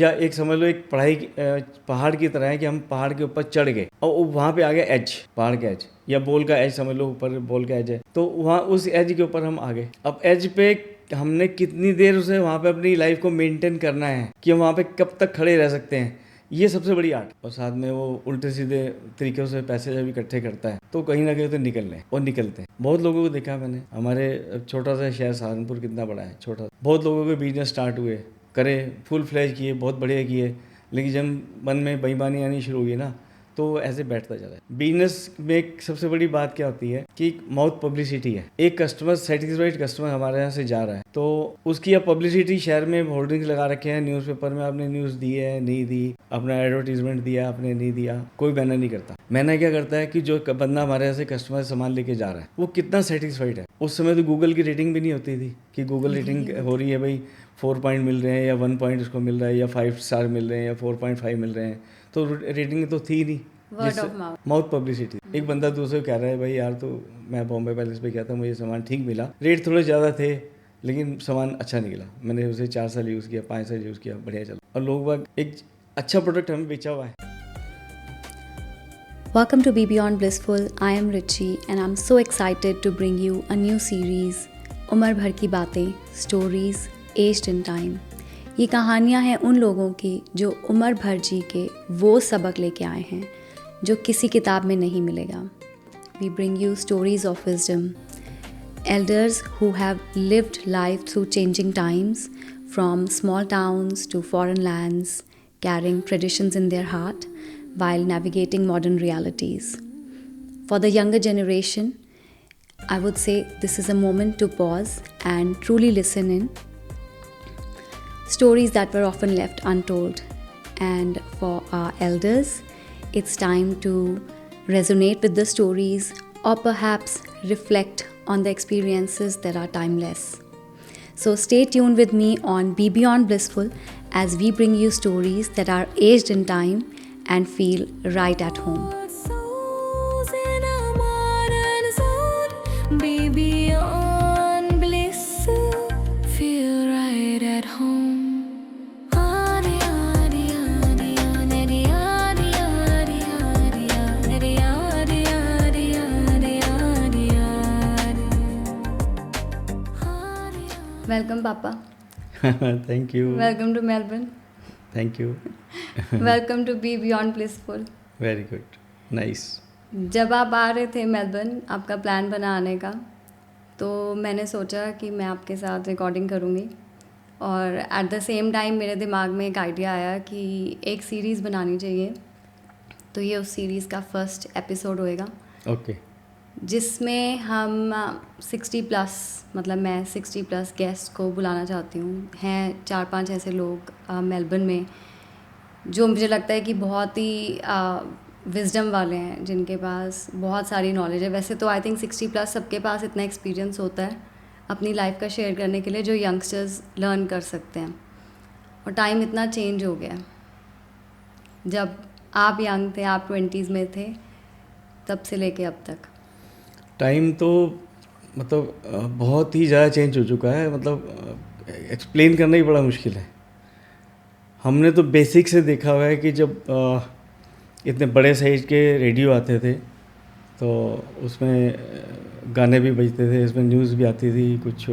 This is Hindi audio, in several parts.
या एक समझ लो एक पहाड़ की तरह है कि हम पहाड़ के ऊपर चढ़ गए और वहाँ पे आ गया एज, पहाड़ का एज या बॉल का एज, समझ लो ऊपर बॉल का एज है, तो वहाँ उस एज के ऊपर हम आ गए। अब एज पे हमने कितनी देर उसे वहाँ पे अपनी लाइफ को मेंटेन करना है कि हम वहाँ पे कब तक खड़े रह सकते हैं, ये सबसे बड़ी आर्ट। और साथ में वो उल्टे सीधे तरीक़ों से पैसे जब इकट्ठे करता है तो कहीं ना कहीं तो निकल रहे हैं और निकलते हैं। बहुत लोगों को देखा मैंने, हमारे छोटा सा शहर सहारनपुर कितना बड़ा है, छोटा, बहुत लोगों के बिजनेस स्टार्ट हुए, करे, फुल फ्लैश किए, बहुत बढ़िया किए, लेकिन जब मन में बेईमानी आनी शुरू हुई ना तो ऐसे बैठता जा रहा है। बिजनेस में एक सबसे बड़ी बात क्या होती है कि माउथ पब्लिसिटी है। एक कस्टमर, सेटिस्फाइड कस्टमर हमारे यहाँ से जा रहा है तो उसकी अब पब्लिसिटी, शहर में होर्डिंग्स लगा रखे हैं, न्यूज़पेपर में आपने न्यूज़ दी है नहीं दी, अपना एडवर्टीजमेंट दिया आपने नहीं दिया, कोई मैनर नहीं करता। मैंने क्या करता है कि जो बंदा हमारे यहाँ से कस्टमर सामान लेके जा रहा है वो कितना सेटिस्फाइड है। उस समय तो गूगल की रेटिंग भी नहीं होती थी कि गूगल रेटिंग हो रही है भाई 4 पॉइंट मिल रहे हैं या 1 पॉइंट उसको मिल रहा है या 5 स्टार मिल रहे हैं या 4.5 मिल रहे हैं, तो रेटिंग तो थी नहीं। Word of mouth publicity. एक बंदा दूसरे को कह रहा है भाई यार तो मैं बॉम्बे पैलेस पे गया था, मुझे सामान ठीक मिला, रेट थोड़े ज़्यादा थे लेकिन सामान अच्छा निकला, मैंने उसे 4 साल यूज़ किया, 5 साल यूज़ किया, बढ़िया चला, और लोग बाग एक अच्छा प्रोडक्ट हमें बेचा हुआ है। Welcome to Be Beyond Blissful. I am Richie and I'm so excited to bring you a new series, उम्र भर की बातें, stories aged in time. ये कहानियाँ हैं उन लोगों की जो उम्र भर जी के वो सबक लेके आए हैं जो किसी किताब में नहीं मिलेगा। We bring you stories of wisdom, elders who have lived life through changing times, from small towns to foreign lands, carrying traditions in their heart while navigating modern realities. For the younger generation, I would say this is a moment to pause and truly listen in. Stories that were often left untold. And for our elders, it's time to resonate with the stories or perhaps reflect on the experiences that are timeless. So stay tuned with me on Be Beyond Blissful as we bring you stories that are aged in time and feel right at home. Be beyond bliss, feel right at home. Welcome, Papa. Thank you. Welcome to Melbourne. Thank you. Welcome to Be Beyond Blissful. Very good. Nice. जब आप आ रहे थे मेलबर्न, आपका प्लान बना आने का, तो मैंने सोचा कि मैं आपके साथ रिकॉर्डिंग करूँगी, और एट द सेम टाइम मेरे दिमाग में एक आइडिया आया कि एक सीरीज़ बनानी चाहिए, तो ये उस सीरीज़ का फर्स्ट एपिसोड होएगा। ओके। जिसमें हम 60+, मतलब मैं 60+ गेस्ट को बुलाना चाहती हूँ। हैं 4-5 ऐसे लोग मेलबर्न में जो मुझे लगता है कि बहुत ही विजडम वाले हैं, जिनके पास बहुत सारी नॉलेज है। वैसे तो आई थिंक 60+ सबके पास इतना एक्सपीरियंस होता है अपनी लाइफ का शेयर करने के लिए जो यंगस्टर्स लर्न कर सकते हैं। और टाइम इतना चेंज हो गया, जब आप यंग थे, आप 20s में थे, तब से लेके अब तक टाइम तो मतलब बहुत ही ज़्यादा चेंज हो चुका है, मतलब एक्सप्लेन करना ही बड़ा मुश्किल है। हमने तो बेसिक से देखा हुआ है कि जब इतने बड़े साइज के रेडियो आते थे तो उसमें गाने भी बजते थे, इसमें न्यूज़ भी आती थी, कुछ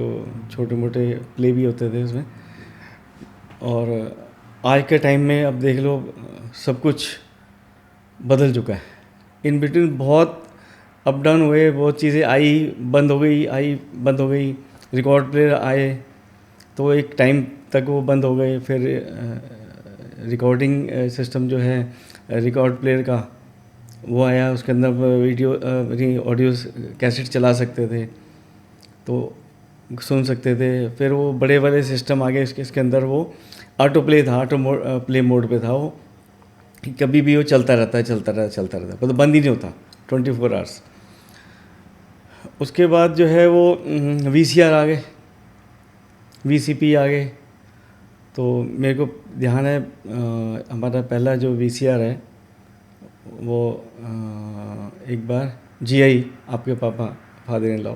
छोटे मोटे प्ले भी होते थे उसमें। और आज के टाइम में अब देख लो सब कुछ बदल चुका है। इन बिटवीन बहुत अप डाउन हुए, बहुत चीज़ें आई बंद हो गई, रिकॉर्ड प्लेयर आए तो एक टाइम तक वो बंद हो गए, फिर रिकॉर्डिंग सिस्टम जो है रिकॉर्ड प्लेयर का वो आया, उसके अंदर वीडियो ऑडियो कैसेट चला सकते थे तो सुन सकते थे। फिर वो बड़े बड़े सिस्टम आ गए, इसके अंदर वो ऑटो प्ले था, प्ले मोड पे था वो, कि कभी भी वो चलता रहता है, मतलब बंद ही नहीं होता 24 आवर्स। उसके बाद जो है वो VCR आ गए, VCP आ गए। तो मेरे को ध्यान है हमारा पहला जो VCR है वो एक बार GI, आपके पापा फादर इन लॉ,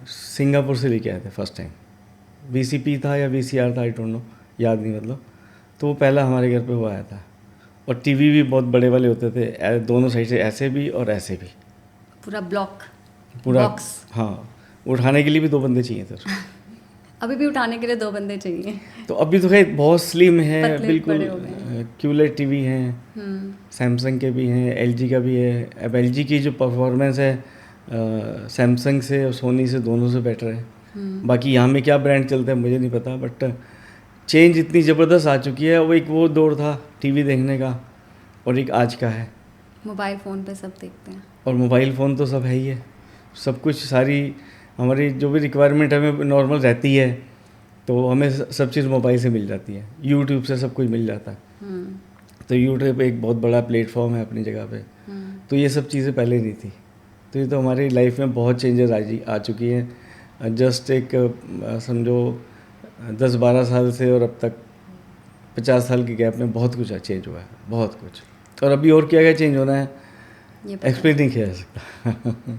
सिंगापुर से लेके आए थे फर्स्ट टाइम। VCP था या VCR था, आई डोंट नो, याद नहीं, मतलब तो वो पहला हमारे घर पे वो आया था। और टीवी भी बहुत बड़े वाले होते थे, दोनों साइड से, ऐसे भी और ऐसे भी, पूरा ब्लॉक, पूरा बॉक्स। हाँ, उठाने के लिए भी 2 बंदे चाहिए सर। अभी भी उठाने के लिए 2 बंदे चाहिए। तो अभी तो खैर बहुत स्लिम है, पतले बिल्कुल। बड़े हो गए। क्यूलेट टीवी हैं, सैमसंग के भी हैं, एलजी का भी है। अब एलजी की जो परफॉर्मेंस है सैमसंग से और सोनी से दोनों से बेटर है। बाकी यहाँ में क्या ब्रांड चलता है मुझे नहीं पता, बट चेंज इतनी ज़बरदस्त आ चुकी है। वो एक वो दौर था टीवी देखने का और एक आज का है। मोबाइल फ़ोन पे सब देखते हैं। और मोबाइल फ़ोन तो सब है ही है, सब कुछ, सारी हमारी जो भी रिक्वायरमेंट हमें नॉर्मल रहती है तो हमें सब चीज़ मोबाइल से मिल जाती है। यूट्यूब से सब कुछ मिल जाता है। तो यूट्यूब एक बहुत बड़ा प्लेटफॉर्म है अपनी जगह पे। तो ये सब चीज़ें पहले नहीं थी। तो ये तो हमारी लाइफ में बहुत चेंजेस आ चुकी हैं। जस्ट एक समझो 10-12 साल से और अब तक 50 साल के गैप में बहुत कुछ चेंज हुआ है, बहुत कुछ। और अभी और क्या क्या चेंज होना है ये पता एक्सप्लेन नहीं किया जा सकता।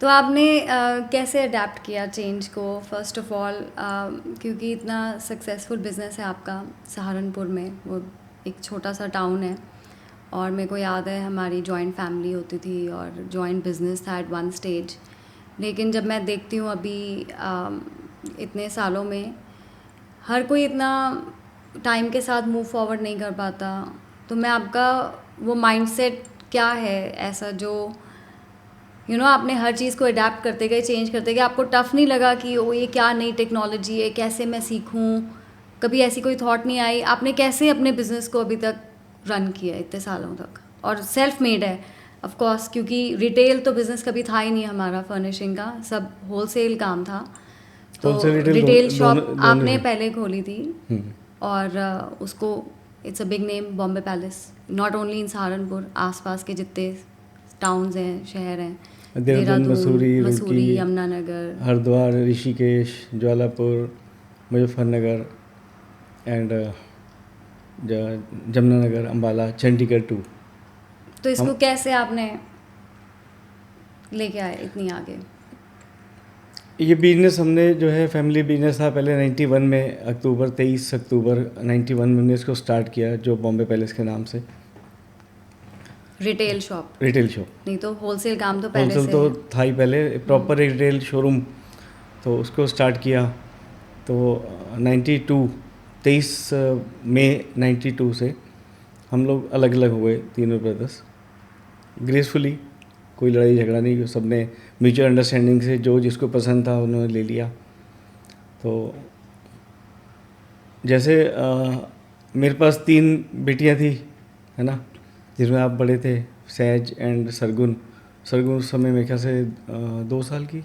तो आपने कैसे अडेप्ट किया चेंज को? फर्स्ट ऑफ ऑल क्योंकि इतना सक्सेसफुल बिजनेस है आपका सहारनपुर में, वो एक छोटा सा टाउन है, और मेरे को याद है हमारी जॉइंट फैमिली होती थी और जॉइंट बिजनेस था एट वन स्टेज। लेकिन जब मैं देखती हूँ अभी इतने सालों में हर कोई इतना टाइम के साथ मूव फॉरवर्ड नहीं कर पाता। तो मैं आपका वो माइंडसेट क्या है ऐसा जो आपने हर चीज़ को अडेप्ट करते गए, चेंज करते गए, आपको टफ़ नहीं लगा कि ओ ये क्या नई टेक्नोलॉजी है, कैसे मैं सीखूं? कभी ऐसी कोई थॉट नहीं आई? आपने कैसे अपने बिज़नेस को अभी तक रन किया इतने सालों तक? और सेल्फ मेड है ऑफ कोर्स, क्योंकि रिटेल तो बिज़नेस कभी था ही नहीं हमारा, फर्निशिंग का सब होलसेल काम था। तो Wholesale, retail रिटेल दोनों- शॉप दोनों आपने है। पहले खोली थी और उसको it's a big name, Bombay palace, not only in Saharanpur, आसपास के जितने टाउन्स हैं, शहर हैं, देहरादून, मसूरी, रुड़की, यमुनानगर, हरिद्वार, ऋषिकेश, ज्वालापुर, मुजफ्फरनगर एंड जमुनानगर, अम्बाला, चंडीगढ़ टू। तो इसको कैसे आपने लेके आए इतनी आगे? ये बिजनेस हमने जो है फैमिली बिजनेस था पहले 91 में, 23 अक्टूबर 91 में हमने इसको स्टार्ट किया, जो बॉम्बे पैलेस के नाम से। Retail shop? रिटेल शॉप नहीं तो होलसेल काम तो पहले होलसेल से तो है। था ही पहले, प्रॉपर एक रिटेल शोरूम। तो उसको स्टार्ट किया तो 23 मई 92 से हम लोग अलग अलग हुए, तीनों ब्रदर्स, ग्रेसफुली, कोई लड़ाई झगड़ा नहीं, सब ने म्यूचुअल अंडरस्टैंडिंग से जो जिसको पसंद था उन्होंने ले लिया। तो जैसे मेरे पास 3 बेटियां थी, है ना, जिसमें आप बड़े थे, सहज एंड सरगुन। सरगुन उस समय मेरे ख्याल से 2 साल की,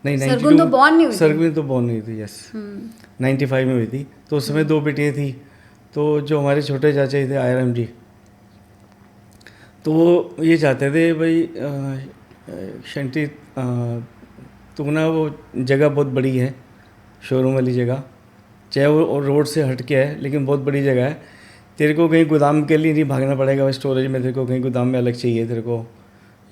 नहीं सरगुन तो born नहीं हुई थी। सरगुन तो बॉर्न नहीं थी, यस, 95 में हुई थी। तो उस समय 2 बेटियां थी। तो जो हमारे छोटे चाचा जी थे आयरम जी, तो वो ये चाहते थे भाई शंटी तू ना, वो जगह बहुत बड़ी है, शोरूम वाली जगह, चाहे वो रोड से हट के है लेकिन बहुत बड़ी जगह है, तेरे को कहीं गोदाम के लिए नहीं भागना पड़ेगा स्टोरेज में, तेरे को कहीं गोदाम में अलग चाहिए तेरे को,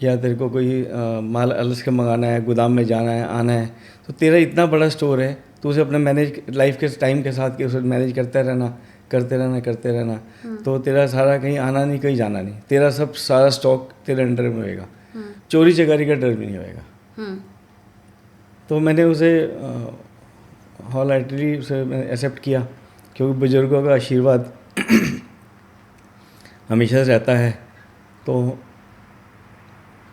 या तेरे को कोई माल अलग से मंगाना है, गोदाम में जाना है, आना है, तो तेरा इतना बड़ा स्टोर है, तो उसे अपने मैनेज लाइफ के टाइम के साथ के उसे मैनेज करते रहना। तो तेरा सारा कहीं आना नहीं, कहीं जाना नहीं, तेरा सब सारा स्टॉक तेरे अंडर में होएगा, चोरी चकारी का डर भी नहीं होएगा। तो मैंने उसे हॉल आर्टरी उसे मैंने एक्सेप्ट किया, क्योंकि बुजुर्गों का आशीर्वाद हमेशा से रहता है। तो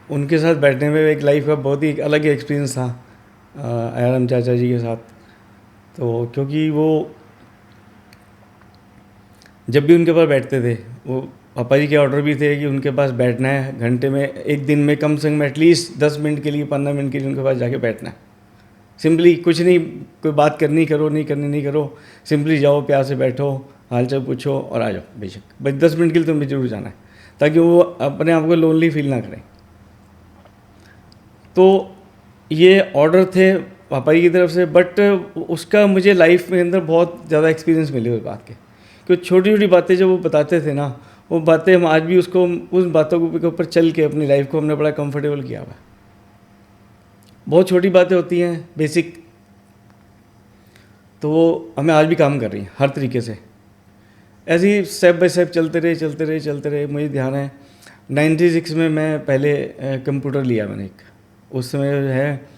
उनके साथ बैठने में एक लाइफ का बहुत ही अलग एक्सपीरियंस था आयरम चाचा जी के साथ। तो क्योंकि वो जब भी उनके पास बैठते थे, वो पापा जी के ऑर्डर भी थे कि उनके पास बैठना है, घंटे में, एक दिन में कम से कम एटलीस्ट 10 मिनट के लिए, 15 मिनट के लिए उनके पास जाके बैठना है। सिंपली कुछ नहीं, कोई बात करनी करो, नहीं करनी नहीं करो, सिंपली जाओ, प्यार से बैठो, हालचाल पूछो और आ जाओ, बेशक बस 10 मिनट के लिए तुम्हें जरूर जाना है, ताकि वो अपने आप को लोनली फील ना करें। तो ये ऑर्डर थे पापा जी की तरफ से, बट उसका मुझे लाइफ में अंदर बहुत ज़्यादा एक्सपीरियंस मिले उस बात के, क्योंकि छोटी छोटी बातें जो वो बताते थे ना, वो बातें हम आज भी उसको, उस बातों के ऊपर चल के अपनी लाइफ को हमने बड़ा कंफर्टेबल किया हुआ है। बहुत छोटी बातें होती हैं, बेसिक, तो वो हमें आज भी काम कर रही हैं हर तरीके से। ऐसे ही स्टेप बाय स्टेप चलते रहे। मुझे ध्यान है 96 में मैं पहले कंप्यूटर लिया मैंने एक, उस समय जो है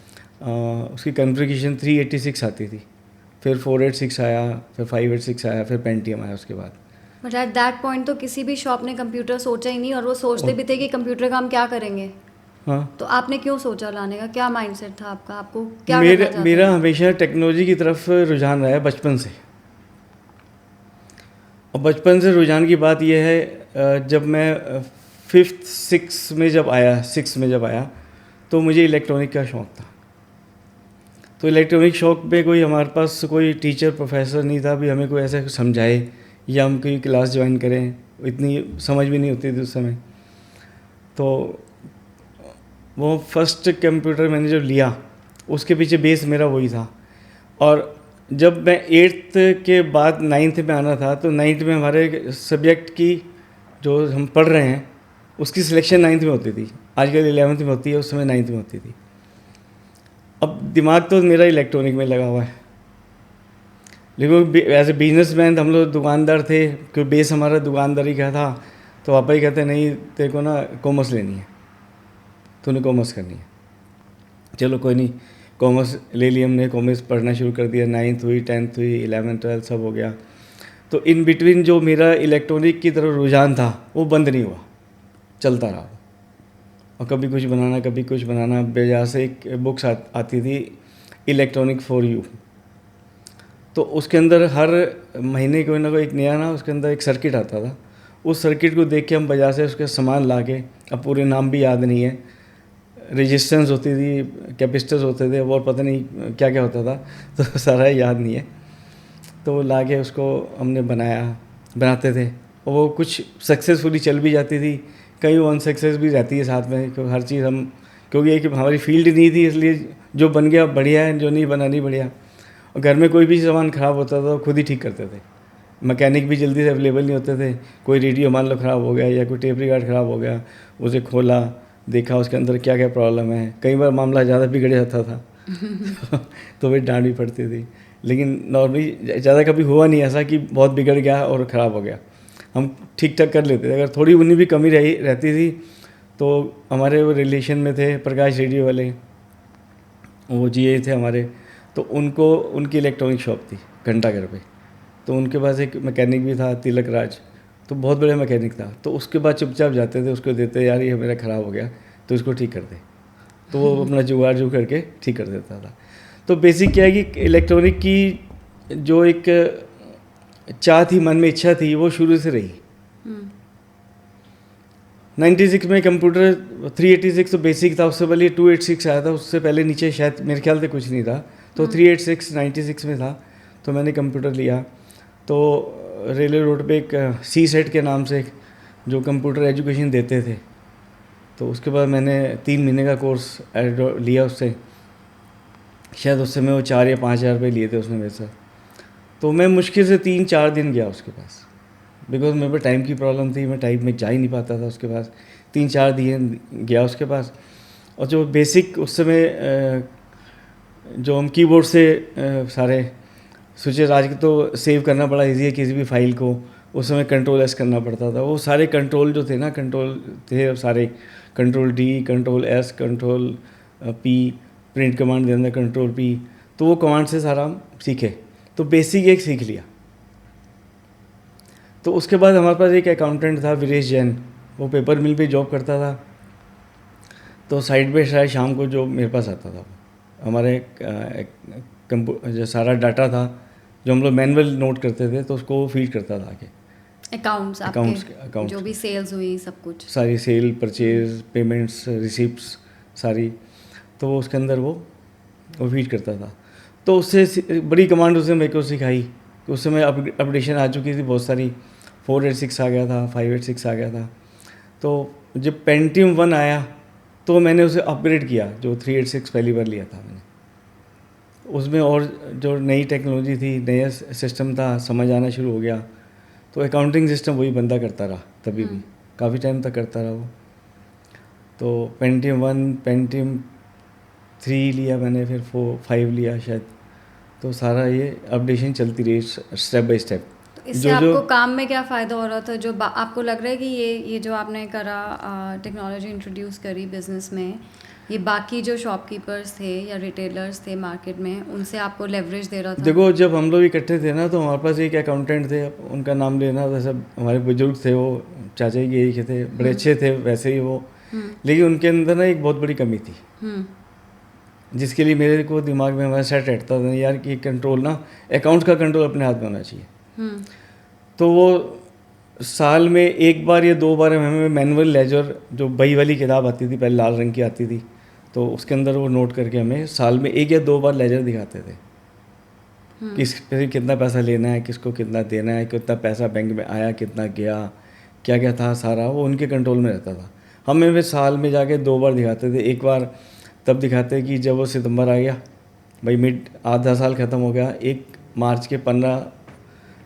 उसकी कॉन्फ़िगरेशन 386 आती थी, फिर 486 आया, फिर 586 आया, फिर पेंटियम आया उसके बाद। बट एट दैट पॉइंट तो किसी भी शॉप ने कंप्यूटर सोचा ही नहीं, और वो सोचते भी थे कि कंप्यूटर का हम क्या करेंगे। हाँ, तो आपने क्यों सोचा लाने का, क्या माइंडसेट था आपका, आपको क्या करना चाहते मेरा थे? हमेशा टेक्नोलॉजी की तरफ रुझान रहा है बचपन से। और बचपन से रुझान की बात यह है, जब मैं 5th 6 में जब आया तो मुझे इलेक्ट्रॉनिक का शौक़ था। तो इलेक्ट्रॉनिक शौक़ पे कोई हमारे पास कोई टीचर प्रोफेसर नहीं था भी हमें कोई ऐसा समझाए या हम कोई क्लास ज्वाइन करें, इतनी समझ भी नहीं होती थी उस समय। तो वो फर्स्ट कंप्यूटर मैंने जो लिया उसके पीछे बेस मेरा वही था। और जब मैं 8th के बाद 9th में आना था, तो 9th में हमारे सब्जेक्ट की जो हम पढ़ रहे हैं उसकी सिलेक्शन 9th में होती थी। आजकल 11th में होती है, उस समय 9th में होती थी। अब दिमाग तो मेरा इलेक्ट्रॉनिक में लगा हुआ है, लेकिन एज ए बिजनेसमैन हम लोग दुकानदार थे, क्योंकि बेस हमारा दुकानदारी का था। तो पापा ही कहते नहीं तेरे को ना कॉमर्स लेनी है, तूने कॉमर्स करनी है। चलो कोई नहीं, कॉमर्स ले ली हमने, कॉमर्स पढ़ना शुरू कर दिया। 9th हुई, 10th हुई, 11th 12th सब हो गया। तो इन बिटवीन जो मेरा इलेक्ट्रॉनिक की तरफ रुझान था वो बंद नहीं हुआ, चलता रहा। और कभी कुछ बनाना। बाजार से एक बुक्स आती थी, इलेक्ट्रॉनिक फॉर यू। तो उसके अंदर हर महीने कोई ना कोई एक नया ना उसके अंदर एक सर्किट आता था। उस सर्किट को देख के हम बाजार से उसके सामान ला के, अब पूरे नाम भी याद नहीं है, रेजिस्टेंस होती थी, कैपेसिटर्स होते थे, और पता नहीं क्या क्या होता था, तो सारा याद नहीं है। तो ला के उसको हमने बनाते थे, और वो कुछ सक्सेसफुली चल भी जाती थी, कई अनसक्सेस भी रहती है साथ में। क्योंकि हर चीज़ हम, क्योंकि एक हमारी फील्ड नहीं थी, इसलिए जो बन गया बढ़िया है, जो नहीं बना नहीं बढ़िया। और घर में कोई भी सामान ख़राब होता था तो खुद ही ठीक करते थे। मैकेनिक भी जल्दी से अवेलेबल नहीं होते थे। कोई रेडियो मान लो ख़राब हो गया या कोई टेप रिकॉर्ड ख़राब हो गया, उसे खोला, देखा उसके अंदर क्या क्या प्रॉब्लम है। कई बार मामला ज़्यादा बिगड़ जाता था तो फिर डांट भी पड़ती थी। लेकिन नॉर्मली ज़्यादा कभी हुआ नहीं ऐसा कि बहुत बिगड़ गया और ख़राब हो गया, हम ठीक ठाक कर लेते थे। अगर थोड़ी उन्हीं भी कमी रहती थी तो हमारे वो रिलेशन में थे प्रकाश रेडियो वाले, वो जीए थे हमारे, तो उनको उनकी इलेक्ट्रॉनिक शॉप थी घंटाघर पे। तो उनके पास एक मैकेनिक भी था, तिलक राज, तो बहुत बड़ा मैकेनिक था। तो उसके बाद चुपचाप जाते थे, उसको देते, यार ये मेरा ख़राब हो गया तो इसको ठीक कर दे, तो वो अपना जुगाड़ करके ठीक कर देता था। तो बेसिक क्या है कि इलेक्ट्रॉनिक की जो एक चाह थी, मन में इच्छा थी, वो शुरू से रही। 96 में कंप्यूटर 386 तो बेसिक था, उससे पहले 286 आया था, उससे पहले नीचे शायद मेरे ख्याल से कुछ नहीं था। तो 386 96 में था, तो मैंने कंप्यूटर लिया। तो रेलवे रोड पे एक CSET के नाम से जो कंप्यूटर एजुकेशन देते थे, तो उसके बाद मैंने 3 महीने का कोर्स लिया उससे। शायद उस समय वो 4 या 5 हज़ार रुपये लिए थे उसने मेरे से। तो मैं मुश्किल से 3-4 दिन गया उसके पास, बिकॉज मेरे पे टाइम की प्रॉब्लम थी, मैं टाइम में जा ही नहीं पाता था उसके पास। 3-4 दिन गया उसके पास, और जो बेसिक उस समय जो हम कीबोर्ड से सारे स्विचेस, आज तो सेव करना बड़ा इजी है किसी भी फाइल को, उस समय Ctrl+S करना पड़ता था। वो सारे कंट्रोल जो थे ना, कंट्रोल थे सारे, Ctrl+D, Ctrl+S, Ctrl+P, print command दे अंदर Ctrl+P, तो वो कमांड से सारा हम सीखे। तो बेसिक एक सीख लिया। तो उसके बाद हमारे पास एक अकाउंटेंट था, वीरेश जैन, वो पेपर मिल पे जॉब करता था। तो साइड बाय साइड शाम को जो मेरे पास आता था, हमारे जो सारा डाटा था जो हम लोग मैनुअल नोट करते थे, तो उसको फीड करता था आगे। अकाउंट्स जो भी सेल्स हुई सब कुछ, सारी सेल, परचेज, पेमेंट्स, रिसिप्ट्स सारी, तो उसके अंदर वो फीड करता था। तो उससे बड़ी कमांड उसने मेरे को सिखाई कि उस समय अपडेशन आ चुकी थी बहुत सारी, 486 आ गया था, 586 आ गया था। तो जब पेंटियम 1 आया तो मैंने उसे अपग्रेड किया, जो 386 पहली बार लिया था मैंने, उसमें और जो नई टेक्नोलॉजी थी, नया सिस्टम था, समझ आना शुरू हो गया। तो अकाउंटिंग सिस्टम वही बंदा करता रहा तभी भी, काफ़ी टाइम तक करता रहा वो। तो पेंटियम 1, पेंटियम 3 लिया मैंने, फिर 4, 5 लिया शायद। तो सारा ये अपडेशन चलती रही स्टेप बाय स्टेप। तो इससे आपको काम में क्या फ़ायदा हो रहा था, जो आपको लग रहा है कि ये जो आपने करा, टेक्नोलॉजी इंट्रोड्यूस करी बिजनेस में, ये बाकी जो शॉपकीपर्स थे या रिटेलर्स थे मार्केट में, उनसे आपको लेवरेज दे रहा था? देखो, जब हम लोग इकट्ठे थे ना, तो हमारे पास एक अकाउंटेंट थे, उनका नाम लेना वैसे हमारे बुजुर्ग थे, वो चाचा जी यही के थे, बड़े अच्छे थे वैसे ही वो, लेकिन उनके अंदर ना एक बहुत बड़ी कमी थी, जिसके लिए मेरे को दिमाग में हमारा सेट रहता था यार कि कंट्रोल ना, अकाउंट्स का कंट्रोल अपने हाथ में होना चाहिए। तो वो साल में एक बार या दो बार हमें मैनुअल लेजर, जो बही वाली किताब आती थी पहले, लाल रंग की आती थी, तो उसके अंदर वो नोट करके हमें साल में एक या दो बार लेजर दिखाते थे, किस पे कितना पैसा लेना है, किसको कितना देना है, कितना पैसा बैंक में आया, कितना गया, क्या क्या था, सारा वो उनके कंट्रोल में रहता था। हमें वे साल में जाके दो बार दिखाते थे। एक बार तब दिखाते कि जब वो सितंबर आ गया, भाई मिड आधा साल ख़त्म हो गया, 15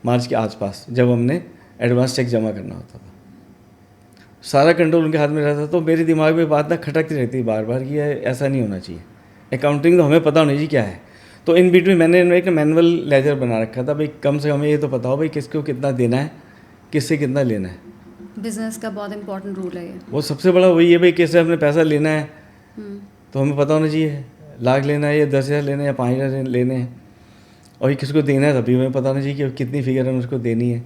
मार्च के आसपास जब हमने एडवांस चेक जमा करना होता था, सारा कंट्रोल उनके हाथ में रहता। तो मेरे दिमाग में बात ना खटकती रहती बार बार कि ऐसा नहीं होना चाहिए, अकाउंटिंग तो हमें पता होनी चाहिए क्या है। तो इन बिटवीन मैंने एक मैनुअल लेजर बना रखा था, भाई कम से कम ये तो पता हो भाई किसको कितना देना है, किससे कितना लेना है। बिजनेस का बहुत इंपॉर्टेंट रूल है ये। वो सबसे बड़ा वही है भाई, किससे हमने पैसा लेना है तो हमें पता होना चाहिए, लाख लेना है या 10,000 लेना है या 5,000 लेने हैं, और ये किसको देना है तभी हमें पता होना चाहिए कि कितनी फिगर हमें उसको देनी है।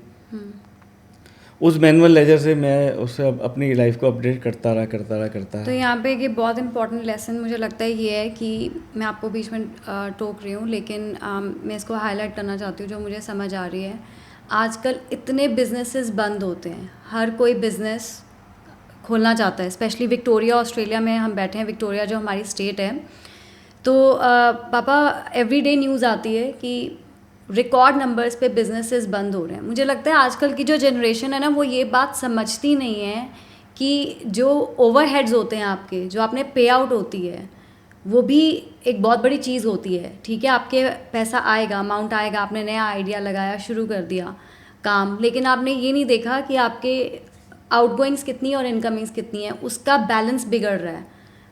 उस मैनुअल लेजर से मैं उससे अपनी लाइफ को अपडेट करता रहा। तो यहाँ पे ये बहुत इंपॉर्टेंट लेसन मुझे लगता है ये है कि मैं आपको बीच में टोक रही हूँ, लेकिन मैं इसको हाईलाइट करना चाहती हूँ जो मुझे समझ आ रही है। आजकल इतने बिजनेसेस बंद होते हैं, हर कोई बिजनेस खोलना चाहता है, स्पेशली विक्टोरिया ऑस्ट्रेलिया में हम बैठे हैं, विक्टोरिया जो हमारी स्टेट है। तो पापा एवरीडे न्यूज़ आती है कि रिकॉर्ड नंबर्स पे बिजनेसेस बंद हो रहे हैं। मुझे लगता है आजकल की जो जनरेशन है ना, वो ये बात समझती नहीं है कि जो ओवरहेड्स होते हैं आपके, जो आपने पे आउट होती है, वो भी एक बहुत बड़ी चीज़ होती है। ठीक है, आपके पैसा आएगा, अमाउंट आएगा, आपने नया आइडिया लगाया, शुरू कर दिया काम, लेकिन आपने ये नहीं देखा कि आपके आउटगोइंग्स कितनी और इनकमिंग्स कितनी है, उसका बैलेंस बिगड़ रहा है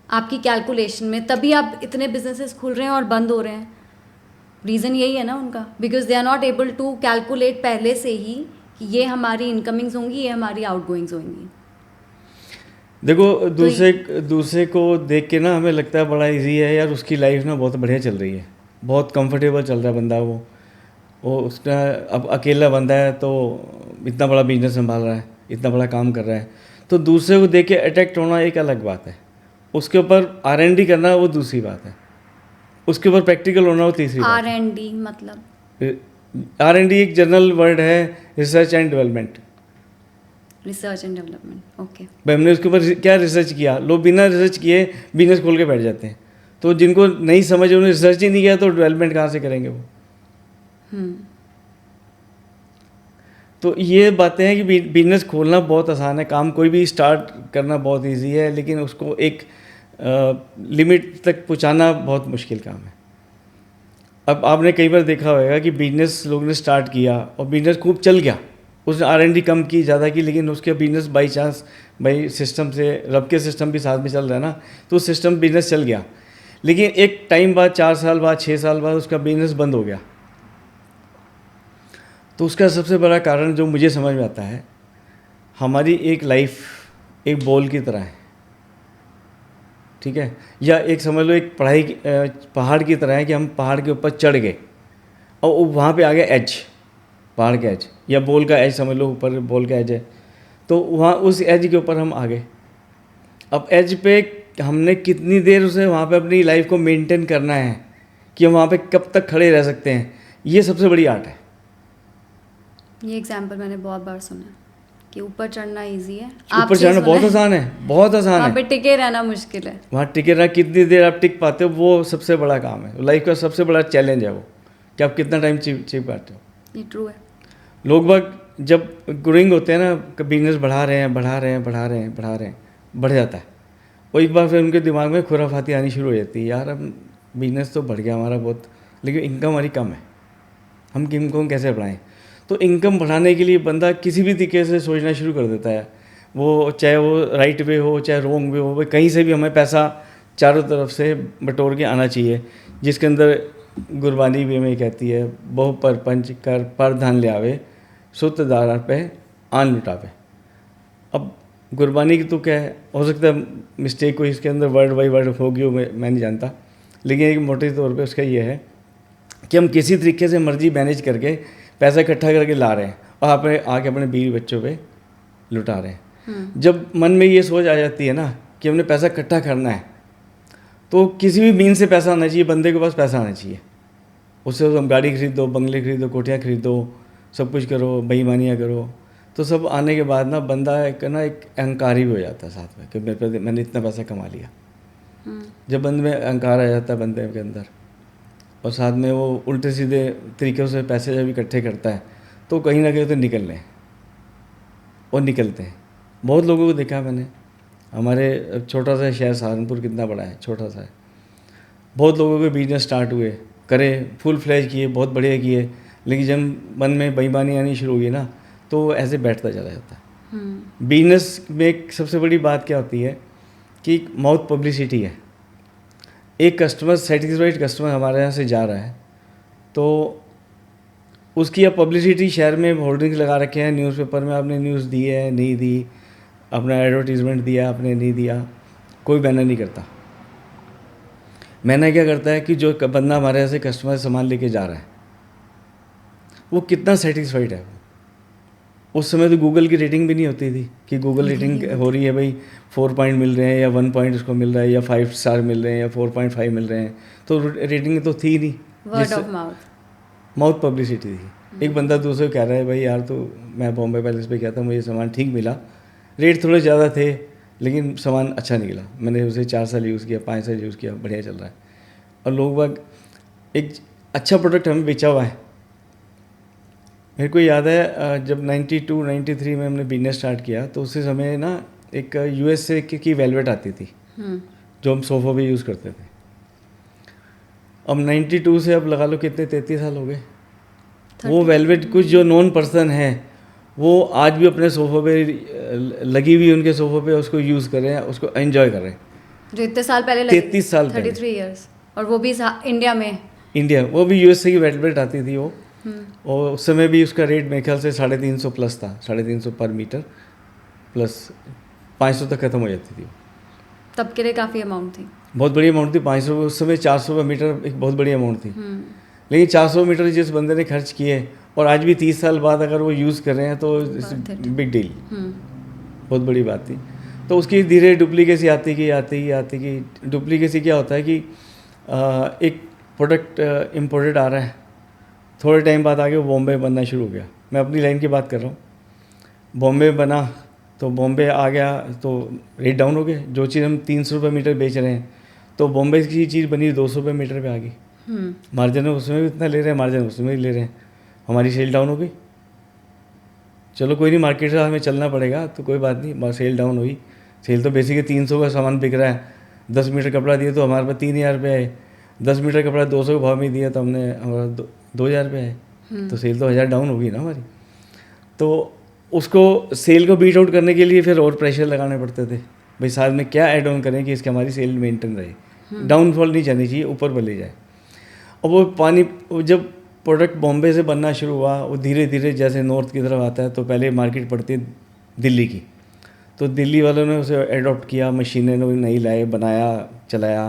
आपकी कैलकुलेशन में, तभी आप इतने बिजनेसेस खुल रहे हैं और बंद हो रहे हैं। रीज़न यही है ना उनका, because they are not able to calculate पहले से ही कि ये हमारी इनकमिंग्स होंगी, ये हमारी आउटगोइंग्स होंगी। देखो, दूसरे को देख के ना हमें लगता है बड़ा इजी है यार, उसकी लाइफ ना बहुत बढ़िया चल रही है, बहुत कंफर्टेबल चल रहा है बंदा, वो उसका अब अकेला बंदा है तो इतना बड़ा बिजनेस संभाल रहा है, इतना बड़ा काम कर रहा है, तो दूसरे को देख के अट्रैक्ट होना एक अलग बात है, उसके ऊपर R&D करना वो दूसरी बात है, उसके ऊपर प्रैक्टिकल होना वो तीसरी बात है। R&D मतलब R&D एक जनरल वर्ड है, research and development. Research and development, okay. भाई हमने उसके ऊपर क्या रिसर्च किया, लोग बिना रिसर्च किए बिजनेस खोल के बैठ जाते हैं, तो जिनको नहीं समझ, उन्होंने रिसर्च ही नहीं किया तो डेवलपमेंट कहाँ से करेंगे वो। तो ये बातें हैं कि बिजनेस खोलना बहुत आसान है, काम कोई भी स्टार्ट करना बहुत इजी है, लेकिन उसको एक लिमिट तक पहुंचाना बहुत मुश्किल काम है। अब आपने कई बार देखा होगा कि बिजनेस लोगों ने स्टार्ट किया और बिजनेस खूब चल गया, उसने R&D कम की, ज़्यादा की, लेकिन उसके बिजनेस बाई चांस, भाई सिस्टम से, रब के सिस्टम भी साथ में चल रहा है ना, तो सिस्टम बिजनेस चल गया, लेकिन एक टाइम बाद, 4 साल बाद, 6 साल बाद उसका बिजनेस बंद हो गया। तो उसका सबसे बड़ा कारण जो मुझे समझ में आता है, हमारी एक लाइफ एक बॉल की तरह है, ठीक है, या एक समझ लो एक पहाड़ की तरह है कि हम पहाड़ के ऊपर चढ़ गए और वहाँ पे आ गया एज, पहाड़ का एज या बॉल का एज समझ लो, ऊपर बॉल का एज है, तो वहाँ उस एज के ऊपर हम आ गए। अब एज पे हमने कितनी देर उसे वहाँ पे अपनी लाइफ को मेंटेन करना है कि हम वहाँ पे कब तक खड़े रह सकते हैं, ये सबसे बड़ी आर्ट है। ये एग्जाम्पल मैंने बहुत बार सुना कि ऊपर चढ़ना इजी है, ऊपर चढ़ना बहुत आसान है, बहुत आसान है, वहाँ पे टिके रहना मुश्किल है। वहाँ टिके रहना, कितनी देर आप टिक पाते हो, वो सबसे बड़ा काम है, लाइफ का सबसे बड़ा चैलेंज है वो, कि आप कितना टाइम चिप पाते हो। ये ट्रू है। लोग बाग जब ग्रोइंग होते हैं ना, बिजनेस बढ़ा रहे हैं, बढ़ जाता है, और एक बार फिर उनके दिमाग में खुराफाती आनी शुरू हो जाती है, यार अब बिजनेस तो बढ़ गया हमारा बहुत, लेकिन इनकम हमारी कम है, हम इनकम कैसे बढ़ाएं। तो इनकम बढ़ाने के लिए बंदा किसी भी तरीके से सोचना शुरू कर देता है, वो चाहे वो राइट वे हो चाहे रॉन्ग वे हो, कहीं से भी हमें पैसा चारों तरफ से बटोर के आना चाहिए, जिसके अंदर गुरबानी भी हमें कहती है, बहु परपंच कर पर धन ले आवे, सुत दारा पे आन लुटावे। अब गुरबानी की तो क्या है, हो सकता है मिस्टेक कोई इसके अंदर वर्ड बाई वर्ड होगी हो, मैं नहीं जानता, लेकिन एक मोटे तौर पे उसका ये है कि हम किसी तरीके से मर्जी मैनेज करके पैसा इकट्ठा करके ला रहे हैं और अपने आके अपने बीवी बच्चों पे लुटा रहे हैं। जब मन में ये सोच आ जाती है ना कि हमने पैसा इकट्ठा करना है, तो किसी भी मीन से पैसा आना चाहिए, बंदे के पास पैसा आना चाहिए। उससे तुम गाड़ी खरीदो, बंगले खरीदो, कोठियाँ खरीदो, सब कुछ करो, बेईमानियाँ करो, तो सब आने के बाद ना बंदा एक अहंकारी भी हो जाता है साथ में कि मैंने इतना पैसा कमा लिया। जब बंदे में अहंकार आ जाता है बंदे के अंदर, और साथ में वो उल्टे सीधे तरीक़ों से पैसे जब इकट्ठे करता है, तो कहीं ना कहीं तो निकल लें और निकलते हैं। बहुत लोगों को देखा मैंने, हमारे छोटा सा शहर सहारनपुर कितना बड़ा है, छोटा सा है, बहुत लोगों के बिजनेस स्टार्ट हुए, करे, फुल फ्लैश किए, बहुत बढ़िया किए, लेकिन जब मन में बेईमानी आनी शुरू हुई ना, तो ऐसे बैठता चला जाता है। बिजनेस में एक सबसे बड़ी बात क्या होती है कि माउथ पब्लिसिटी है। एक कस्टमर, सेटिस्फाइड कस्टमर हमारे यहाँ से जा रहा है, तो उसकी अब पब्लिसिटी शहर में होर्डिंग्स लगा रखे हैं, न्यूज़पेपर में आपने न्यूज़ दी है नहीं दी, अपना एडवर्टीज़मेंट दिया आपने नहीं दिया, कोई बैनर नहीं करता। मैंने क्या करता है कि जो बंदा हमारे यहाँ से कस्टमर सामान लेके जा रहा है, वो कितना सेटिस्फाइड है। उस समय तो गूगल की रेटिंग भी नहीं होती थी कि गूगल रेटिंग हो रही है भाई 4 पॉइंट मिल रहे हैं या 1 पॉइंट उसको मिल रहा है या 5 स्टार मिल रहे हैं या 4.5 मिल रहे हैं, तो रेटिंग तो थी नहीं, वर्ड ऑफ माउथ पब्लिसिटी थी। एक बंदा दूसरे को कह रहा है भाई यार, तो मैं बॉम्बे पैलेस पे गया था, मुझे सामान ठीक मिला, रेट थोड़े ज़्यादा थे लेकिन सामान अच्छा निकला, मैंने उसे 4 साल यूज़ किया, 5 साल यूज़ किया, बढ़िया चल रहा है। और लोग बाग एक अच्छा प्रोडक्ट हमें बेचा हुआ है। मेरे को याद है जब 92-93 में हमने बिजनेस स्टार्ट किया, तो उसी समय ना एक USA की वेलवेट आती थी जो हम सोफ़ा पे यूज़ करते थे। अब 92 से अब लगा लो कितने 33 साल हो गए, वो वेलवेट कुछ जो नॉन पर्सन है वो आज भी अपने सोफ़े पे लगी हुई, उनके सोफ़े पे उसको यूज़ कर रहे हैं, उसको एंजॉय कर रहे हैं। जो इतने साल पहले लगी, 33 साल 33 ईयर्स, और वो भी इंडिया में। इंडिया, वो भी USA की वेलवेट आती थी वो, और उस समय भी उसका रेट मेरे ख्याल से 350 प्लस था, 350 पर मीटर प्लस 500 तक ख़त्म हो जाती थी। तब के लिए काफ़ी अमाउंट थी, बहुत बड़ी अमाउंट थी। 500 उस समय 400 पर मीटर एक बहुत बड़ी अमाउंट थी। लेकिन 400 मीटर जिस बंदे ने खर्च किए और आज भी 30 साल बाद अगर वो यूज़ कर रहे हैं तो बिग डील, बहुत बड़ी बात थी। तो उसकी धीरे डुप्लीकेसी आती गई। डुप्लीकेसी क्या होता है कि एक प्रोडक्ट इम्पोर्टेड आ रहा है, थोड़े टाइम बाद आगे वो बॉम्बे बनना शुरू हो गया। मैं अपनी लाइन की बात कर रहा हूँ, बॉम्बे बना तो बॉम्बे आ गया तो रेट डाउन हो गए। जो चीज़ हम 300 रुपये मीटर बेच रहे हैं, तो बॉम्बे की चीज़ बनी 200 रुपये मीटर पे आ गई। मार्जिन उसमें भी इतना ले रहे हैं, मार्जिन उसमें भी ले रहे हैं, हमारी सेल डाउन हो गई। चलो कोई नहीं, मार्केट से हमें चलना पड़ेगा, तो कोई बात नहीं, सेल डाउन हुई। सेल तो बेसिकली 300 का सामान बिक रहा है, 10 मीटर कपड़ा दिए तो हमारे पास 3000 रुपये आए, 10 मीटर कपड़ा 200 के भाव में दिया तो हमने हमारा 2000 रुपये आए, तो सेल तो 1000 डाउन होगी ना हमारी। तो उसको सेल को बीट आउट करने के लिए फिर और प्रेशर लगाने पड़ते थे, भाई साथ में क्या ऐड ऑन करें कि इसकी हमारी सेल मेंटेन रहे, डाउनफॉल नहीं जानी चाहिए, ऊपर पर ले जाए। और वो जब प्रोडक्ट बॉम्बे से बनना शुरू हुआ, वो धीरे धीरे जैसे नॉर्थ की तरफ आता है, तो पहले मार्केट पड़ती है दिल्ली की, तो दिल्ली वालों ने उसे एडॉप्ट किया, मशीनें नई लाए, बनाया, चलाया,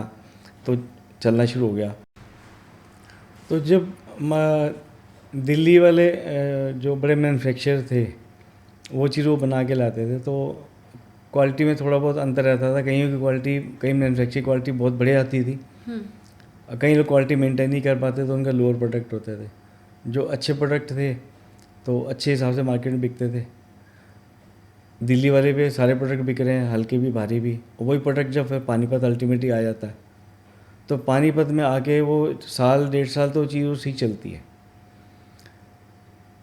तो चलना शुरू हो गया। तो जब दिल्ली वाले जो बड़े मैन्युफैक्चरर थे वो चीज़ वो बना के लाते थे, तो क्वालिटी में थोड़ा बहुत अंतर रहता था। कईयों की क्वालिटी, कई मैन्युफैक्चरिंग क्वालिटी बहुत बढ़िया आती थी, कई लोग क्वालिटी मेंटेन नहीं कर पाते तो उनका लोअर प्रोडक्ट होते थे। जो अच्छे प्रोडक्ट थे तो अच्छे हिसाब से मार्केट में बिकते थे। दिल्ली वाले पे सारे प्रोडक्ट बिक रहे हैं, हल्के भी भारी भी। वही प्रोडक्ट जब फिर पानीपत अल्टीमेटली आ जाता है, तो पानीपत में आके वो 1-1.5 साल तो चीज़ ठीक चलती है।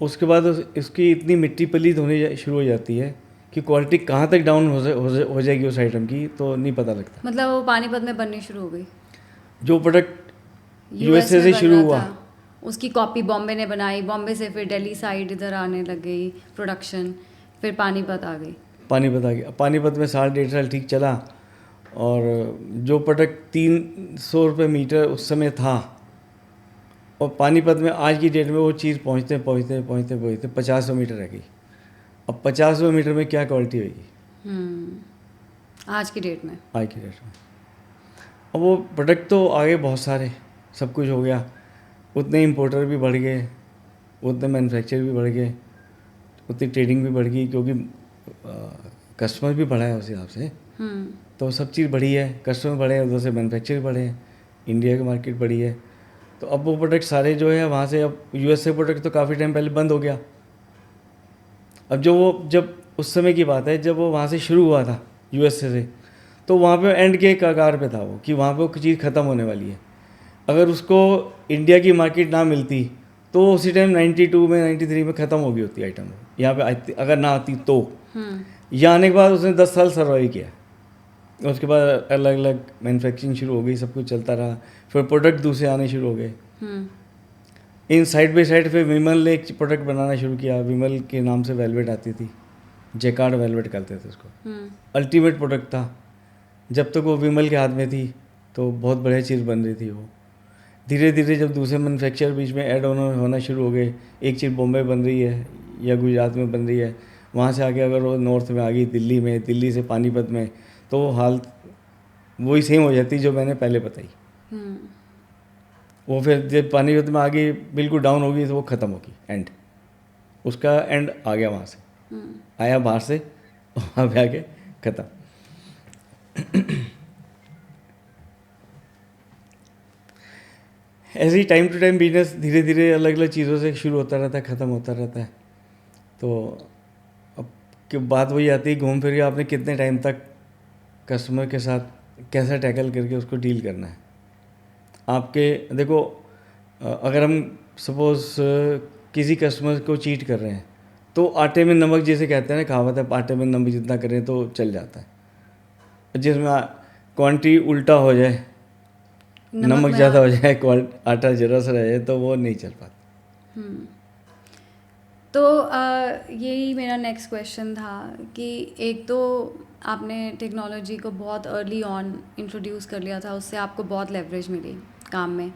उसके बाद इसकी इतनी मिट्टी पलीत होने शुरू हो जाती है कि क्वालिटी कहाँ तक डाउन हो जाएगी उस आइटम की तो नहीं पता लगता। मतलब वो पानीपत में बननी शुरू हो गई। जो प्रोडक्ट USA से शुरू हुआ, उसकी कॉपी बॉम्बे ने बनाई, बॉम्बे से फिर दिल्ली साइड इधर आने लग गई प्रोडक्शन, फिर पानीपत आ गई। पानीपत आ गया। पानीपत में 1.5 साल ठीक चला, और जो प्रोडक्ट 300 रुपये मीटर उस समय था, और पानीपत में आज की डेट में वो चीज़ पहुँचते 50 मीटर रह गई। अब 50 मीटर में क्या क्वालिटी होगी आज की डेट में? आज की डेट में अब वो प्रोडक्ट तो आगे बहुत सारे, सब कुछ हो गया, उतने इंपोर्टर भी बढ़ गए, उतने मैन्युफैक्चर भी बढ़ गए, उतनी ट्रेडिंग भी बढ़ गई, क्योंकि कस्टमर भी बढ़ा है उस हिसाब से। तो सब चीज़ बढ़ी है, कस्टमर बढ़े हैं, उधर से मैन्युफैक्चर बढ़े हैं, इंडिया की मार्केट बढ़ी है। तो अब वो प्रोडक्ट सारे जो है वहाँ से, अब यूएस से प्रोडक्ट तो काफ़ी टाइम पहले बंद हो गया। अब जब उस समय की बात है जब वो वहाँ से शुरू हुआ था यूएस से, तो वहाँ पे एंड के कगार पे था वो, कि वहाँ पे वो चीज़ ख़त्म होने वाली है। अगर उसको इंडिया की मार्केट ना मिलती तो उसी टाइम 92 में 93 में ख़त्म हो गई होती आइटम, यहाँ पे अगर ना आती तो। यहाँ आने के बाद उसने 10 साल सर्वाइव किया। उसके बाद अलग अलग मैन्युफैक्चरिंग शुरू हो गई, सब कुछ चलता रहा, फिर प्रोडक्ट दूसरे आने शुरू हो गए। इन साइड बाई साइड फिर विमल ने एक प्रोडक्ट बनाना शुरू किया, विमल के नाम से वेलवेट आती थी, जैकार्ड वेलवेट करते थे उसको। अल्टीमेट प्रोडक्ट था। जब तक वो विमल के हाथ में थी तो बहुत बढ़िया चीज़ बन रही थी वो। धीरे धीरे जब दूसरे मैन्युफैक्चर बीच में ऐड होना शुरू हो गए, एक चीज़ बॉम्बे बन रही है या गुजरात में बन रही है, वहाँ से आगे अगर वो नॉर्थ में आ गई दिल्ली में, दिल्ली से पानीपत में, तो वो हालत वही सेम हो जाती जो मैंने पहले बताई। वो फिर जब पानीपत में आ गई बिल्कुल डाउन हो गई तो वो ख़त्म होगी, एंड उसका एंड आ गया वहाँ से, आया बाहर से वहाँ पे आके ख़त्म। ऐसे ही टाइम टू टाइम बिजनेस धीरे धीरे अलग अलग चीज़ों से शुरू होता रहता है, ख़त्म होता रहता है। तो अब की बात वही आती है, घूम फिर के आपने कितने टाइम तक कस्टमर के साथ कैसा टैकल करके उसको डील करना है। आपके देखो, अगर हम सपोज़ किसी कस्टमर को चीट कर रहे हैं तो आटे में नमक जैसे कहते हैं ना, कहावत है, आटे में नमक जितना करें तो चल जाता है। जिसमें क्वांटिटी उल्टा हो जाए, नमक ज़्यादा हो जाए, आटा जरा सा रह जाए, तो वो नहीं चल पाता। तो यही मेरा नेक्स्ट क्वेश्चन था कि एक तो आपने टेक्नोलॉजी को बहुत अर्ली ऑन इंट्रोड्यूस कर लिया था, उससे आपको बहुत लेवरेज मिली काम में,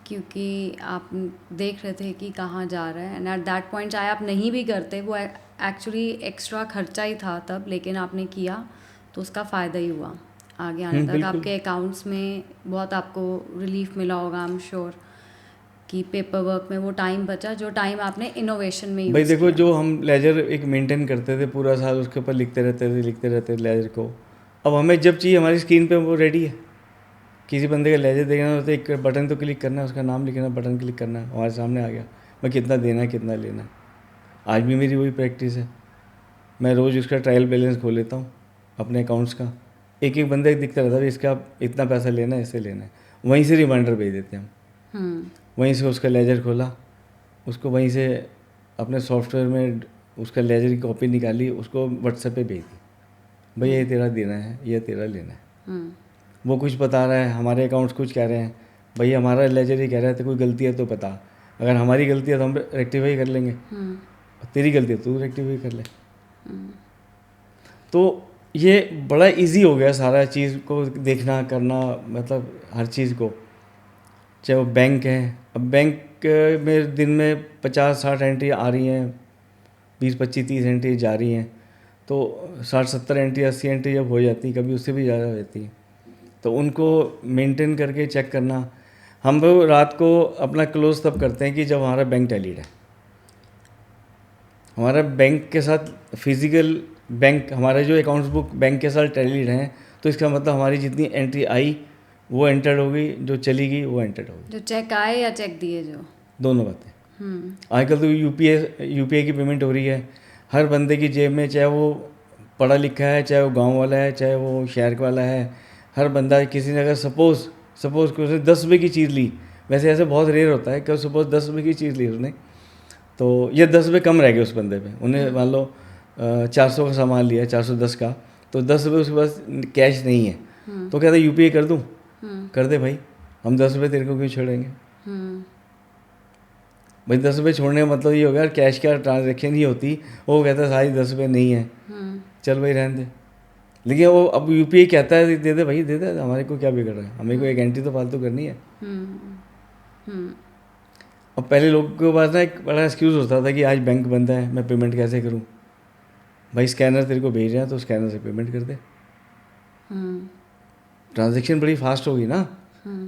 क्योंकि आप देख रहे थे कि कहाँ जा रहा है। एंड एट दैट पॉइंट चाहे आप नहीं भी करते, वो एक्चुअली एक्स्ट्रा खर्चा ही था तब, लेकिन आपने किया तो उसका फ़ायदा ही हुआ आगे आने तक। आपके अकाउंट्स में बहुत आपको रिलीफ मिला होगा, आई एम श्योर, कि पेपर वर्क में वो टाइम बचा जो टाइम आपने इनोवेशन में यूज़ भाई देखो, किया। जो हम लेजर एक मेंटेन करते थे पूरा साल, उसके ऊपर लिखते रहते थे लेजर को। अब हमें जब चाहिए हमारी स्क्रीन पे वो रेडी है। किसी बंदे का लेजर देखना हो तो एक बटन तो क्लिक करना है, उसका नाम लिखना, बटन क्लिक करना है, हमारे सामने आ गया मैं कितना देना है कितना लेना है। आज भी मेरी वही प्रैक्टिस है, मैं रोज़ उसका ट्रायल बैलेंस खोल लेता हूँ अपने अकाउंट्स का। एक एक बंदे दिखता रहता है इसका इतना पैसा लेना है, इससे लेना है, वहीं से रिमाइंडर भेज देते हैं हम। वहीं से उसका लेजर खोला, उसको वहीं से अपने सॉफ्टवेयर में उसका लेजर की कॉपी निकाली, उसको व्हाट्सएप पे भेज दी, भाई ये तेरा देना है, ये तेरा लेना है। वो कुछ बता रहा है, हमारे अकाउंट्स कुछ कह रहे हैं, भाई हमारा लेजर ही कह रहा है, तो कोई गलती है तो बता, अगर हमारी गलती है तो हम रेक्टिफाई कर लेंगे, तेरी गलती है तू रेक्टिफाई कर ले। तो ये बड़ा इजी हो गया सारा चीज़ को देखना करना, मतलब हर चीज़ को, चाहे वो बैंक है। अब बैंक में दिन में 50-60 एंट्री आ रही हैं, 20-25-30 एंट्री जा रही हैं, तो 60-70 एंट्री 80 एंट्री जब हो जाती है, कभी उससे भी ज़्यादा हो जाती है, तो उनको मेंटेन करके चेक करना। हम लोग रात को अपना क्लोज तब करते हैं कि जब हमारा बैंक टैलीड है, हमारा बैंक के साथ फिजिकल बैंक, हमारे जो अकाउंट्स बुक बैंक के साथ टैलीड हैं, तो इसका मतलब हमारी जितनी एंट्री आई वो एंटर्ड हो गई, जो चली गई वो एंटर्ड हो गई। जो चेक आए या चेक दिए, जो दोनों बातें। आजकल तो यूपीआई की पेमेंट हो रही है हर बंदे की जेब में, चाहे वो पढ़ा लिखा है, चाहे वो गांव वाला है, चाहे वो शहर वाला है, हर बंदा। किसी ने अगर सपोज़ कि उसने 10 रुपये की चीज़ ली, वैसे ऐसे बहुत रेयर होता है कि सपोज़ 10 रुपये की चीज़ ली उसने, तो ये 10 रुपये कम रह गए उस बंदे पे, उन्हें मान लो 400 का सामान लिया, 410 का, तो 10 रुपये उसके पास कैश नहीं है, तो कहता है यूपीआई कर दूँ, कर दे भाई, हम 10 रुपये तेरे को क्यों छोड़ेंगे। भाई 10 रुपये छोड़ने का मतलब ये हो गया कैश का ट्रांजेक्शन ही होती, वो कहता है सारी 10 रुपये नहीं है, चल भाई रहने दे। लेकिन वो अब यूपीआई कहता है दे दे भाई, दे दे, हमारे को क्या बिगड़ रहा है, हमें को एक एंट्री तो फालतू करनी है। अब पहले लोगों के पास ना एक बड़ा एक्सक्यूज़ होता था कि आज बैंक बंद है, मैं पेमेंट कैसे करूं? भाई स्कैनर तेरे को भेज रहे हैं तो स्कैनर से पेमेंट कर दे। ट्रांजैक्शन बड़ी फास्ट होगी ना।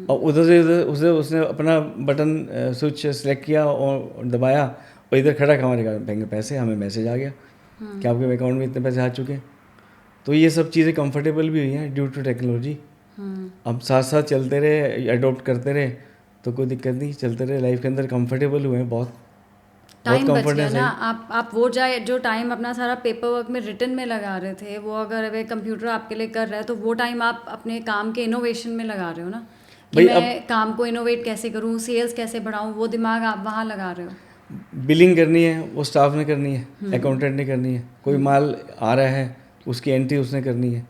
और उधर से उधर उसे उसने अपना बटन स्विच सेलेक्ट किया और दबाया और इधर खड़ा हमारे बैंक में पैसे, हमें मैसेज आ गया कि आपके अकाउंट में इतने पैसे आ चुके हैं। तो ये सब चीज़ें कंफर्टेबल भी हुई हैं ड्यू टू टेक्नोलॉजी। अब साथ साथ चलते रहे, अडोप्ट करते रहे तो कोई दिक्कत नहीं, चलते रहे लाइफ के अंदर, कंफर्टेबल हुए हैं बहुत टाइम बच गया कम्फर्टेंस ना। है। आप वो जाए जो टाइम अपना सारा पेपर वर्क में रिटन में लगा रहे थे, वो अगर वे कंप्यूटर आपके लिए कर रहा है तो वो टाइम आप अपने काम के इनोवेशन में लगा रहे हो ना, कि भाई मैं अब काम को इनोवेट कैसे करूँ, सेल्स कैसे बढ़ाऊँ, वो दिमाग आप वहाँ लगा रहे हो। बिलिंग करनी है वो स्टाफ ने करनी है, अकाउंटेंट ने करनी है। कोई माल आ रहा है उसकी एंट्री उसने करनी है।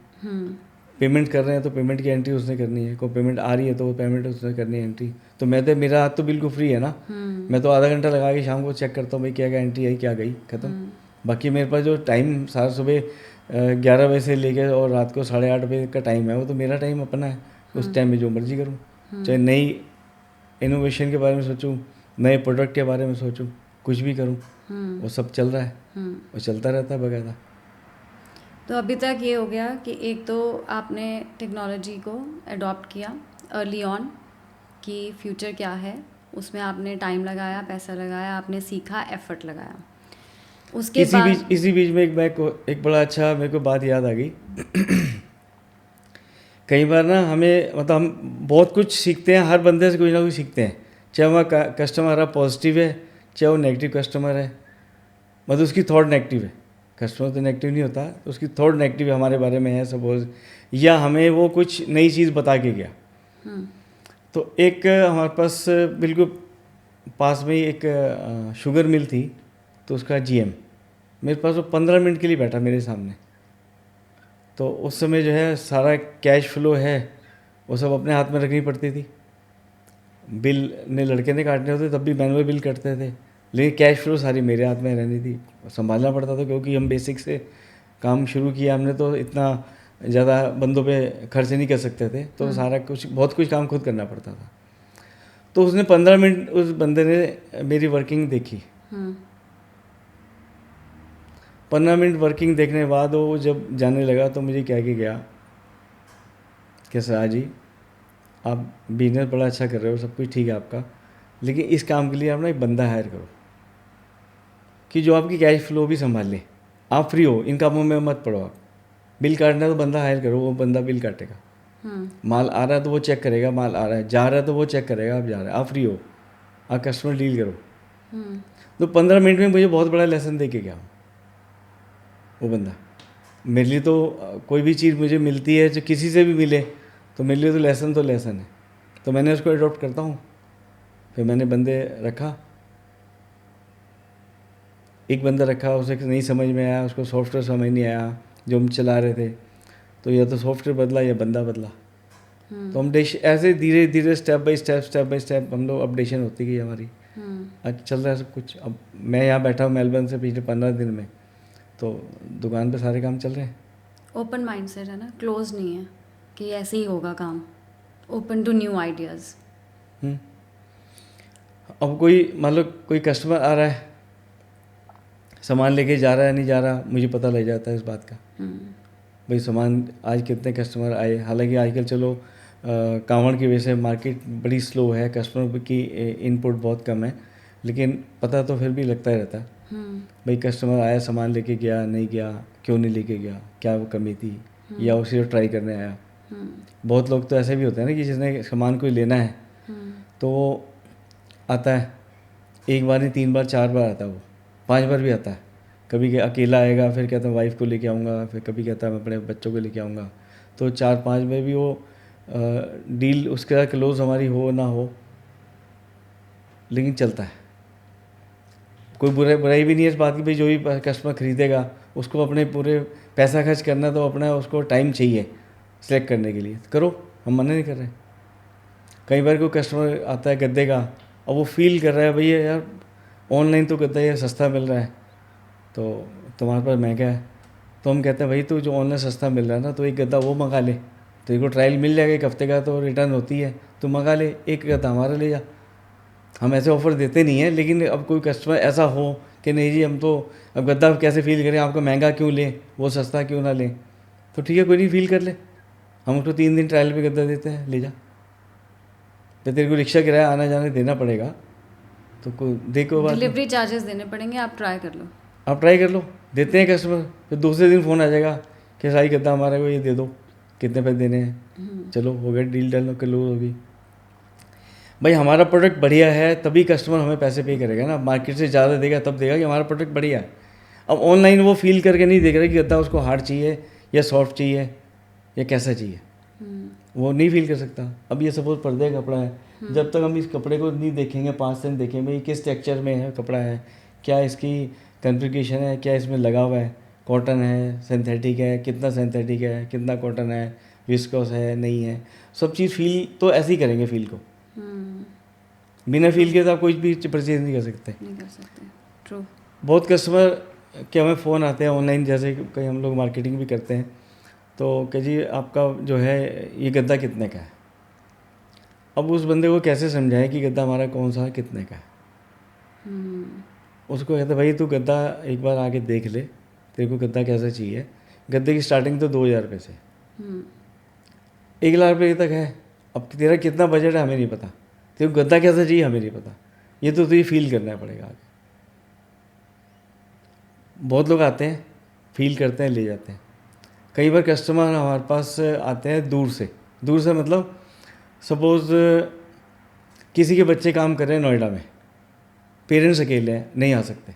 पेमेंट कर रहे हैं तो पेमेंट की एंट्री उसने करनी है। कोई पेमेंट आ रही है तो वो पेमेंट उसने करनी है एंट्री। तो मेरा हाथ तो बिल्कुल फ्री है ना। मैं तो आधा घंटा लगा के शाम को चेक करता हूँ भाई क्या क्या एंट्री आई, क्या गई, ख़त्म। बाकी मेरे पास जो टाइम सारा सुबह 11 बजे से लेकर और रात को 8:30 बजे का टाइम है, वो तो मेरा टाइम अपना है। उस टाइम में जो मर्जी करूँ, चाहे नई इनोवेशन के बारे में सोचूं, नए प्रोडक्ट के बारे में सोचूं, कुछ भी करूं, वो सब चल रहा है और चलता रहता है बकायदा। तो अभी तक ये हो गया कि एक तो आपने टेक्नोलॉजी को अडॉप्ट किया अर्ली ऑन कि फ्यूचर क्या है, उसमें आपने टाइम लगाया, पैसा लगाया, आपने सीखा, एफर्ट लगाया। उसके इसी बीच में एक बड़ा अच्छा मेरे को बात याद आ गई। कई बार ना हमें मतलब हम बहुत कुछ सीखते हैं, हर बंदे से कुछ ना कुछ सीखते हैं, चाहे वह कस्टमर हमारा पॉजिटिव है चाहे वो नेगेटिव कस्टमर है। मतलब उसकी थॉट नेगेटिव है, कस्टमर तो नेगेटिव नहीं होता, उसकी थॉट नेगेटिव हमारे बारे में है सपोज, या हमें वो कुछ नई चीज़ बता के गया। तो एक हमारे पास बिल्कुल पास में ही एक शुगर मिल थी, तो उसका जीएम मेरे पास वो 15 मिनट के लिए बैठा मेरे सामने। तो उस समय जो है सारा कैश फ्लो है वो सब अपने हाथ में रखनी पड़ती थी। बिल ने लड़के ने काटने होते तब भी मैनुअल बिल कटते थे, लेकिन कैश फ्लो सारी मेरे हाथ में रहनी थी, संभालना पड़ता था क्योंकि हम बेसिक से काम शुरू किया हमने, तो इतना ज़्यादा बंदों पे खर्च नहीं कर सकते थे, तो सारा कुछ बहुत कुछ काम खुद करना पड़ता था। तो उसने 15 मिनट उस बंदे ने मेरी वर्किंग देखी। 15 मिनट वर्किंग देखने के बाद वो जब जाने लगा तो मुझे कह के गया कि सर जी आप बिजनेस बड़ा अच्छा कर रहे हो, सब कुछ ठीक है आपका, लेकिन इस काम के लिए आप ना एक बंदा हायर करो कि जो आपकी कैश फ्लो भी संभाल ले। आप फ्री हो, इन कामों में मत पड़ो। आप बिल काटना है तो बंदा हायर करो, वो बंदा बिल काटेगा। माल आ रहा है तो वो चेक करेगा माल आ रहा है, जा रहा है तो वो चेक करेगा आप जा रहे हैं। आप फ्री हो, आप कस्टमर डील करो। तो 15 मिनट में मुझे बहुत बड़ा लेसन दे के गया वो बंदा। मेरे लिए तो कोई भी चीज़ मुझे मिलती है, जो किसी से भी मिले, तो मेरे लिए तो लेसन है, तो मैंने उसको अडॉप्ट करता हूँ। फिर मैंने बंदे रखा, एक बंदा रखा, उसे नहीं समझ में आया, उसको सॉफ्टवेयर समझ नहीं आया जो हम चला रहे थे, तो या तो सॉफ्टवेयर बदला या बंदा बदला। तो हम ऐसे धीरे धीरे स्टेप बाय स्टेप हम लोग अपडेशन होती गई हमारी। आज चल रहा है सब कुछ। अब मैं यहाँ बैठा हूँ मेलबर्न से पिछले 15 दिन में, तो दुकान पे सारे काम चल रहे हैं। ओपन माइंडसेट है ना, क्लोज नहीं है कि ऐसे ही होगा काम, ओपन टू न्यू आइडियाज़। अब कोई मान लो कोई कस्टमर आ रहा है, सामान लेके जा रहा है नहीं जा रहा, मुझे पता लग जाता है इस बात का। भाई सामान आज कितने कस्टमर आए। हालांकि आजकल चलो कांवड़ की वजह से मार्केट बड़ी स्लो है, कस्टमर की इनपुट बहुत कम है, लेकिन पता तो फिर भी लगता ही रहता है। भाई कस्टमर आया, सामान लेके गया नहीं गया, क्यों नहीं लेके गया, क्या वो कमी थी, या वो सिर्फ ट्राई करने आया। बहुत लोग तो ऐसे भी होते हैं ना कि जिसने सामान कोई लेना है तो वो आता है, एक बार नहीं 3 बार 4 बार आता है, वो 5 बार भी आता है। कभी अकेला आएगा, फिर कहता है वाइफ को लेके आऊँगा, फिर कभी कहता है मैं अपने बच्चों को लेके आऊँगा। तो 4-5 में भी वो डील उसके साथ क्लोज हमारी हो ना हो, लेकिन चलता है। कोई बुराई भी नहीं है इस बात की, भाई जो भी कस्टमर खरीदेगा उसको अपने पूरे पैसा खर्च करना, तो अपना उसको टाइम चाहिए सेलेक्ट करने के लिए, करो, हम मना नहीं कर रहे। कई बार कोई कस्टमर आता है गद्दे का, और वो फील कर रहा है भैया यार ऑनलाइन तो गद्दा ये सस्ता मिल रहा है, तो तुम्हारे पास महंगा है। तो हम कहते हैं भाई तो जो ऑनलाइन सस्ता मिल रहा है ना, तो एक गद्दा वो मंगा ले, तो एक ट्रायल मिल जाएगा 1 हफ्ते का, तो रिटर्न होती है, तो मंगा ले, एक गद्दा हमारा ले जा। हम ऐसे ऑफ़र देते नहीं हैं, लेकिन अब कोई कस्टमर ऐसा हो कि नहीं जी हम तो अब गद्दा कैसे फ़ील करें, आपको महंगा क्यों लें, वो सस्ता क्यों ना लें, तो ठीक है कोई नहीं, फ़ील कर ले, हम उसको 3 दिन ट्रायल पे गद्दा देते हैं, ले जा। तो तेरे को रिक्शा किराया आना जाना देना पड़ेगा, तो कोई देखो बात नहीं, डिलीवरी चार्जेस देने पड़ेंगे, आप ट्राई कर लो। आप ट्राई कर लो, देते हैं कस्टमर, फिर दूसरे दिन फ़ोन आ जाएगा कि साई गद्दा हमारे को ये दे दो, कितने पैसे देने हैं, चलो हो गया डील डन, कर लो अभी। भाई हमारा प्रोडक्ट बढ़िया है तभी कस्टमर हमें पैसे पे करेगा ना, मार्केट से ज़्यादा देगा तब देगा कि हमारा प्रोडक्ट बढ़िया है। अब ऑनलाइन वो फील करके नहीं देख रहा कि गद्दा उसको हार्ड चाहिए या सॉफ्ट चाहिए या कैसा चाहिए, वो नहीं फील कर सकता। अब ये सपोज पर्दे का कपड़ा है, जब तक हम इस कपड़े को नहीं देखेंगे, 5 दिन देखेंगे भाई किस टेक्सचर में है कपड़ा है, क्या इसकी कॉन्फ़िगरेशन है, क्या इसमें लगा हुआ है, कॉटन है, सिंथेटिक है, कितना कॉटन है, विस्कोस है नहीं है, सब चीज़ फील तो ऐसे ही करेंगे फील को, बिना फील के तो आप कोई भी परचेज नहीं कर सकते। ट्रू। बहुत कस्टमर के हमें फ़ोन आते हैं ऑनलाइन, जैसे कई हम लोग मार्केटिंग भी करते हैं, तो कि जी आपका जो है ये गद्दा कितने का है। अब उस बंदे को कैसे समझाएं कि गद्दा हमारा कौन सा है, कितने का है। उसको कहते भाई तू गद्दा एक बार आके देख ले, तेरे को गद्दा कैसा चाहिए। गद्दे की स्टार्टिंग तो 2000 रुपये से 1 लाख रुपये तक है। अब तेरा कितना बजट है हमें नहीं पता, तेरे को गद्दा कैसा चाहिए हमें नहीं पता, ये तो तुझे फील करना पड़ेगा आगे। बहुत लोग आते हैं, फील करते हैं, ले जाते हैं। कई बार कस्टमर हमारे पास आते हैं दूर से मतलब सपोज़ किसी के बच्चे काम कर रहे हैं नोएडा में, पेरेंट्स अकेले हैं, नहीं आ सकते,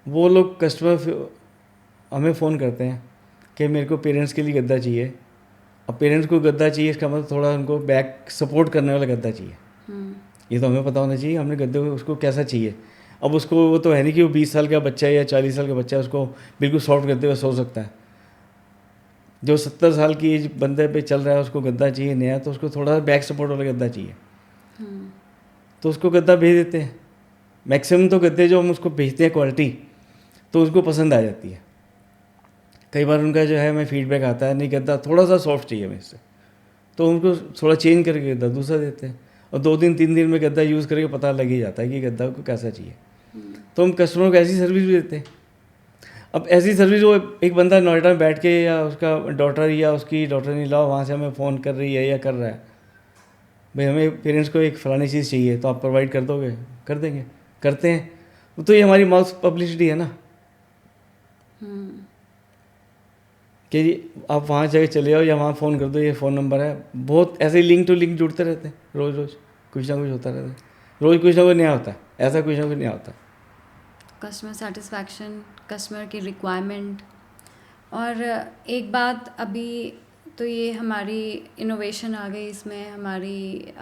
वो लोग कस्टमर हमें फ़ोन करते हैं कि मेरे को पेरेंट्स के लिए गद्दा चाहिए। अब पेरेंट्स को गद्दा चाहिए इसका मतलब थोड़ा उनको बैक सपोर्ट करने वाला गद्दा चाहिए। ये तो हमें पता होना चाहिए हमने गद्दे को उसको कैसा चाहिए। अब उसको वो तो है नहीं कि वो 20 साल का बच्चा है या 40 साल का बच्चा है उसको बिल्कुल सॉफ्ट गद्दे पर सो सकता है। जो 70 साल की एज बंदे पे चल रहा है उसको गद्दा चाहिए नया, तो उसको थोड़ा बैक सपोर्ट वाला गद्दा चाहिए, तो उसको गद्दा भेज देते हैं। मैक्सिमम तो गद्दे जो हम उसको भेजते हैं क्वालिटी तो उसको पसंद आ जाती है। कई बार उनका जो है हमें फीडबैक आता है नहीं गद्दा थोड़ा सा सॉफ्ट चाहिए मेरे से, तो उनको थोड़ा चेंज करके गद्दा दूसरा देते हैं, और 2 दिन 3 दिन में गद्दा यूज़ करके पता लग ही जाता है कि गद्दा को कैसा चाहिए। तो हम कस्टमर को ऐसी सर्विस भी देते हैं। अब ऐसी सर्विस वो एक बंदा नोएडा में बैठ के या उसका डॉटर या उसकी डॉटर नहीं लाओ वहाँ से हमें फ़ोन कर रही है या कर रहा है, भाई हमें पेरेंट्स को एक फ़लानी चीज़ चाहिए तो आप प्रोवाइड कर दोगे, कर देंगे, करते हैं। तो ये हमारी माउथ पब्लिसिटी है ना कि जी आप वहाँ जगह चले जाओ या वहाँ फ़ोन कर दो, ये फ़ोन नंबर है। बहुत ऐसे लिंक टू लिंक जुड़ते रहते हैं, रोज़ कुछ ना कुछ होता रहता है, रोज़ कुछ ना कुछ नया होता है, ऐसा कुछ ना कुछ नया होता है। कस्टमर सेटिस्फैक्शन, कस्टमर की रिक्वायरमेंट। और एक बात अभी तो ये हमारी इनोवेशन आ गई, इसमें हमारी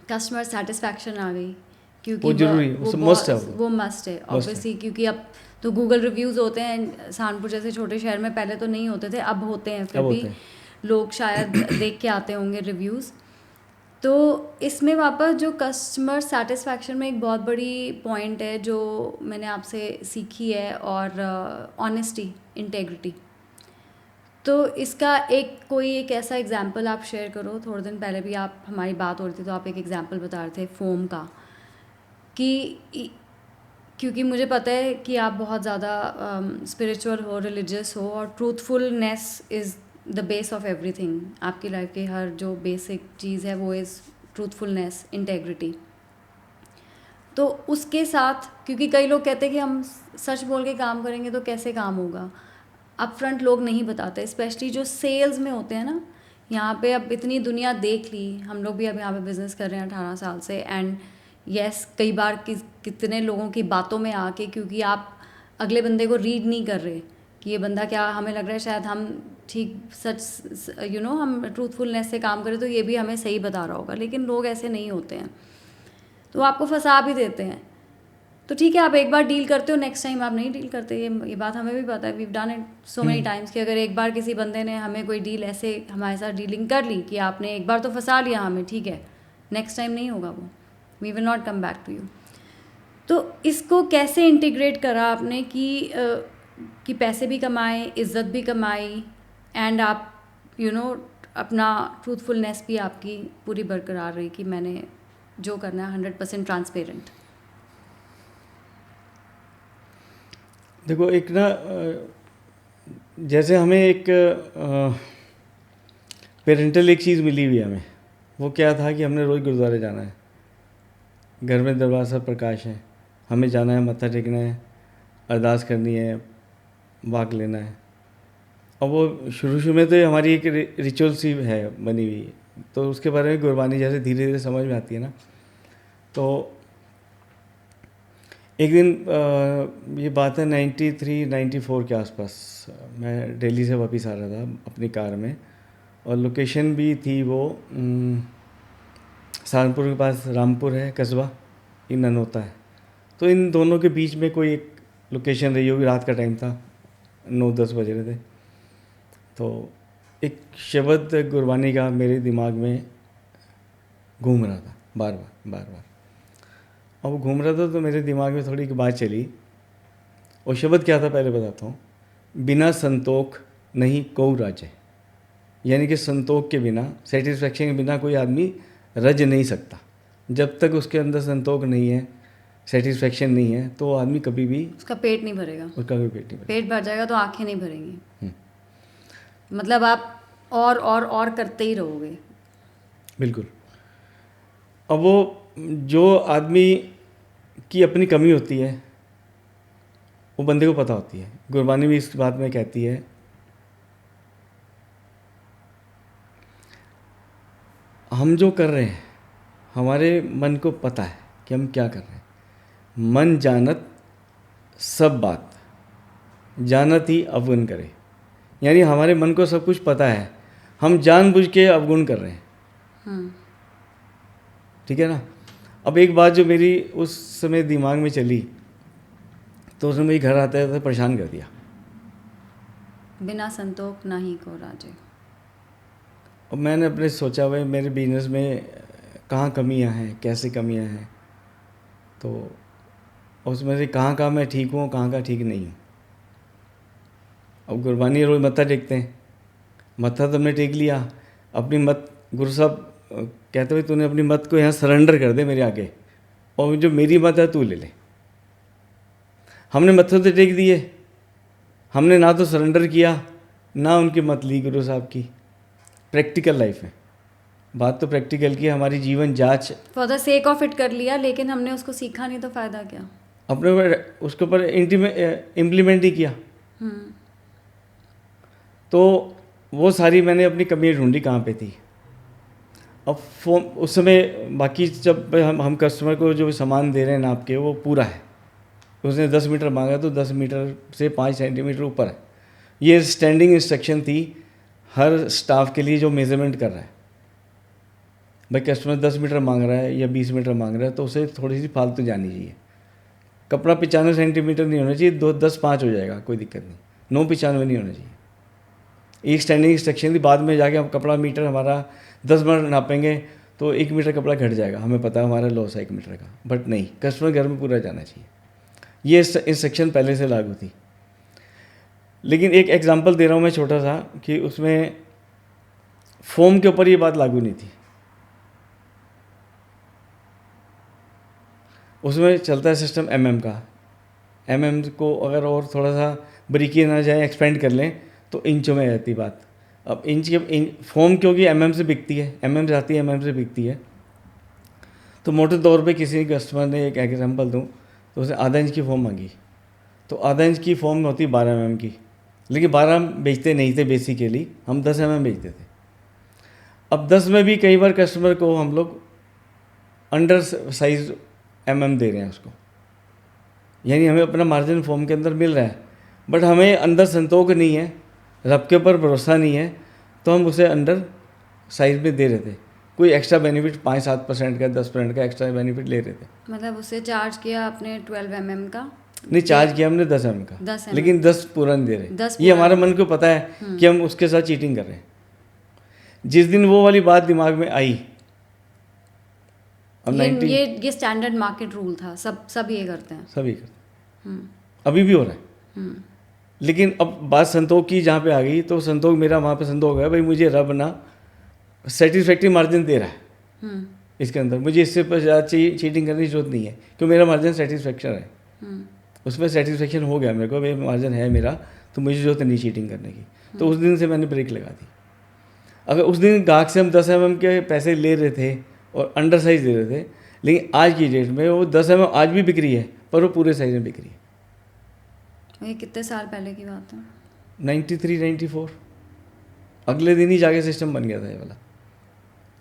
कस्टमर सेटिस्फैक्शन आ गई, क्योंकि वो जरूरी मस्ट है, वो मस्ट है ऑब्वियसली, क्योंकि अब तो गूगल रिव्यूज़ होते हैं। सहारनपुर जैसे छोटे शहर में पहले तो नहीं होते थे, अब होते हैं, फिर भी लोग शायद देख के आते होंगे रिव्यूज़। तो इसमें वापस जो कस्टमर सेटिस्फैक्शन में एक बहुत बड़ी पॉइंट है जो मैंने आपसे सीखी है, और ऑनेस्टी, इंटेग्रिटी। तो इसका कोई एक ऐसा एग्जांपल आप शेयर करो। थोड़े दिन पहले भी आप हमारी बात हो रही थी तो आप एक एग्जांपल बता रहे थे फोम का, कि क्योंकि मुझे पता है कि आप बहुत ज़्यादा स्पिरिचुअल हो, रिलीजियस हो, और truthfulness is the base of everything. आपकी लाइफ की हर जो बेसिक चीज़ है वो इज़ ट्रूथफुलनेस, इंटेग्रिटी। तो उसके साथ, क्योंकि कई लोग कहते हैं कि हम सच बोल के काम करेंगे तो कैसे काम होगा, अप फ्रंट लोग नहीं बताते, स्पेशली जो सेल्स में होते हैं ना। यहाँ पे अब इतनी दुनिया देख ली, हम लोग भी अब यहाँ पे बिज़नेस कर रहे हैं 18 साल से, एंड यस कई बार कितने लोगों की बातों में आके, क्योंकि आप अगले बंदे को रीड नहीं कर रहे कि ये बंदा क्या, हमें लग रहा है शायद हम ठीक सच हम ट्रूथफुलनेस से काम करें तो ये भी हमें सही बता रहा होगा, लेकिन लोग ऐसे नहीं होते हैं, तो आपको फंसा भी देते हैं। तो ठीक है, आप एक बार डील करते हो, नेक्स्ट टाइम आप नहीं डील करते। ये बात हमें भी पता है, we've done it so many times, कि अगर एक बार किसी बंदे ने हमें कोई डील ऐसे हमारे साथ डीलिंग कर ली कि आपने एक बार तो फंसा लिया हमें, ठीक है, नेक्स्ट टाइम नहीं होगा वो, we will not come back to you. तो इसको कैसे इंटीग्रेट करा आपने कि पैसे भी कमाए, इज़्ज़त भी कमाई, एंड आप अपना ट्रूथफुलनेस भी आपकी पूरी बरकरार रही कि मैंने जो करना है 100% ट्रांसपेरेंट? देखो एक ना जैसे हमें एक पेरेंटल एक चीज़ मिली हुई है हमें, वो क्या था कि हमने रोज़ गुरुद्वारे जाना है, घर में दरबार साहब प्रकाश है, हमें जाना है, मत्था टेकना है, अरदास करनी है, वाक लेना है। और वो शुरू में तो ये हमारी एक रिचुअल सी है बनी हुई, तो उसके बारे में गुरबानी जैसे धीरे धीरे समझ में आती है ना। तो एक दिन ये बात है 93-94 के आसपास, मैं दिल्ली से वापस आ रहा था अपनी कार में, और लोकेशन भी थी वो सहारनपुर के पास रामपुर है कस्बा, ये ननौता है। तो इन दोनों के बीच में कोई एक लोकेशन रही होगी, रात का टाइम था, 9-10 बज रहे थे। तो एक शब्द गुरबानी का मेरे दिमाग में घूम रहा था बार बार। अब वो घूम रहा था तो मेरे दिमाग में थोड़ी एक बात चली। वो शब्द क्या था पहले बताता हूँ। बिना संतोख नहीं कोउ राजे, यानी कि संतोख के बिना, सेटिस्फैक्शन के बिना कोई आदमी रज नहीं सकता। जब तक उसके अंदर संतोख नहीं है, सेटिस्फैक्शन नहीं है, तो आदमी कभी भी, उसका पेट नहीं भरेगा, उसका कोई पेट नहीं भरेगा। पेट भर जाएगा तो आंखें नहीं भरेंगी, मतलब आप और करते ही रहोगे। बिल्कुल। अब वो जो आदमी की अपनी कमी होती है वो बंदे को पता होती है। गुरबानी भी इस बात में कहती है, हम जो कर रहे हैं हमारे मन को पता है कि हम क्या कर रहे हैं। मन जानत सब बात, जानत ही अवगुण करे, यानी हमारे मन को सब कुछ पता है, हम जानबूझ के अवगुण कर रहे हैं। ठीक है ना। अब एक बात जो मेरी उस समय दिमाग में चली, तो उसने मेरे घर आते आते परेशान कर दिया। बिना संतोख नहीं को राजे। अब मैंने अपने सोचा भाई मेरे बिजनेस में कहाँ कमियां हैं, कैसे कमियां हैं, तो उसमें से कहाँ मैं ठीक हूँ, कहाँ ठीक नहीं हूँ। अब गुरबानी रोज़ मत्था टेकते हैं, मत्था तो हमने टेक लिया, अपनी मत गुरु साहब कहते हुए तूने अपनी मत को यहाँ सरेंडर कर दे मेरे आगे, और जो मेरी मत है तू ले ले। हमने मत्थे तो टेक दिए, हमने ना तो सरेंडर किया ना उनकी मत ली गुरु साहब की। प्रैक्टिकल लाइफ है, बात तो प्रैक्टिकल की, हमारी जीवन जांच for the sake of it कर लिया, लेकिन हमने उसको सीखा नहीं तो फ़ायदा क्या। अपने उसके ऊपर इम्प्लीमेंट ही किया। तो वो सारी मैंने अपनी कमियाँ ढूंढी कहाँ पे थी। अब उस समय बाकी जब हम कस्टमर को जो सामान दे रहे हैं नाप के, वो पूरा है, उसने 10 मीटर मांगा तो 10 मीटर से 5 सेंटीमीटर ऊपर है। ये स्टैंडिंग इंस्ट्रक्शन थी हर स्टाफ के लिए जो मेज़रमेंट कर रहा है। भाई कस्टमर 10 मीटर मांग रहा है या 20 मीटर मांग रहा है तो उसे थोड़ी सी फालतू जानी चाहिए। कपड़ा 95 सेंटीमीटर नहीं होना चाहिए, 10-5 हो जाएगा, कोई दिक्कत नहीं। 9-95 नहीं होना चाहिए। एक स्टैंडिंग इंस्ट्रक्शन थी। बाद में जाके हम कपड़ा मीटर हमारा 10 मीटर नापेंगे तो 1 मीटर कपड़ा घट जाएगा, हमें पता है हमारा लॉस है 1 मीटर का, बट नहीं, कस्टमर घर में पूरा जाना चाहिए। ये इंस्ट्रक्शन पहले से लागू थी। लेकिन एक एग्जांपल दे रहा हूँ मैं छोटा सा, कि उसमें फोम के ऊपर ये बात लागू नहीं थी। उसमें चलता है सिस्टम एमएम का। एमएम को अगर और थोड़ा सा बारीकी ना जाए, एक्सपेंड कर लें तो इंचों में रहती बात। अब फोम क्योंकि एमएम से बिकती है, एमएम से आती है, एमएम से बिकती है, तो मोटे तौर पे किसी कस्टमर ने, एक एग्जांपल दूं, तो उसे आधा इंच की फोम मांगी, तो आधा इंच की फोम होती 12 mm की, लेकिन 12 बेचते नहीं थे बेसिकली, हम 10 mm बेचते थे। अब 10 में भी कई बार कस्टमर को हम लोग अंडर साइज mm दे रहे हैं उसको, यानी हमें अपना मार्जिन फोम के अंदर मिल रहा है, बट हमें अंदर संतोष नहीं है, रब के ऊपर भरोसा नहीं है, तो हम उसे अंडर साइज में दे रहे थे। कोई एक्स्ट्रा बेनिफिट 5-7% का, 10% का एक्स्ट्रा बेनिफिट ले रहे थे। मतलब उससे चार्ज किया आपने 12 mm का? नहीं, चार्ज किया हमने 10 mm का, 10 mm, लेकिन 10 पूरा नहीं दे रहे। 10 ये हमारे मन को पता है कि हम उसके साथ चीटिंग कर रहे हैं। जिस दिन वो वाली बात दिमाग में आई, अब ये स्टैंडर्ड मार्केट रूल था, सब ये करते हैं, सभी करते हैं, अभी भी हो रहा है। लेकिन अब बात संतोष की जहाँ पे आ गई, तो संतोष मेरा वहाँ पे संतोष हो गया, भाई मुझे रब ना सेटिस्फैक्ट्री मार्जिन दे रहा है, इसके अंदर, मुझे इससे पर ज़्यादा चीटिंग करने की जरूरत नहीं है, क्योंकि मेरा मार्जिन सेटिस्फेक्शन है, उसमें सेटिस्फेक्शन हो गया मेरे को, भाई मार्जिन है मेरा, तो मुझे जरूरत नहीं चीटिंग करने की। तो उस दिन से मैंने ब्रेक लगा दी। अगर उस दिन ग्राहक से हम 10 mm के पैसे ले रहे थे और अंडर साइज दे रहे थे, लेकिन आज की डेट में वो 10 mm आज भी बिक रही है, पर वो पूरे साइज में बिक रही है। ये कितने साल पहले की बात है? 93 94, अगले दिन ही जाके सिस्टम बन गया था ये वाला।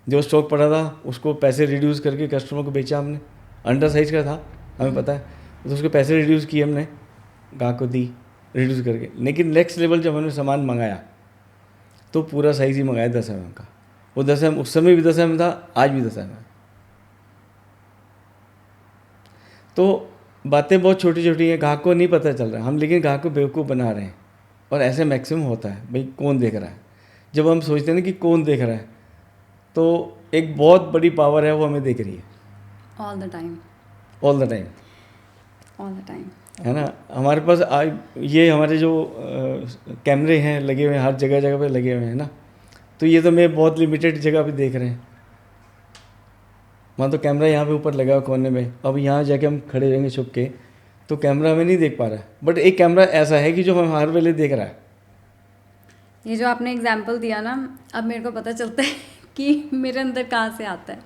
जो स्टॉक पड़ा था उसको पैसे रिड्यूस करके कस्टमर को बेचा हमने, अंडर साइज का था हमें पता है, तो उसके पैसे रिड्यूस किए हमने, ग्राहक को दी रिड्यूस करके। लेकिन नेक्स्ट लेवल जब हमने सामान मंगाया तो पूरा साइज़ ही मंगाया 10 mm का। वो 10 mm उस समय भी 10 mm था, आज भी 10 mm है। तो बातें बहुत छोटी छोटी हैं, ग्राहक को नहीं पता चल रहा है हम, लेकिन ग्राहक को बेवकूफ़ बना रहे हैं। और ऐसे मैक्सिमम होता है, भाई कौन देख रहा है। जब हम सोचते हैं ना कि कौन देख रहा है, तो एक बहुत बड़ी पावर है, वो हमें देख रही है all the time, all the time, all the time, है ना। हमारे पास ये हमारे जो कैमरे हैं लगे हुए हैं, हर जगह जगह पे लगे हुए हैं ना, तो ये तो मैं बहुत लिमिटेड जगह पे देख रहे हैं। वहाँ तो कैमरा यहाँ पे ऊपर लगा हुआ कोने में, अब यहाँ जाके हम खड़े रहेंगे छुप के तो कैमरा हमें नहीं देख पा रहा है, बट एक कैमरा ऐसा है कि जो हम हर वेले देख रहा है। ये जो आपने एग्जाम्पल दिया ना, अब मेरे को पता चलता है कि मेरे अंदर कहाँ से आता है।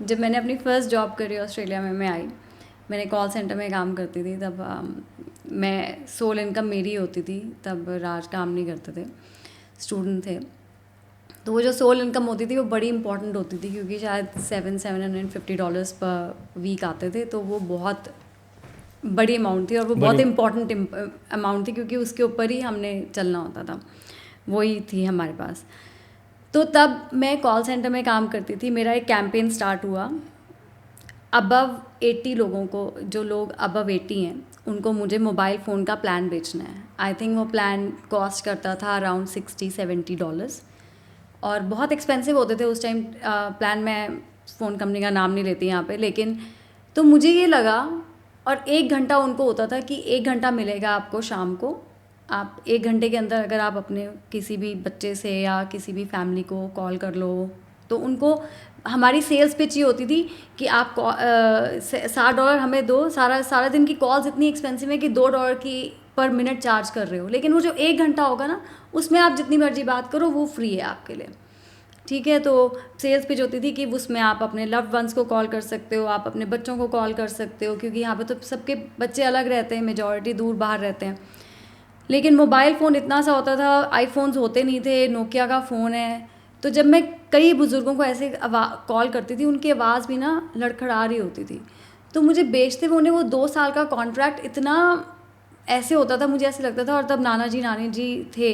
जब मैंने अपनी फ़र्स्ट जॉब करी ऑस्ट्रेलिया में, मैं आई, मैंने कॉल सेंटर में काम करती थी। तब मैं सोल इनकम मेरी होती थी, तब राज काम नहीं करते थे, स्टूडेंट थे। तो वो जो सोल इनकम होती थी वो बड़ी इंपॉर्टेंट होती थी, क्योंकि शायद $750 पर वीक आते थे, तो वो बहुत बड़ी अमाउंट थी और वो बहुत इम्पॉर्टेंट अमाउंट थी, क्योंकि उसके ऊपर ही हमने चलना होता था, वही थी हमारे पास। तो तब मैं कॉल सेंटर में काम करती थी। मेरा एक कैंपेन स्टार्ट हुआ, अबव 80 लोगों को, जो लोग अबव 80 हैं उनको मुझे मोबाइल फ़ोन का प्लान बेचना है। आई थिंक वो प्लान कॉस्ट करता था अराउंड $60-70 और बहुत एक्सपेंसिव होते थे उस टाइम प्लान। मैं फ़ोन कंपनी का नाम नहीं लेती यहाँ पे, लेकिन तो मुझे ये लगा, और 1 घंटा उनको होता था कि 1 घंटा मिलेगा आपको शाम को, आप 1 घंटे के अंदर अगर आप अपने किसी भी बच्चे से या किसी भी फैमिली को कॉल कर लो, तो उनको हमारी सेल्स पिच ये होती थी कि आप $60 हमें दो। सारा दिन की कॉल्स इतनी एक्सपेंसिव है कि $2 की पर मिनट चार्ज कर रहे हो, लेकिन वो जो 1 घंटा होगा ना, उसमें आप जितनी मर्जी बात करो, वो फ्री है आपके लिए, ठीक है। तो सेल्स पिच होती थी कि उसमें आप अपने लव्ड वंस को कॉल कर सकते हो, आप अपने बच्चों को कॉल कर सकते हो, क्योंकि यहाँ पे तो सबके बच्चे अलग रहते हैं, मेजॉरिटी दूर बाहर रहते हैं। लेकिन मोबाइल फ़ोन इतना सा होता था, आईफोन्स होते नहीं थे, नोकिया का फ़ोन है। तो जब मैं कई बुज़ुर्गों को ऐसे कॉल करती थी, उनकी आवाज़ भी ना लड़खड़ा रही होती थी, तो मुझे बेचते हुए वो 2 साल का कॉन्ट्रैक्ट इतना ऐसे होता था, मुझे ऐसे लगता था। और तब नाना जी थे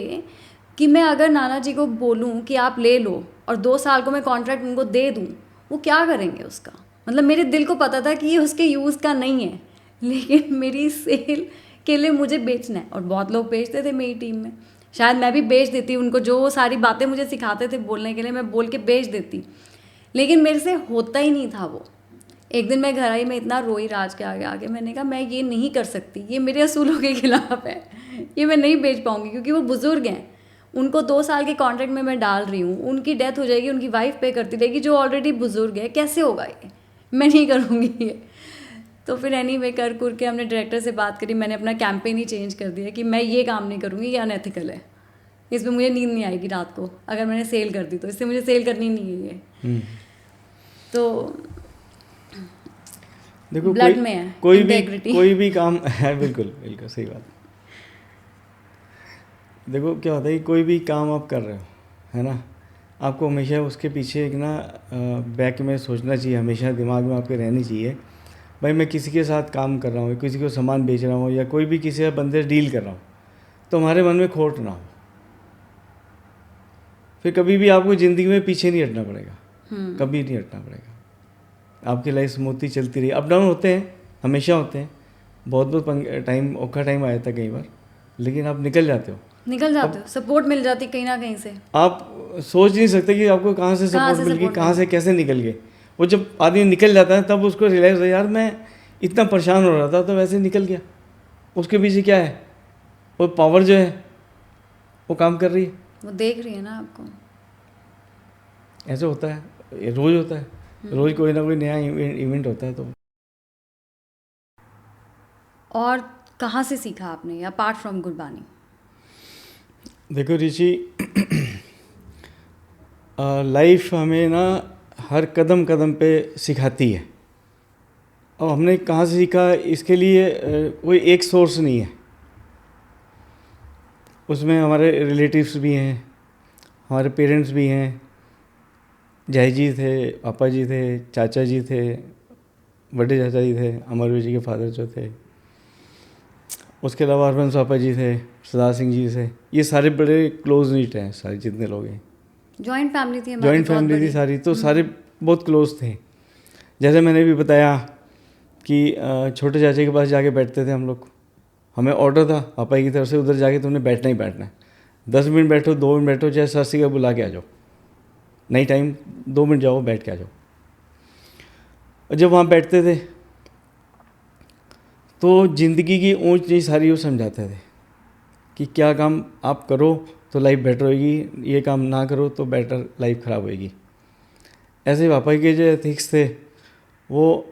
कि मैं अगर नाना जी को बोलूँ कि आप ले लो और 2 साल को मैं कॉन्ट्रैक्ट उनको दे दूँ, वो क्या करेंगे उसका। मतलब मेरे दिल को पता था कि ये उसके यूज़ का नहीं है, लेकिन मेरी सेल के लिए मुझे बेचना है। और बहुत लोग बेचते थे मेरी टीम में, शायद मैं भी बेच देती उनको, जो सारी बातें मुझे सिखाते थे बोलने के लिए, मैं बोल के बेच देती, लेकिन मेरे से होता ही नहीं था वो। एक दिन मैं घर आई, मैं इतना रोई राज के आगे, मैंने कहा मैं ये नहीं कर सकती, ये मेरे असूलों के खिलाफ है, ये मैं नहीं बेच पाऊँगी, क्योंकि वो बुज़ुर्ग हैं, उनको 2 साल के कॉन्ट्रैक्ट में मैं डाल रही हूँ, उनकी डेथ हो जाएगी, उनकी वाइफ पे करती रहेगी, जो ऑलरेडी बुज़ुर्ग है, कैसे होगा ये, मैं नहीं करूँगी ये। तो फिर एनीवे कर के हमने डायरेक्टर से बात करी, मैंने अपना कैंपेन ही चेंज कर दिया कि मैं ये काम नहीं करूँगी, ये अनएथिकल है, इसमें मुझे नींद नहीं आएगी रात को अगर मैंने सेल कर दी, तो इससे मुझे सेल करनी नहीं है ये। तो देखो ब्लड में है कोई भी काम है, बिल्कुल सही बात। देखो क्या होता है कि कोई भी काम आप कर रहे हो, है ना, आपको हमेशा उसके पीछे एक ना बैक में सोचना चाहिए, हमेशा दिमाग में आपके रहनी चाहिए, भाई मैं किसी के साथ काम कर रहा हूँ, किसी को सामान बेच रहा हूँ, या कोई भी किसी बंदे से डील कर रहा हूँ, तो हमारे मन में खोट ना हो। फिर कभी भी आपको ज़िंदगी में पीछे नहीं हटना पड़ेगा, कभी नहीं हटना पड़ेगा। आपकी लाइफ स्मूथली चलती रही। अप डाउन होते हैं, हमेशा होते हैं, बहुत टाइम औखा टाइम आया था कई बार, लेकिन आप निकल जाते हो, सपोर्ट मिल जाती कहीं ना कहीं से। आप सोच नहीं सकते कि आपको कहाँ से सपोर्ट मिल गई, कहाँ से कैसे निकल गए। वो जब आदमी निकल जाता है तब उसको रियलाइज़ हो, यार मैं इतना परेशान हो रहा था तो वैसे निकल गया। उसके पीछे क्या है, वो पावर जो है वो काम कर रही है, वो देख रही है ना आपको। ऐसे होता है, ये रोज़ होता है। रोज़ कोई ना कोई नया इवेंट होता है। तो और कहाँ से सीखा आपने अपार्ट फ्रॉम गुरबानी? देखो ऋषि, लाइफ हमें ना हर कदम कदम पे सिखाती है। और हमने कहाँ से सीखा, इसके लिए कोई एक सोर्स नहीं है। उसमें हमारे रिलेटिव्स भी हैं, हमारे पेरेंट्स भी हैं, जय जी थे, पापा जी थे, चाचा जी थे, बड़े चाचा जी थे, अमरवीर जी के फादर जो थे। उसके अलावा हरबंस पापा जी थे, सरदार सिंह जी थे। ये सारे बड़े क्लोज नीट हैं, सारे जितने लोग हैं। जॉइंट फैमिली थी हमारी, जॉइंट बहुत फैमिली थी बड़ी। सारी, तो सारे बहुत क्लोज थे। जैसे मैंने भी बताया कि छोटे चाचे के पास जाके बैठते थे हम लोग। हमें ऑर्डर था पापा की तरफ से, उधर जाके तुमने बैठना ही बैठना है। 10 मिनट बैठो, 2 मिनट बैठो, चाहे सासी का बुला के आ जाओ, नहीं टाइम 2 मिनट जाओ, बैठ के आ जाओ। और जब वहाँ बैठते थे तो ज़िंदगी की ऊंच नीच सारी वो समझाते थे कि क्या काम आप करो तो लाइफ बेटर होएगी, ये काम ना करो तो बेटर लाइफ ख़राब होएगी। ऐसे पापा के जो एथिक्स थे, वो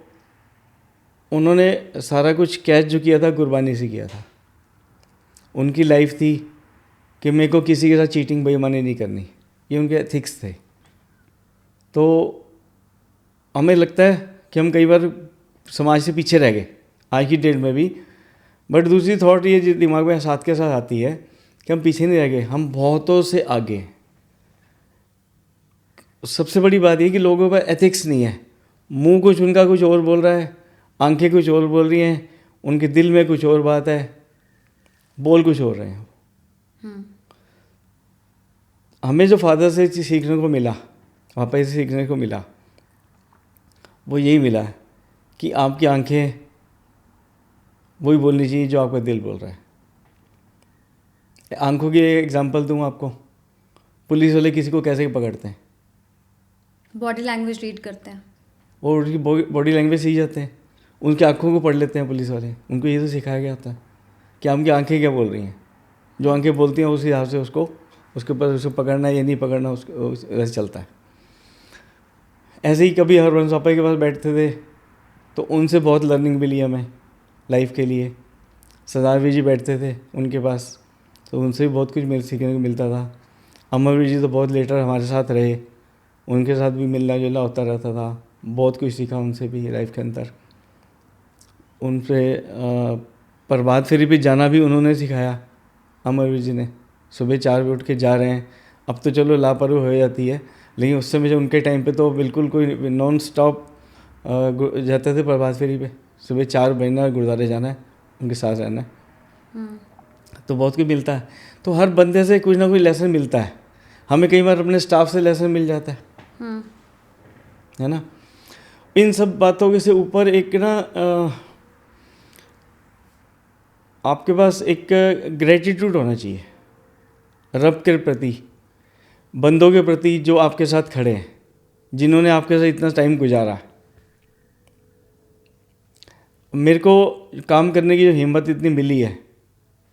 उन्होंने सारा कुछ कैच जो किया था गुरबानी से किया था। उनकी लाइफ थी कि मेरे को किसी के साथ चीटिंग बेईमानी नहीं करनी, ये उनके एथिक्स थे। तो हमें लगता है कि हम कई बार समाज से पीछे रह गए आज की डेट में भी, बट दूसरी थॉट ये जो दिमाग में साथ के साथ आती है कि हम पीछे नहीं रह गए, हम बहुतों से आगे हैं। सबसे बड़ी बात ये कि लोगों का एथिक्स नहीं है। मुंह कुछ उनका कुछ और बोल रहा है, आंखें कुछ और बोल रही हैं, उनके दिल में कुछ और बात है, बोल कुछ और रहे हैं। हमें जो फादर से सीखने को मिला, पापा से सीखने को मिला, वो यही मिला कि आपकी आंखें वही बोलनी चाहिए जो आपका दिल बोल रहा है। आंखों की एक एग्जांपल दूँ आपको, पुलिस वाले किसी को कैसे पकड़ते हैं? बॉडी लैंग्वेज रीड करते हैं, और उनकी बॉडी लैंग्वेज सीख जाते हैं, उनकी आंखों को पढ़ लेते हैं पुलिस वाले। उनको ये तो सिखाया गया होता है कि उनकी आंखें क्या बोल रही हैं। जो आंखें बोलती हैं उस हिसाब से उसको उसके ऊपर उसको पकड़ना है या नहीं पकड़ना, उसको वैसे चलता है। ऐसे ही कभी हरबंस पापा के पास बैठते थे तो उनसे बहुत लर्निंग मिली हमें लाइफ के लिए। सरदार जी बैठते थे उनके पास, तो उनसे भी बहुत कुछ सीखने को मिलता था। अमरवीर जी तो बहुत लेटर हमारे साथ रहे, उनके साथ भी मिलना जुलना होता रहता था। बहुत कुछ सीखा उनसे भी लाइफ के अंदर। उनसे प्रभात फेरी पे जाना भी उन्होंने सिखाया, अमरवीर जी ने। सुबह 4 बजे उठ के जा रहे हैं, अब तो चलो लापरवाही हो जाती है, लेकिन उस समय जो उनके टाइम पे तो बिल्कुल कोई नॉन स्टॉप जाते थे प्रभात फेरी पे। सुबह 4 बजे गुरुद्वारे जाना है, उनके साथ रहना है। तो बहुत कुछ मिलता है। तो हर बंदे से कुछ ना कुछ लेसन मिलता है। हमें कई बार अपने स्टाफ से लेसन मिल जाता है ना। इन सब बातों के से ऊपर एक ना आपके पास एक ग्रेटिट्यूड होना चाहिए रब के प्रति, बंदों के प्रति जो आपके साथ खड़े हैं, जिन्होंने आपके साथ इतना टाइम गुजारा। मेरे को काम करने की जो हिम्मत इतनी मिली है,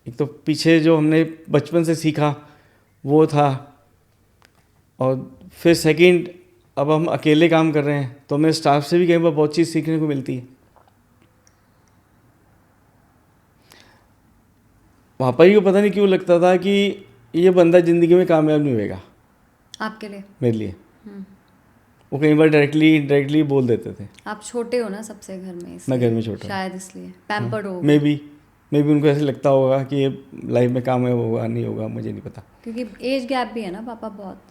एक तो पीछे जो हमने बचपन से सीखा वो था, और फिर सेकंड अब हम अकेले काम कर रहे हैं तो हमें स्टाफ से भी कई बार बहुत चीज़ सीखने को मिलती है। पापा जी को पता नहीं क्यों लगता था कि ये बंदा ज़िंदगी में कामयाब नहीं होएगा। आपके लिए? मेरे लिए। वो कई बार डायरेक्टली बोल देते थे। आप छोटे हो ना सबसे घर में, मैं घर में छोटा, शायद इसलिए पैम्पर्ड हो। मे बी उनको ऐसे लगता होगा कि ये लाइफ में कामयाब होगा नहीं होगा, मुझे नहीं पता। क्योंकि एज गैप भी है ना पापा बहुत,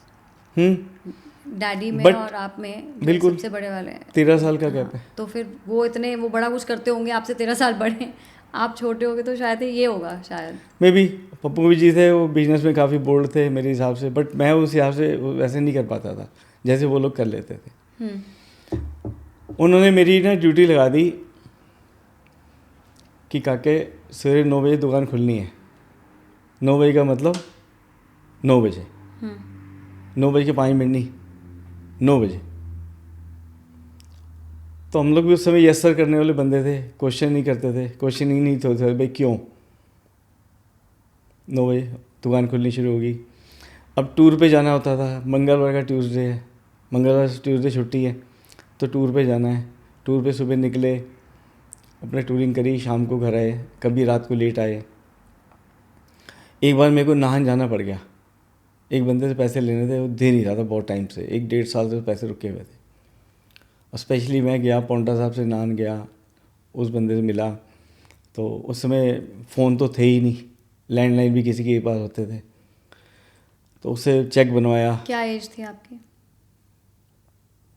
डैडी में और आप में बिल्कुल सबसे बड़े वाले 13 साल का गैप है। तो फिर वो बड़ा कुछ करते होंगे आपसे 13 साल बड़े, आप छोटे होगे, तो शायद ये होगा शायद। मे बी पप्पू जी थे, वो बिजनेस में काफ़ी बोल्ड थे मेरे हिसाब से, बट मैं उस हिसाब से वैसे नहीं कर पाता था जैसे वो लोग कर लेते थे। उन्होंने मेरी ना ड्यूटी लगा दी कि काके सवेरे 9 बजे दुकान खुलनी है। 9 बजे का मतलब 9 बजे, 9 बजे के 5 मिनट नहीं, 9 बजे। तो हम लोग भी उस समय यस सर करने वाले बंदे थे, क्वेश्चन नहीं करते थे, क्वेश्चनिंग नहीं होते भाई क्यों। 9 बजे दुकान खुलनी शुरू होगी। अब टूर पे जाना होता था, मंगलवार का ट्यूसडे है, मंगलवार से ट्यूसडे छुट्टी है, तो टूर पे जाना है, टूर पे सुबह निकले, अपने टूरिंग करी, शाम को घर आए, कभी रात को लेट आए। एक बार मेरे को नाहन जाना पड़ गया, एक बंदे से पैसे लेने थे, वो दे नहीं रहा था बहुत टाइम से, 1-1.5 साल से पैसे रुके हुए थे। और स्पेशली मैं गया पौंटा साहब से नाहन गया, उस बंदे से मिला, तो उस समय फ़ोन तो थे ही नहीं, लैंडलाइन भी किसी के पास होते थे, तो उससे चेक बनवाया। क्या एज थी आपकी?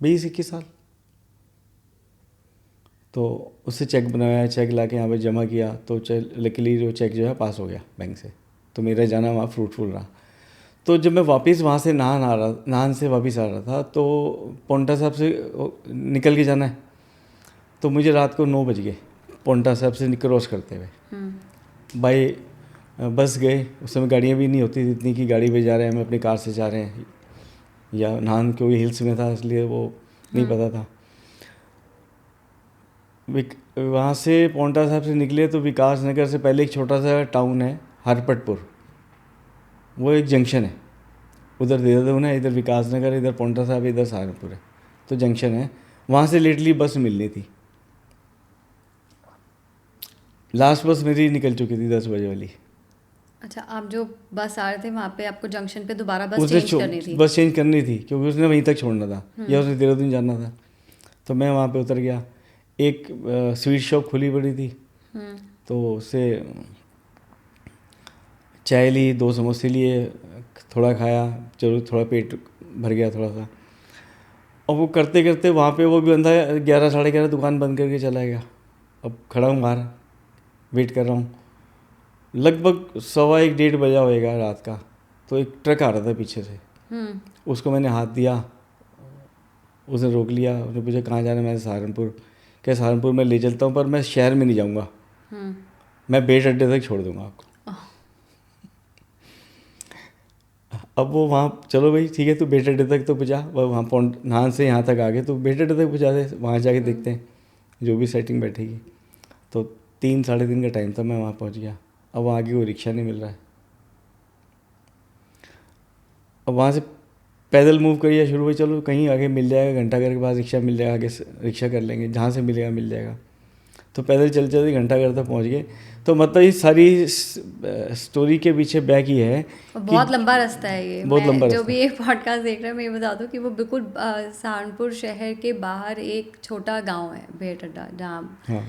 20-21 साल। तो उससे चेक बनवाया, चेक ला के यहाँ पर जमा किया, तो लकीली जो चेक जो है पास हो गया बैंक से, तो मेरा जाना वहाँ फ्रूटफुल रहा। तो जब मैं वापस वहाँ से नाहन से वापस आ रहा था, तो पौंटा साहब से निकल के जाना है, तो मुझे रात को 9 बज गए पौंटा साहब से क्रॉस करते हुए। बाई बस गए, उस समय गाड़ियाँ भी नहीं होती थी इतनी कि गाड़ी पे जा रहे हैं, हम अपनी कार से जा रहे हैं, या नाहन क्योंकि हिल्स में था इसलिए वो नहीं पता था। वहाँ से पौंटा साहब से निकले तो विकास नगर से पहले एक छोटा सा टाउन है हरपटपुर, वो एक जंक्शन है, उधर देहरादून है, इधर विकास नगर, इधर पौंटा साहब, इधर सहारनपुर है, तो जंक्शन है। वहाँ से लेटली बस मिलनी थी, लास्ट बस मेरी निकल चुकी थी 10 बजे वाली। अच्छा, आप जो बस आ रहे थे वहाँ पे आपको जंक्शन पे दोबारा बस उसने चेंज करनी थी? बस चेंज करनी थी क्योंकि उसने वहीं तक छोड़ना था, या उसने देहरादून जाना था। तो मैं वहाँ पे उतर गया, एक स्वीट शॉप खुली पड़ी थी, तो उससे चाय ली, 2 समोसे लिए, थोड़ा खाया, चलो थोड़ा पेट भर गया थोड़ा सा। और वो करते करते वहाँ पे वो भी बंदा 11-11:30 दुकान बंद करके चला गया। अब खड़ा हूँ बाहर, वेट कर रहा हूँ, लगभग 1:15-1:30 बजा होएगा रात का। तो एक ट्रक आ रहा था पीछे से, उसको मैंने हाथ दिया, उसने रोक लिया, उसने पूछा कहाँ जाना है, मैंने सहारनपुर। क्या सहारनपुर मैं ले चलता हूँ, पर मैं शहर में नहीं जाऊँगा, मैं बेट अड्डे तक छोड़ दूँगा आपको। अब वो वहाँ, चलो भाई ठीक है, तू बेट अड्डे तक तो पहुँचा, वहाँ नाहन से यहाँ तक आ गए, तो बेट अड्डे तक पहुँचा दे, वहाँ जाके देखते हैं जो भी सेटिंग बैठेगी। तो 3-3:30 का टाइम था, मैं वहाँ पहुँच गया। अब आगे कोई रिक्शा नहीं मिल रहा है, अब वहाँ से पैदल मूव करिए शुरू हुई, चलो कहीं आगे मिल जाएगा, घंटाघर के पास रिक्शा मिल जाएगा, आगे रिक्शा कर लेंगे, जहाँ से मिलेगा मिल जाएगा। तो पैदल चलते चलते घंटाघर तक पहुँच गए। तो मतलब ये सारी स्टोरी के पीछे बैक ही है, बहुत लंबा रास्ता है ये। बहुत लंबा जो रास्ता। भी ये पॉडकास्ट देख रहे हैं, मैं ये बता दूं कि वो बिल्कुल सहारनपुर शहर के बाहर एक छोटा गांव है भेट अड्डा, जहाँ हाँ,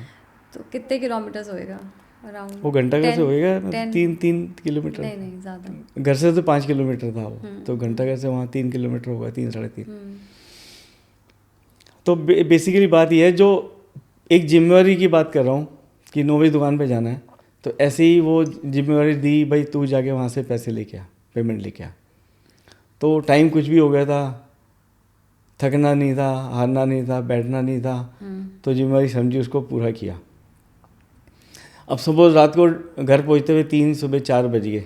तो कितने किलोमीटर्स होएगा अराउंड? वो घंटाघर से होएगा 3 किलोमीटर। नहीं ज़्यादा, घर से तो 5 किलोमीटर था वो, तो घंटाघर से वहाँ 3 किलोमीटर होगा, 3-3.5। तो बेसिकली बात यह है, जो एक जिम्मेवारी की बात कर रहा हूँ कि 9 बजे दुकान पे जाना है, तो ऐसे ही वो जिम्मेवारी दी, भाई तू जाके वहाँ से पैसे लेके आ, पेमेंट लेके आ। तो टाइम कुछ भी हो गया था, थकना नहीं था, हारना नहीं था, बैठना नहीं था, तो जिम्मेवारी समझी, उसको पूरा किया। अब सपोज रात को घर पहुँचते हुए 3, सुबह 4 बज गए,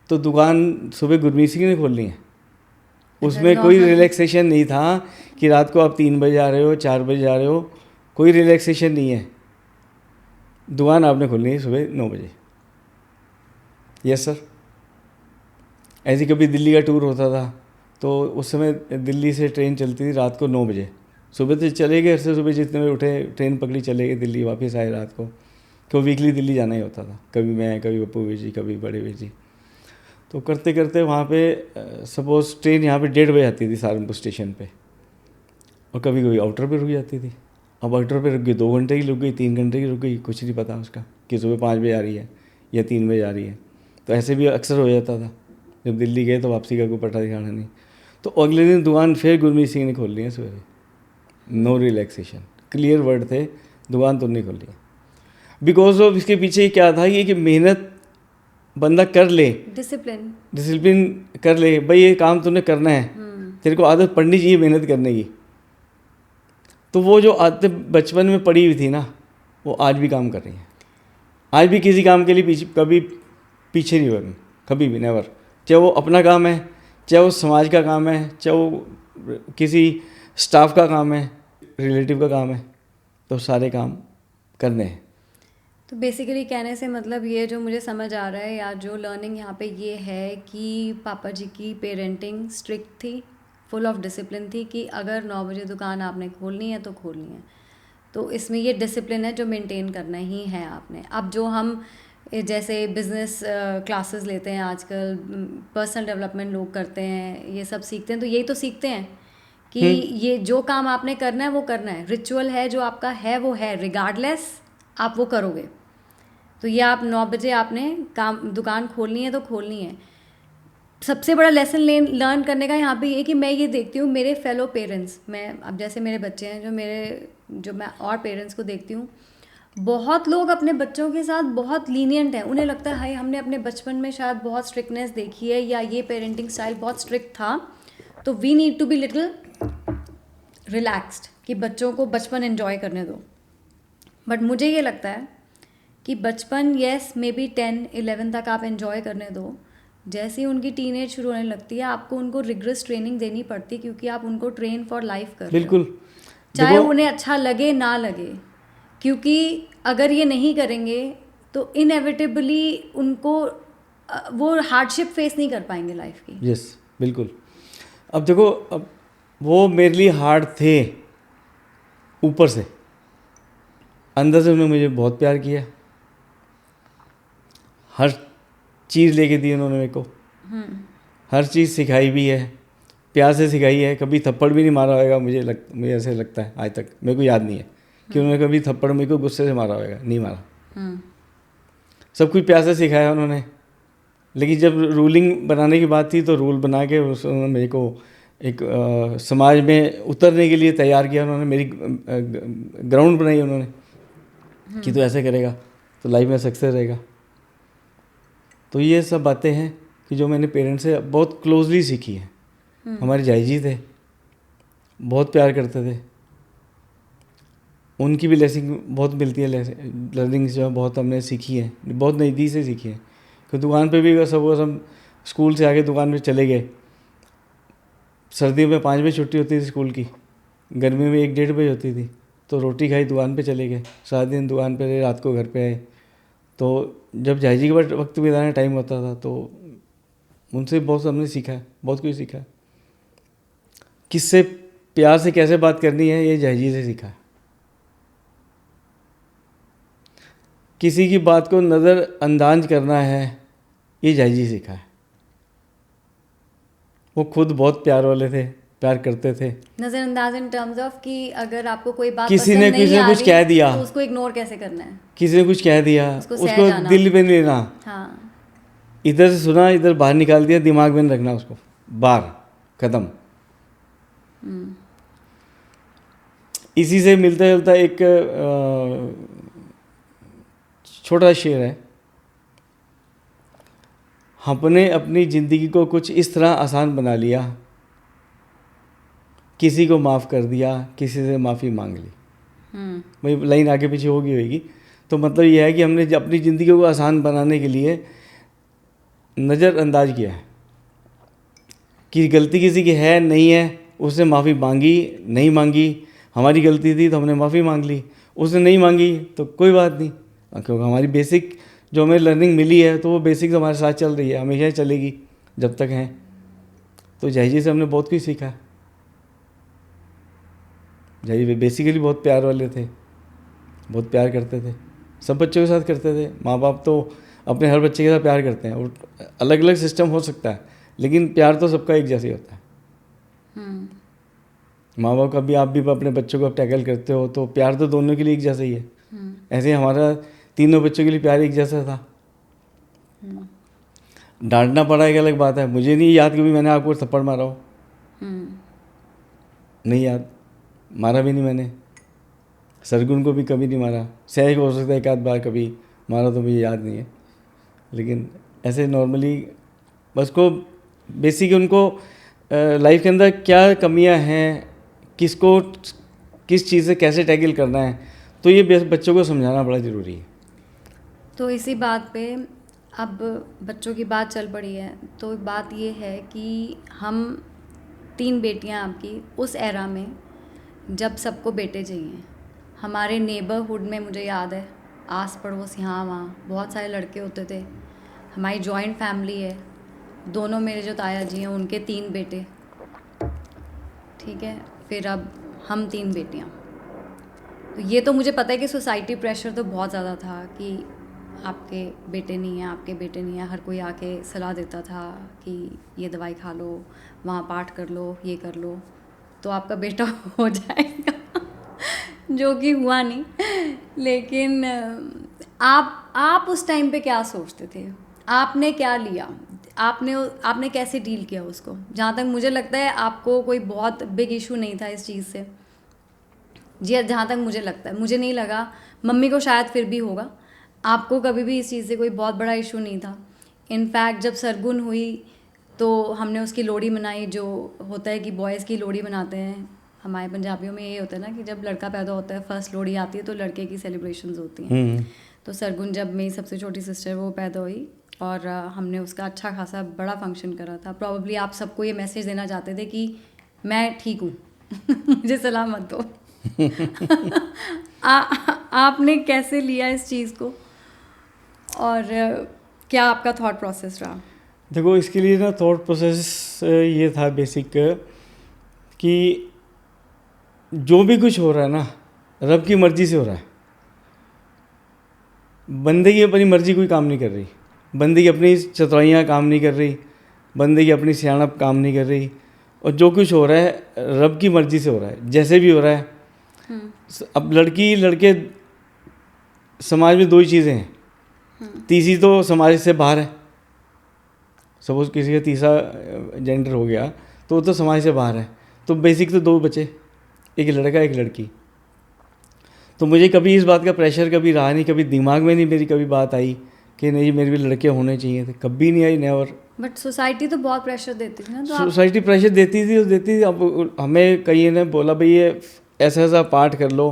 तो दुकान सुबह गुरमीत सिंह ने खोलनी है, उसमें कोई रिलैक्सेशन नहीं था कि रात को आप 3 बजे आ रहे हो, 4 बजे आ रहे हो, कोई रिलैक्सेशन नहीं है। दुकान आपने खोलनी है सुबह 9 बजे। Yes sir. ऐसे कभी दिल्ली का टूर होता था, तो उस समय दिल्ली से ट्रेन चलती थी रात को 9 बजे, सुबह से चले गए, घर से सुबह जितने बजे उठे, ट्रेन पकड़ी, चले गए दिल्ली, वापस आए रात को, क्यों वीकली दिल्ली जाना ही होता था, कभी मैं, कभी पप्पू वीर जी, कभी बड़े वीर जी। तो करते करते वहाँ पे सपोज ट्रेन यहाँ पे 1:30 बजे आती थी सहारनपुर स्टेशन पे, और कभी कभी आउटर पे रुक जाती थी। अब आउटर पे रुक गई, 2 घंटे की रुक गई, 3 घंटे की रुक गई, कुछ नहीं पता उसका कि सुबह 5 बजे आ रही है या 3 बजे आ रही है। तो ऐसे भी अक्सर हो जाता था, जब दिल्ली गए तो वापसी का कोई पता दिखाना नहीं। तो अगले दिन दुकान फिर गुरमीत सिंह ने खोल ली है सवेरे, नो रिलैक्सेशन, क्लियर वर्ड थे, दुकान तो नहीं खोल ली। बिकॉज ऑफ इसके पीछे क्या था, ये कि मेहनत बंदा कर ले, डिसिप्लिन कर ले, भाई ये काम तूने करना है, तेरे को आदत पड़नी चाहिए मेहनत करने की। तो वो जो आदतें बचपन में पड़ी हुई थी ना, वो आज भी काम कर रही हैं। आज भी किसी काम के लिए कभी पीछे नहीं हुए, कभी भी, नेवर। चाहे वो अपना काम है, चाहे वो समाज का काम है, चाहे वो किसी स्टाफ का काम है, रिलेटिव का काम है, तो सारे काम करने हैं। तो बेसिकली कहने से मतलब ये जो मुझे समझ आ रहा है, या जो लर्निंग यहाँ पे ये है कि पापा जी की पेरेंटिंग स्ट्रिक्ट थी, फुल ऑफ डिसिप्लिन थी कि अगर 9 बजे दुकान आपने खोलनी है तो खोलनी है। तो इसमें ये डिसिप्लिन है जो मेंटेन करना ही है आपने। अब जो हम जैसे बिज़नेस क्लासेस लेते हैं आजकल, पर्सनल डेवलपमेंट लोग करते हैं, ये सब सीखते हैं, तो यही तो सीखते हैं कि ये जो काम आपने करना है वो करना है, रिचुअल है जो आपका है वो है, रिगार्डलेस आप वो करोगे। तो ये आप 9 बजे आपने काम दुकान खोलनी है तो खोलनी है। सबसे बड़ा लेसन लर्न करने का यहाँ पे ये कि मैं ये देखती हूँ मेरे फेलो पेरेंट्स, मैं अब जैसे मेरे बच्चे हैं जो मैं और पेरेंट्स को देखती हूँ, बहुत लोग अपने बच्चों के साथ बहुत लीनियंट हैं। उन्हें लगता है हाय हमने अपने बचपन में शायद बहुत स्ट्रिक्टनेस देखी है या ये पेरेंटिंग स्टाइल बहुत स्ट्रिक्ट था, तो we need to be little relaxed कि बच्चों को बचपन एंजॉय करने दो। बट मुझे ये लगता है कि बचपन येस मे बी 10-11 तक आप एंजॉय करने दो, जैसे ही उनकी टीनेज शुरू होने लगती है आपको उनको रिग्रेस ट्रेनिंग देनी पड़ती है, क्योंकि आप उनको ट्रेन फॉर लाइफ कर रहे हो। बिल्कुल, चाहे देखो उन्हें अच्छा लगे ना लगे, क्योंकि अगर ये नहीं करेंगे तो इनएविटेबली उनको वो हार्डशिप फेस नहीं कर पाएंगे लाइफ की। यस बिल्कुल। अब देखो, अब वो मेरे लिए हार्ड थे ऊपर से, अंदर से उन्होंने मुझे बहुत प्यार किया, हर चीज़ लेके दी उन्होंने मेरे को, हर चीज़ सिखाई भी है, प्यार से सिखाई है। कभी थप्पड़ भी नहीं मारा होगा, मुझे ऐसे लगता है, आज तक मेरे को याद नहीं है कि उन्होंने कभी थप्पड़ मेरे को गुस्से से मारा होगा, नहीं मारा। सब कुछ प्यार से सिखाया उन्होंने। लेकिन जब रूलिंग बनाने की बात थी तो रूल बना के उन्होंने मेरे को एक समाज में उतरने के लिए तैयार किया। उन्होंने मेरी ग्राउंड बनाई उन्होंने कि तू ऐसे करेगा तो लाइफ में सक्सेस रहेगा। तो ये सब बातें हैं कि जो मैंने पेरेंट्स से बहुत क्लोजली सीखी है। हमारे झाई जी थे, बहुत प्यार करते थे, उनकी भी लेसिंग बहुत मिलती है, लर्निंग जो है बहुत हमने सीखी है, बहुत नज़दीक से सीखी है। तो दुकान पे भी सब स्कूल से आके दुकान पे चले गए। सर्दियों में 5 बजे छुट्टी होती थी स्कूल की, गर्मी में 1-1:30 बजे होती थी, तो रोटी खाई दुकान पे चले गए, सारा दिन दुकान पे रहे, रात को घर पे आए। तो जब झाई जी के पास वक्त बिताने टाइम होता था तो उनसे बहुत हमने सीखा है, बहुत कुछ सीखा है। किससे प्यार से कैसे बात करनी है ये झाई जी से सीखा है। किसी की बात को नज़रअंदाज करना है ये झाई जी सीखा है। वो खुद बहुत प्यार वाले थे, प्यार करते थे। नज़रअंदाज इन टर्म्स ऑफ कि अगर आपको कोई बात किसी ने कुछ कह दिया तो उसको इग्नोर कैसे करना है। किसी ने कुछ कह दिया उसको दिल पे नहीं लेना। हाँ, इधर से सुना, इधर बाहर निकाल दिया, दिमाग में नहीं रखना उसको, बाहर खत्म। इसी से मिलता जुलता एक छोटा शेर है, हमने अपनी ज़िंदगी को कुछ इस तरह आसान बना लिया, किसी को माफ़ कर दिया, किसी से माफ़ी मांग ली। भाई लाइन आगे पीछे होगी। तो मतलब यह है कि हमने अपनी ज़िंदगी को आसान बनाने के लिए नज़रअंदाज किया है कि गलती किसी की है नहीं है, उसने माफ़ी मांगी नहीं मांगी, हमारी गलती थी तो हमने माफ़ी मांग ली, उसने नहीं मांगी तो कोई बात नहीं, क्योंकि हमारी बेसिक जो हमें लर्निंग मिली है तो वो बेसिक हमारे साथ चल रही है, हमेशा चलेगी जब तक हैं। तो झाई जी से हमने बहुत कुछ सीखा। झाई जी बेसिकली बहुत प्यार वाले थे, बहुत प्यार करते थे, सब बच्चों के साथ करते थे। माँ बाप तो अपने हर बच्चे के साथ प्यार करते हैं, और अलग अलग सिस्टम हो सकता है लेकिन प्यार तो सबका एक जैसा ही होता है। माँ बाप का भी आप भी अपने बच्चों को टैकल करते हो तो प्यार तो दोनों के लिए एक जैसा ही है। ऐसे हमारा तीनों बच्चों के लिए प्यार एक जैसा था। डांटना पड़ा एक अलग बात है, मुझे नहीं याद कभी मैंने आपको थप्पड़ मारा हो, नहीं याद, मारा भी नहीं मैंने। सरगुन को भी कभी नहीं मारा, सहज को हो सकता है एक आध बार कभी मारा तो मुझे याद नहीं है, लेकिन ऐसे नॉर्मली बस को बेसिक उनको लाइफ के अंदर क्या कमियां हैं, किसको किस चीज़ से कैसे टैकल करना है, तो ये बच्चों को समझाना बड़ा ज़रूरी है। तो इसी बात पे अब बच्चों की बात चल पड़ी है, तो बात ये है कि हम 3 बेटियां आपकी उस एरा में जब सबको बेटे चाहिए, हमारे नेबरहुड में मुझे याद है आस पड़ोस यहाँ वहाँ बहुत सारे लड़के होते थे। हमारी जॉइंट फैमिली है, दोनों मेरे जो ताया जी हैं उनके 3 बेटे, ठीक है, फिर अब हम 3 बेटियाँ। तो ये तो मुझे पता है कि सोसाइटी प्रेशर तो बहुत ज़्यादा था कि आपके बेटे नहीं हैं, आपके बेटे नहीं हैं। हर कोई आके सलाह देता था कि ये दवाई खा लो, वहाँ पाठ कर लो, ये कर लो, तो आपका बेटा हो जाएगा। जो कि हुआ नहीं। लेकिन आप उस टाइम पे क्या सोचते थे? आपने क्या लिया? आपने कैसे डील किया उसको? जहाँ तक मुझे लगता है आपको कोई बहुत बिग इशू नहीं था इस चीज़ से। जी, जहाँ तक मुझे लगता है, मुझे नहीं लगा, मम्मी को शायद फिर भी होगा, आपको कभी भी इस चीज़ से कोई बहुत बड़ा इशू नहीं था। इनफैक्ट जब सरगुन हुई तो हमने उसकी लोहड़ी मनाई, जो होता है कि बॉयज़ की लोहड़ी मनाते हैं। हमारे पंजाबियों में ये होता है ना कि जब लड़का पैदा होता है, फर्स्ट लोहड़ी आती है तो लड़के की सेलिब्रेशंस होती हैं। तो सरगुन, जब मेरी सबसे छोटी सिस्टर वो पैदा हुई और हमने उसका अच्छा खासा बड़ा फंक्शन करा था। प्रॉबली आप सबको ये मैसेज देना चाहते थे कि मैं ठीक हूँ। मुझे सलाह मत दो। आपने कैसे लिया इस चीज़ को और क्या आपका थॉट प्रोसेस रहा? देखो, इसके लिए ना थॉट प्रोसेस ये था बेसिक कि जो भी कुछ हो रहा है ना, रब की मर्ज़ी से हो रहा है। बंदे की अपनी मर्ज़ी कोई काम नहीं कर रही, बंदे की अपनी चतुराइयाँ काम नहीं कर रही, बंदे की अपनी सियाणप काम नहीं कर रही। और जो कुछ हो रहा है रब की मर्ज़ी से हो रहा है, जैसे भी हो रहा है। अब लड़की लड़के समाज में 2 ही चीज़ें हैं, तीसरी तो समाज से बाहर है। सपोज किसी का तीसरा जेंडर हो गया तो वो तो समाज से बाहर है। तो बेसिक तो 2 बचे, एक लड़का एक लड़की। तो मुझे कभी इस बात का प्रेशर कभी रहा नहीं, कभी दिमाग में नहीं मेरी कभी बात आई कि नहीं मेरे भी लड़के होने चाहिए थे, कभी नहीं आई, नेवर। बट सोसाइटी तो बहुत प्रेशर देती थी ना, तो सोसाइटी प्रेशर देती थी। अब हमें कई ने बोला भाई ये ऐसा ऐसा पाठ कर लो,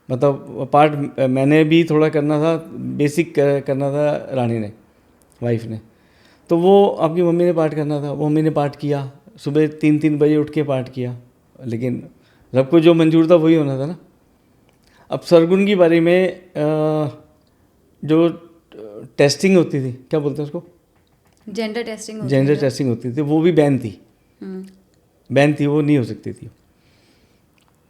मतलब पाठ मैंने भी थोड़ा करना था, बेसिक करना था रानी ने, वाइफ ने। तो वो आपकी मम्मी ने पाठ करना था, वो मम्मी ने पाठ किया, सुबह 3-3 बजे उठ के पाठ किया। लेकिन रब को जो मंजूर था वही होना था ना। अब सरगुन की बारे में जो टेस्टिंग होती थी, क्या बोलते हैं उसको, जेंडर टेस्टिंग जेंडर टेस्टिंग होती थी, वो भी बैन थी। बैन थी, वो नहीं हो सकती थी।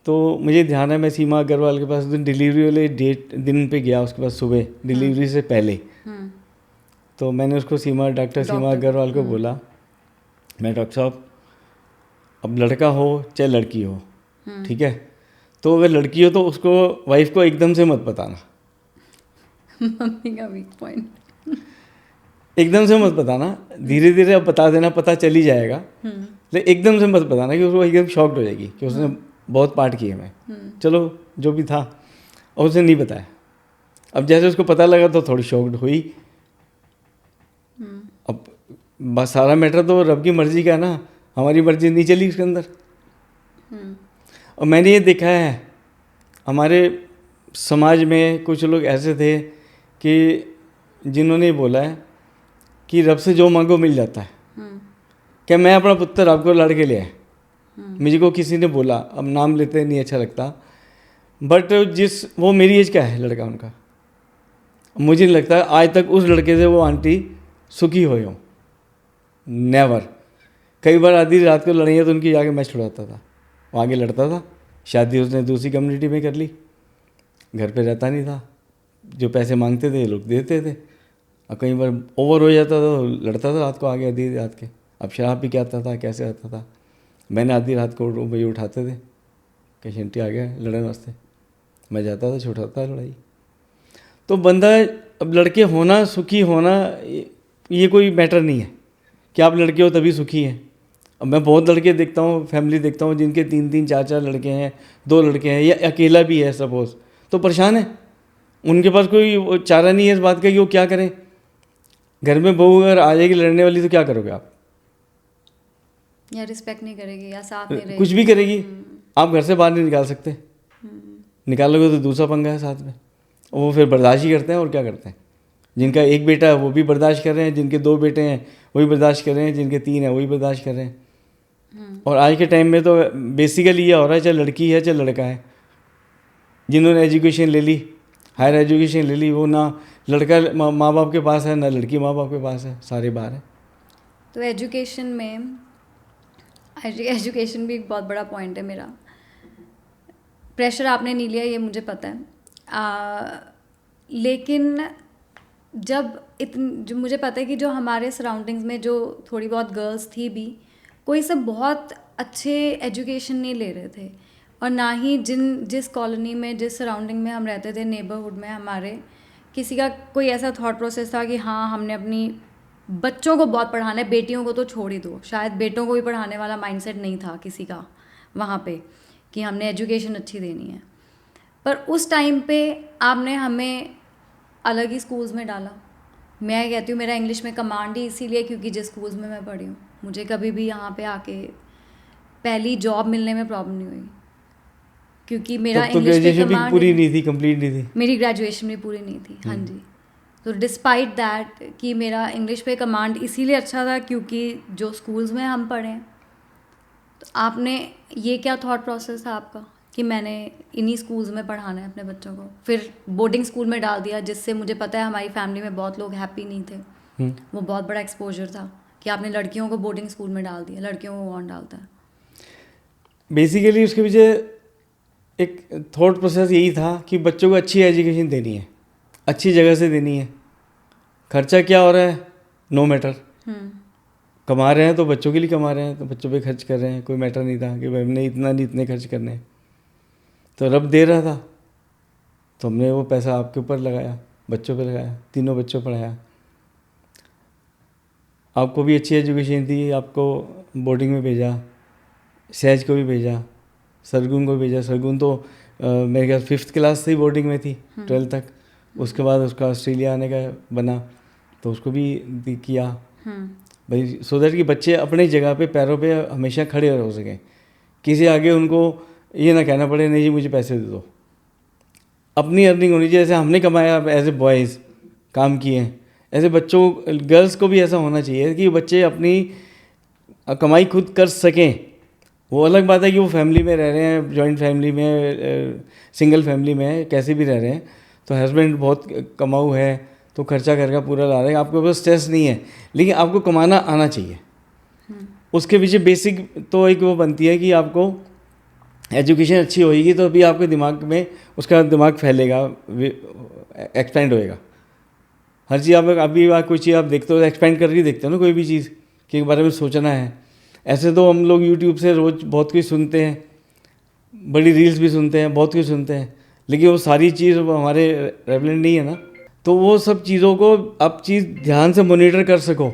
तो मुझे ध्यान है मैं सीमा अग्रवाल के पास दिन डिलीवरी वाले दिन पे गया, उसके पास सुबह डिलीवरी से पहले। तो मैंने उसको डॉक्टर सीमा अग्रवाल को बोला, मैं डॉक्टर साहब अब लड़का हो चाहे लड़की हो, ठीक है, तो अगर लड़की हो तो उसको वाइफ को एकदम से मत बताना। मम्मी का वीक पॉइंट। एकदम से मत बताना, धीरे धीरे अब बता देना, पता चल ही जाएगा। लेकिन एकदम से मत बताना कि उसको एकदम शॉक्ड हो जाएगी कि उसने बहुत पाठ किए मैं। चलो जो भी था, और उसने नहीं बताया। अब जैसे उसको पता लगा तो थोड़ी शॉक्ड हुई। अब बस सारा मैटर तो रब की मर्जी का है ना, हमारी मर्जी नहीं चली उसके अंदर। और मैंने ये देखा है हमारे समाज में कुछ लोग ऐसे थे कि जिन्होंने बोला है कि रब से जो मांगो मिल जाता है। क्या मैं अपना पुत्र आपको लड़ के ले आए, मुझे को किसी ने बोला, अब नाम लेते नहीं अच्छा लगता, बट वो मेरी एज का है लड़का उनका, मुझे नहीं लगता आज तक उस लड़के से वो आंटी सुखी हुई हो, नेवर। कई बार आधी रात को लड़ाइयाँ तो उनकी जाके मैं छुड़ाता था, वो आगे लड़ता था। शादी उसने दूसरी कम्युनिटी में कर ली, घर पे रहता नहीं था, जो पैसे मांगते थे लोग देते थे। और कई बार ओवर हो जाता था तो लड़ता था रात को आगे आधी रात के। अब शराब भी क्या आता था, कैसे आता था, मैंने आधी रात को भाई उठाते थे कि शंटी आ गया लड़ने वास्ते, मैं जाता था छुड़ाता था लड़ाई। तो बंदा, अब लड़के होना सुखी होना ये कोई मैटर नहीं है कि आप लड़के हो तभी सुखी हैं। अब मैं बहुत लड़के देखता हूँ, फैमिली देखता हूँ जिनके 3-3 4-4 लड़के हैं, 2 लड़के हैं, या अकेला भी है सपोज, तो परेशान है। उनके पास कोई चारा नहीं है इस बात का कि वो क्या करें। घर में बहू अगर आ जाएगी लड़ने वाली तो क्या करोगे आप? या रिस्पेक्ट नहीं करेगी या साथ नहीं रहेगी, कुछ भी करेगी। आप घर से बाहर नहीं निकाल सकते, निकालोगे तो दूसरा पंगा है साथ में। और वो फिर बर्दाश्त ही करते हैं, और क्या करते हैं। जिनका 1 बेटा है वो भी बर्दाश्त कर रहे हैं, जिनके 2 बेटे हैं वही बर्दाश्त कर रहे हैं, जिनके 3 हैं वही बर्दाश्त कर रहे हैं। और आज के टाइम में तो बेसिकली ये हो रहा है, चाहे लड़की है चाहे लड़का है, जिन्होंने एजुकेशन ले ली, हायर एजुकेशन ले ली, वो ना लड़का माँ बाप के पास है ना लड़की माँ बाप के पास है, सारे बाहर हैं। तो एजुकेशन में एजुकेशन भी एक बहुत बड़ा पॉइंट है मेरा। प्रेशर आपने नहीं लिया ये मुझे पता है, लेकिन जो मुझे पता है कि जो हमारे सराउंडिंग्स में जो थोड़ी बहुत गर्ल्स थी भी, कोई सब बहुत अच्छे एजुकेशन नहीं ले रहे थे, और ना ही जिस कॉलोनी में, जिस सराउंडिंग में हम रहते थे, नेबरहुड में हमारे, किसी का कोई ऐसा थॉट प्रोसेस था कि हाँ हमने अपनी बच्चों को बहुत पढ़ाना है, बेटियों को तो छोड़ ही दो, शायद बेटों को भी पढ़ाने वाला माइंडसेट नहीं था किसी का वहाँ पे कि हमने एजुकेशन अच्छी देनी है। पर उस टाइम पे आपने हमें अलग ही स्कूल्स में डाला। मैं कहती हूँ मेरा इंग्लिश में कमांड ही इसीलिए क्योंकि जिस स्कूल्स में मैं पढ़ी हूँ, मुझे कभी भी यहाँ पे आके पहली जॉब मिलने में प्रॉब्लम नहीं हुई, क्योंकि मेरा तब तो इंग्लिश पे ग्रेजुएशन भी कमांड पूरी नहीं थी, कंप्लीट नहीं थी। मेरी ग्रेजुएशन भी पूरी नहीं थी। हाँ जी। तो डिस्पाइट दैट कि मेरा इंग्लिश पे कमांड इसीलिए अच्छा था क्योंकि जो स्कूल्स में हम पढ़े हैं। तो आपने ये क्या थॉट प्रोसेस था आपका कि मैंने इन्हीं स्कूल्स में पढ़ाना है अपने बच्चों को, फिर बोर्डिंग स्कूल में डाल दिया, जिससे मुझे पता है हमारी फैमिली में बहुत लोग हैप्पी नहीं थे। वो बहुत बड़ा एक्सपोजर था कि आपने लड़कियों को बोर्डिंग स्कूल में डाल दिया, लड़कियों को कौन डालता है। बेसिकली उसके पीछे एक थॉट प्रोसेस यही था कि बच्चों को अच्छी एजुकेशन देनी है, अच्छी जगह से देनी है। खर्चा क्या हो रहा है नो मैटर, कमा रहे हैं तो बच्चों के लिए कमा रहे हैं, तो बच्चों पे खर्च कर रहे हैं, कोई मैटर नहीं था कि भाई हमने इतना नहीं इतने खर्च करने हैं। तो रब दे रहा था तो हमने वो पैसा आपके ऊपर लगाया, बच्चों पे लगाया, तीनों बच्चों पढ़ाया। आपको भी अच्छी एजुकेशन दी, आपको बोर्डिंग में भेजा, सहज को भी भेजा, सरगुन को भेजा। सरगुन तो मेरे ख्याल 5th क्लास से ही बोर्डिंग में थी 12th तक। उसके बाद उसका ऑस्ट्रेलिया आने का बना तो उसको भी किया भाई, सो दैट कि बच्चे अपनी जगह पे पैरों पे हमेशा खड़े हो सकें, किसी आगे उनको ये ना कहना पड़े नहीं जी मुझे पैसे दे दो। अपनी अर्निंग होनी चाहिए, जैसे हमने कमाया एज ए बॉयज़ काम किए हैं, ऐसे बच्चों गर्ल्स को भी ऐसा होना चाहिए कि बच्चे अपनी कमाई खुद कर सकें। वो अलग बात है कि वो फैमिली में रह रहे हैं, जॉइंट फैमिली में, सिंगल फैमिली में, कैसे भी रह रहे हैं, तो हस्बैंड बहुत कमाऊ है तो खर्चा करके पूरा ला रहे हैं, आपके पास स्ट्रेस नहीं है, लेकिन आपको कमाना आना चाहिए। उसके पीछे बेसिक तो एक वो बनती है कि आपको एजुकेशन अच्छी होएगी तो अभी आपके दिमाग में उसका दिमाग फैलेगा, एक्सपेंड होएगा। हर चीज़ आप अभी कोई चीज़ आप देखते हो एक्सपेंड करके देखते हो ना, कोई भी चीज़ के बारे में सोचना है। ऐसे तो हम लोग यूट्यूब से रोज़ बहुत कुछ सुनते हैं, बड़ी रील्स भी सुनते हैं, बहुत कुछ सुनते हैं, लेकिन वो सारी चीज़ हमारे रेलेवेंट नहीं है ना। तो वो सब चीज़ों को आप चीज़ ध्यान से मॉनिटर कर सको,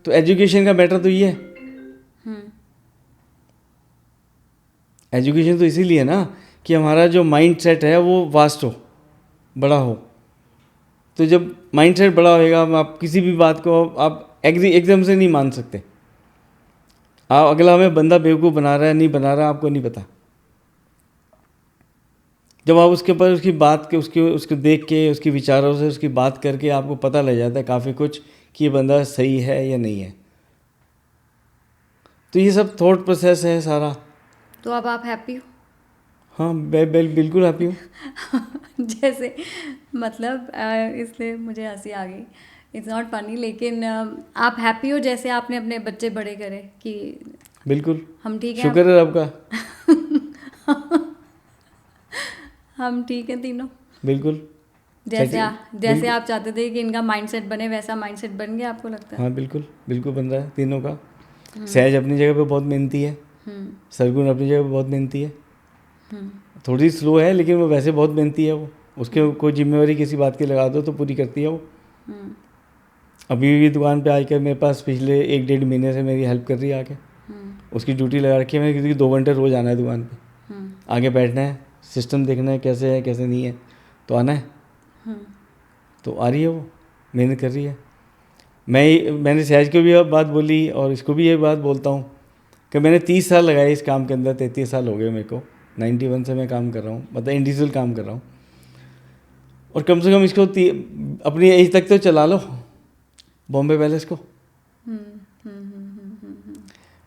तो एजुकेशन का मैटर तो ये है। एजुकेशन तो इसीलिए ना कि हमारा जो माइंड सेट है वो वास्ट हो, बड़ा हो। तो जब माइंड सेट बड़ा होएगा, आप किसी भी बात को आप एकदम से नहीं मान सकते। आप अगला हमें बंदा बेवकूफ़ बना रहा है नहीं बना रहा आपको नहीं पता। जब आप उसके ऊपर उसकी बात के उसको देख के उसके विचारों से उसकी बात करके आपको पता लग जाता है काफ़ी कुछ कि ये बंदा सही है या नहीं है। तो ये सब थॉट प्रोसेस है सारा। तो अब आप हैप्पी हो? हाँ बिल्कुल हैप्पी हूँ। जैसे मतलब इसलिए मुझे हंसी आ गई, इट्स नॉट फनी, लेकिन आप हैप्पी हो जैसे आपने अपने बच्चे बड़े करे कि बिल्कुल हम ठीक हैं, शुक्र है आपका। हम ठीक हैं तीनों, बिल्कुल जैसे आप चाहते थे कि इनका माइंडसेट बने वैसा माइंडसेट बन गया आपको लगता है? हाँ बिल्कुल बन रहा है तीनों का। सहज अपनी जगह पे बहुत मेहनती है, सरगुन अपनी जगह पे बहुत मेहनती है, थोड़ी स्लो है लेकिन वो वैसे बहुत मेहनती है। वो उसके कोई जिम्मेवारी किसी बात की लगा दो तो पूरी करती है वो। अभी भी दुकान पे आकर मेरे पास पिछले 1-1.5 महीने से मेरी हेल्प कर रही है आके। उसकी ड्यूटी लगा रखी है मैंने, क्योंकि 2 घंटे रोज़ आना है दुकान पे, आगे बैठना है, सिस्टम देखना है कैसे नहीं है, तो आना है। तो आ रही है वो, मेहनत कर रही है। मैंने सहज को भी अब बात बोली और इसको भी ये बात बोलता हूँ कि मैंने 30 साल लगाए इस काम के अंदर, 33 साल हो गए मेरे को, 91 से मैं काम कर रहा हूँ, मतलब इंडिविजुअल काम कर रहा हूँ। और कम से कम इसको अपनी एज तक तो चला लो बॉम्बे पैलेस को।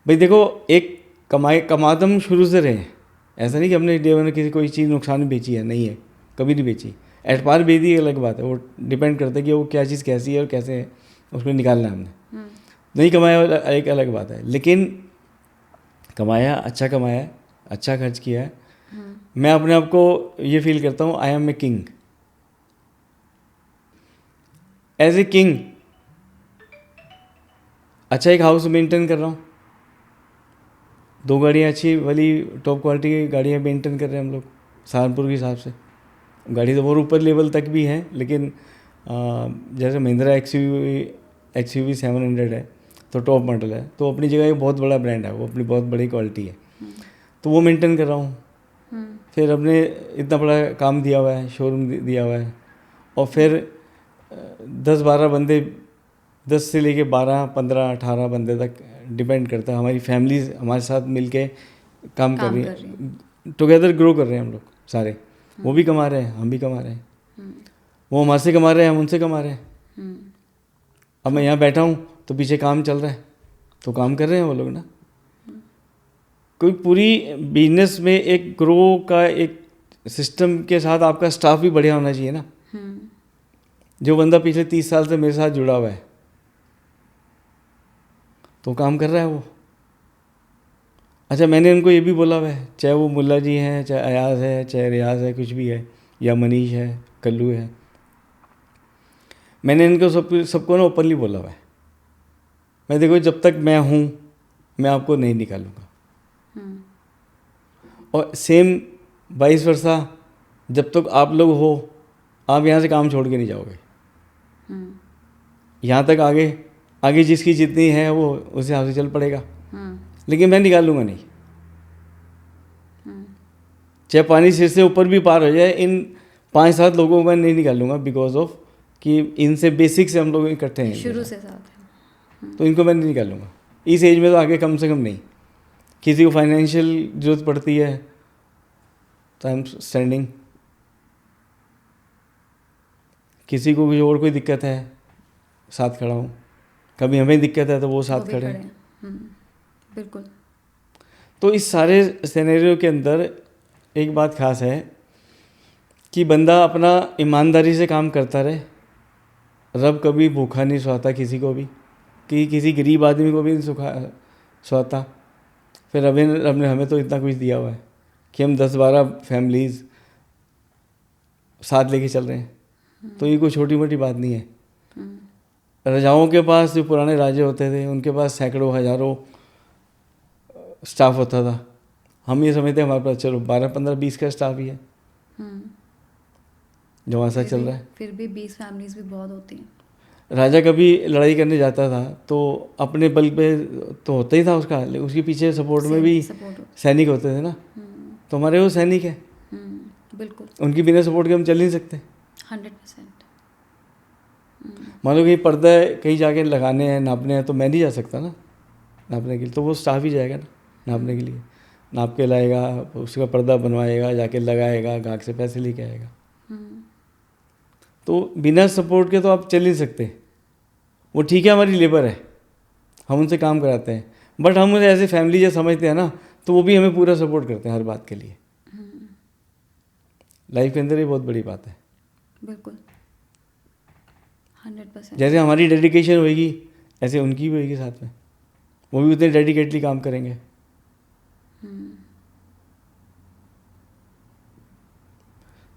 भाई देखो, एक कमाते हम शुरू से रहे हैं, ऐसा नहीं कि हमने डे वन किसी कोई चीज़ नुकसान में बेची है, नहीं है, कभी नहीं बेची। एट पार बेची अलग बात है, वो डिपेंड करता है कि वो क्या चीज़ कैसी है और कैसे है, उसको निकालना है हमने। नहीं कमाया एक अलग बात है, लेकिन कमाया, अच्छा खर्च किया है। मैं अपने आप को ये फील करता हूँ I am a king, as a king. अच्छा एक हाउस मेंटेन कर रहा हूँ, 2 गाड़ियाँ अच्छी वाली टॉप क्वालिटी की गाड़ियाँ मेंटेन कर रहे हैं हम लोग सहारनपुर के हिसाब से। गाड़ी तो बहुत ऊपर लेवल तक भी है, लेकिन जैसे महिंद्रा एक्सयूवी 700 है तो टॉप मॉडल है, तो अपनी जगह एक बहुत बड़ा ब्रांड है, वो अपनी बहुत बड़ी क्वालिटी है, तो वो मेंटेन कर रहा हूँ। फिर अपने इतना बड़ा काम दिया हुआ है, शोरूम दिया हुआ है, और फिर 10-12 बंदे, 10 से लेके 12, 15, 18 बंदे तक डिपेंड करता है। हमारी फैमिली हमारे साथ मिलके काम कर रही है, टुगेदर ग्रो कर रहे हैं हम लोग सारे। वो भी कमा रहे हैं, हम भी कमा रहे हैं, वो हमारे से कमा रहे हैं, हम उनसे कमा रहे हैं। अब मैं यहाँ बैठा हूँ तो पीछे काम चल रहा है, तो काम कर रहे हैं वो लोग ना। कोई पूरी बिजनेस में एक ग्रो का एक सिस्टम के साथ आपका स्टाफ भी बढ़िया होना चाहिए ना। जो बंदा पिछले 30 साल से मेरे साथ जुड़ा हुआ है तो काम कर रहा है वो। अच्छा मैंने उनको ये भी बोला हुआ है, चाहे वो मुल्ला जी हैं, चाहे अयाज है, चाहे रियाज है, कुछ भी है, या मनीष है, कल्लू है, मैंने इनको सबको ना ओपनली बोला हुआ है, मैं देखो जब तक मैं हूँ मैं आपको नहीं निकालूंगा। और सेम वाइस वर्सा, जब तक आप लोग हो आप यहाँ से काम छोड़ के नहीं जाओगे। यहाँ तक आगे जिसकी जितनी है वो उस हिसाब से चल पड़ेगा, लेकिन मैं निकालूंगा नहीं। चाहे पानी सिर से ऊपर भी पार हो जाए, इन 5-7 लोगों को मैं नहीं निकालूंगा, बिकॉज ऑफ कि इनसे बेसिक से हम लोग इकट्ठे हैं, शुरू से साथ हैं, तो इनको मैं नहीं निकालूंगा इस एज में, तो आगे कम से कम नहीं। किसी को फाइनेंशियल जरूरत पड़ती है तो आई एम स्टैंडिंग, किसी को भी और कोई दिक्कत है साथ खड़ा हूँ, कभी हमें दिक्कत है तो वो साथ खड़े हैं। बिल्कुल। तो इस सारे सिनेरियो के अंदर एक बात खास है कि बंदा अपना ईमानदारी से काम करता रहे, रब कभी भूखा नहीं सोता किसी को भी, कि किसी गरीब आदमी को भी नहीं सोता। फिर रब ने हमें तो इतना कुछ दिया हुआ है कि हम 10-12 फैमिलीज़ साथ लेके चल रहे हैं, तो ये कोई छोटी मोटी बात नहीं है। राजाओं के पास जो पुराने राजे होते थे उनके पास सैकड़ों हज़ारों स्टाफ होता था, हम ये समझते हैं हमारे पास चलो 12, 15, 20 का स्टाफ ही है जो वहाँ चल रहा है। फिर भी 20 फैमिलीज भी बहुत होती हैं। राजा कभी लड़ाई करने जाता था तो अपने बल पे तो होता ही था उसका, उसके पीछे सपोर्ट में भी सैनिक होते थे ना, तो हमारे वो सैनिक है, बिल्कुल, उनकी बिना सपोर्ट के हम चल नहीं सकते। 100%। मान लो कहीं पर्दा है, कहीं जाके लगाने हैं, नापने हैं, तो मैं नहीं जा सकता ना नापने के लिए, तो वो स्टाफ ही जाएगा ना नापने के लिए, नाप के लाएगा, उसका पर्दा बनवाएगा, जाके लगाएगा, गाहक से पैसे लेके आएगा। तो बिना सपोर्ट के तो आप चल नहीं सकते। वो ठीक है हमारी लेबर है, हम उनसे काम कराते हैं, बट हम उन्हें ऐसे फैमिली जैसे समझते हैं ना, तो वो भी हमें पूरा सपोर्ट करते हैं हर बात के लिए। लाइफ के अंदर ये बहुत बड़ी बात है। बिल्कुल, 100%। जैसे हमारी डेडिकेशन होगी ऐसे उनकी भी होगी साथ में, वो भी उतने डेडिकेटली काम करेंगे।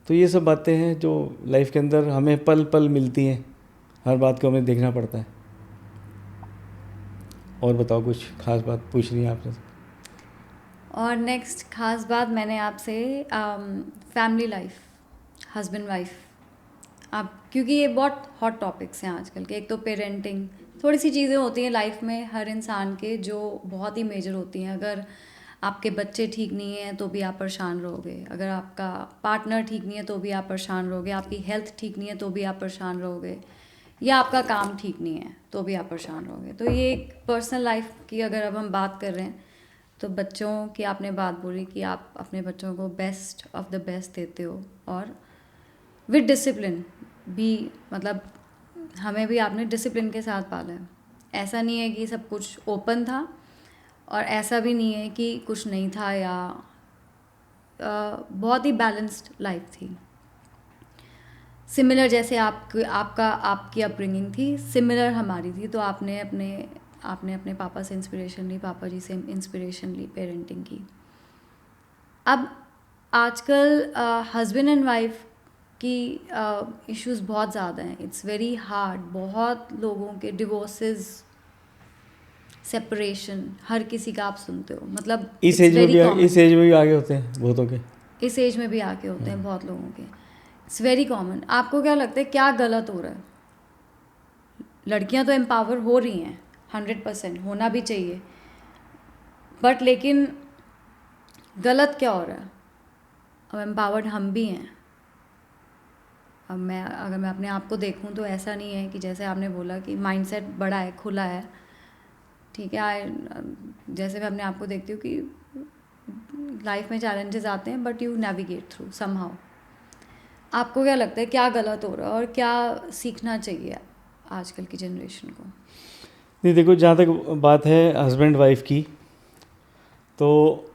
तो ये सब बातें हैं जो लाइफ के अंदर हमें पल पल मिलती हैं, हर बात को हमें देखना पड़ता है। और बताओ, कुछ खास बात पूछ रही है आपसे? और नेक्स्ट खास बात मैंने आपसे फैमिली लाइफ, हस्बैंड वाइफ, आप, क्योंकि ये बहुत हॉट टॉपिक्स हैं आजकल के। एक तो पेरेंटिंग, थोड़ी सी चीज़ें होती हैं लाइफ में हर इंसान के जो बहुत ही मेजर होती हैं। अगर आपके बच्चे ठीक नहीं हैं तो भी आप परेशान रहोगे, अगर आपका पार्टनर ठीक नहीं है तो भी आप परेशान रहोगे, आपकी हेल्थ ठीक नहीं है तो भी आप परेशान रहोगे, या आपका काम ठीक नहीं है तो भी आप परेशान रहोगे। तो ये एक पर्सनल लाइफ की अगर अब हम बात कर रहे हैं, तो बच्चों की आपने बात बोली कि आप अपने बच्चों को बेस्ट ऑफ द बेस्ट देते हो, और विद डिसिप्लिन भी, मतलब हमें भी आपने डिसिप्लिन के साथ पाला है। ऐसा नहीं है कि सब कुछ ओपन था, और ऐसा भी नहीं है कि कुछ नहीं था, या बहुत ही बैलेंस्ड लाइफ थी। सिमिलर जैसे आपकी अपब्रिंगिंग थी, सिमिलर हमारी थी। तो आपने अपने आपने अपने पापा से इंस्पिरेशन ली, पापा जी से इंस्पिरेशन ली पेरेंटिंग की। अब आजकल हस्बैंड एंड वाइफ की इश्यूज बहुत ज़्यादा हैं, इट्स वेरी हार्ड। बहुत लोगों के डिवोर्सेस, सेपरेशन, हर किसी का आप सुनते हो, मतलब इस इट्स एज में वेरी भी कॉमन। इस एज में भी आगे होते हैं बहुतों के। इस एज में भी आके होते हैं बहुत लोगों के, इट्स वेरी कॉमन। आपको क्या लगता है क्या गलत हो रहा है? लड़कियां तो एम्पावर हो रही हैं, 100% होना भी चाहिए, बट लेकिन गलत क्या हो रहा है? अब एम्पावर्ड हम भी हैं। अब अगर मैं अपने आप को देखूं तो ऐसा नहीं है कि जैसे आपने बोला कि माइंडसेट बड़ा है, खुला है, ठीक है। जैसे मैं अपने आप को देखती हूँ कि लाइफ में चैलेंजेस आते हैं but you navigate through somehow. आपको क्या लगता है क्या गलत हो रहा है और क्या सीखना चाहिए आजकल की जनरेशन को? नहीं देखो, जहाँ तक बात है हस्बैंड वाइफ की, तो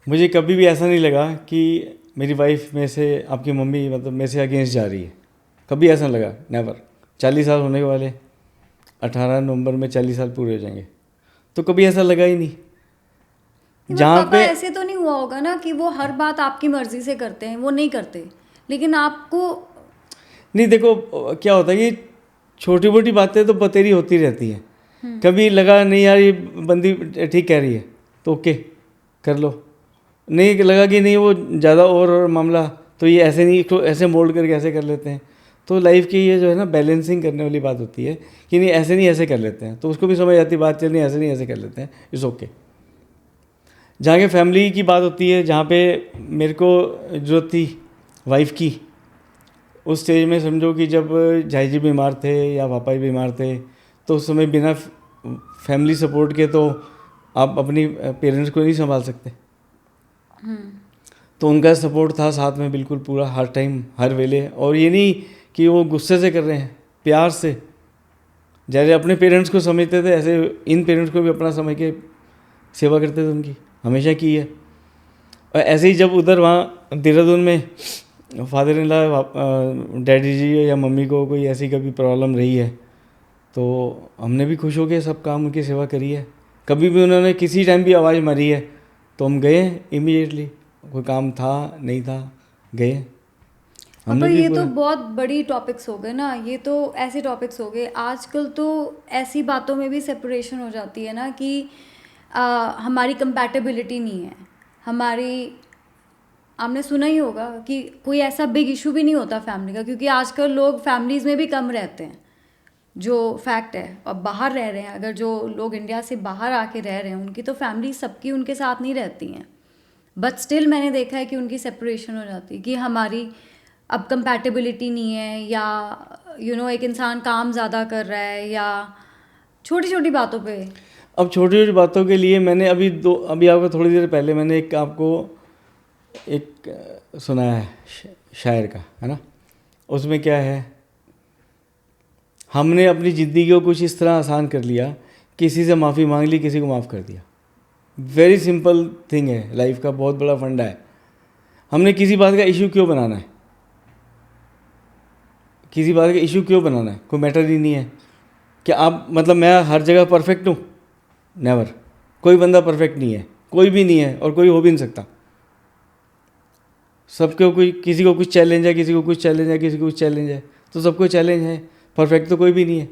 मुझे कभी भी ऐसा नहीं लगा कि मेरी वाइफ में से, आपकी मम्मी मतलब मेरे से अगेंस्ट जा रही है। कभी ऐसा नहीं लगा, नेवर। 40 साल होने वाले, 18 नवंबर में 40 साल पूरे हो जाएंगे, तो कभी ऐसा लगा ही नहीं। जहाँ पापा पे ऐसे तो नहीं हुआ होगा ना कि वो हर बात आपकी मर्जी से करते हैं, वो नहीं करते, लेकिन आपको नहीं, देखो क्या होता है कि छोटी मोटी बातें तो बतेरी होती रहती हैं। कभी लगा नहीं यार ये बंदी ठीक कह रही है तो ओके कर लो, नहीं लगा कि नहीं वो ज़्यादा और मामला, तो ये ऐसे नहीं, तो ऐसे मोल्ड करके ऐसे कर लेते हैं। तो लाइफ की ये जो है ना बैलेंसिंग करने वाली बात होती है कि नहीं ऐसे नहीं ऐसे कर लेते हैं, तो उसको भी समझ आती बात, चल नहीं ऐसे नहीं ऐसे कर लेते हैं, इट्स ओके। जहाँ के फैमिली की बात होती है, जहाँ पे मेरे को ज़रूरत थी वाइफ की, उस स्टेज में समझो कि जब झाई जी बीमार थे या पापा जी बीमार थे, तो उस समय बिना फैमिली सपोर्ट के तो आप अपनी पेरेंट्स को नहीं संभाल सकते। तो उनका सपोर्ट था साथ में बिल्कुल पूरा, हर टाइम हर वेले। और ये नहीं कि वो गुस्से से कर रहे हैं, प्यार से। जैसे अपने पेरेंट्स को समझते थे ऐसे इन पेरेंट्स को भी अपना समझ के सेवा करते थे, उनकी हमेशा की है। और ऐसे ही जब उधर वहाँ देहरादून में फादर इन लॉ डैडी जी या मम्मी को कोई ऐसी कभी प्रॉब्लम रही है, तो हमने भी खुश होकर सब काम उनकी सेवा करी है। कभी भी उन्होंने किसी टाइम भी आवाज़ मारी है तो हम गए इमीडिएटली, कोई काम था नहीं था गए। पापा ये तो बहुत बड़ी टॉपिक्स हो गए ना, ये तो ऐसे टॉपिक्स हो गए। आजकल तो ऐसी बातों में भी सेपरेशन हो जाती है ना कि हमारी कंपैटिबिलिटी नहीं है हमारी। आपने सुना ही होगा कि कोई ऐसा बिग इशू भी नहीं होता फैमिली का, क्योंकि आजकल लोग फैमिलीज़ में भी कम रहते हैं, जो फैक्ट है। अब बाहर रह रहे हैं, अगर जो लोग इंडिया से बाहर आके रह रहे हैं उनकी तो फैमिली सबकी उनके साथ नहीं रहती हैं, बट स्टिल मैंने देखा है कि उनकी सेपरेशन हो जाती है कि हमारी अब कंपैटिबिलिटी नहीं है, या एक इंसान काम ज़्यादा कर रहा है, या छोटी छोटी बातों पे। अब छोटी छोटी बातों के लिए मैंने अभी आपको थोड़ी देर पहले मैंने आपको एक सुनाया है शायर का, है ना। उसमें क्या है, हमने अपनी ज़िंदगी को कुछ इस तरह आसान कर लिया, किसी से माफ़ी मांग ली, किसी को माफ़ कर दिया। वेरी सिंपल थिंग है, लाइफ का बहुत बड़ा फंडा है। हमने किसी बात का इशू क्यों बनाना है, किसी बात का इशू क्यों बनाना है, कोई मैटर ही नहीं है। क्या आप मतलब मैं हर जगह परफेक्ट हूँ? नेवर। कोई बंदा परफेक्ट नहीं है, कोई भी नहीं है और कोई हो भी नहीं सकता। सबको कोई, किसी को कुछ चैलेंज है, किसी को कुछ चैलेंज है, किसी को कुछ चैलेंज है, तो सबको चैलेंज है। परफेक्ट तो कोई भी नहीं है।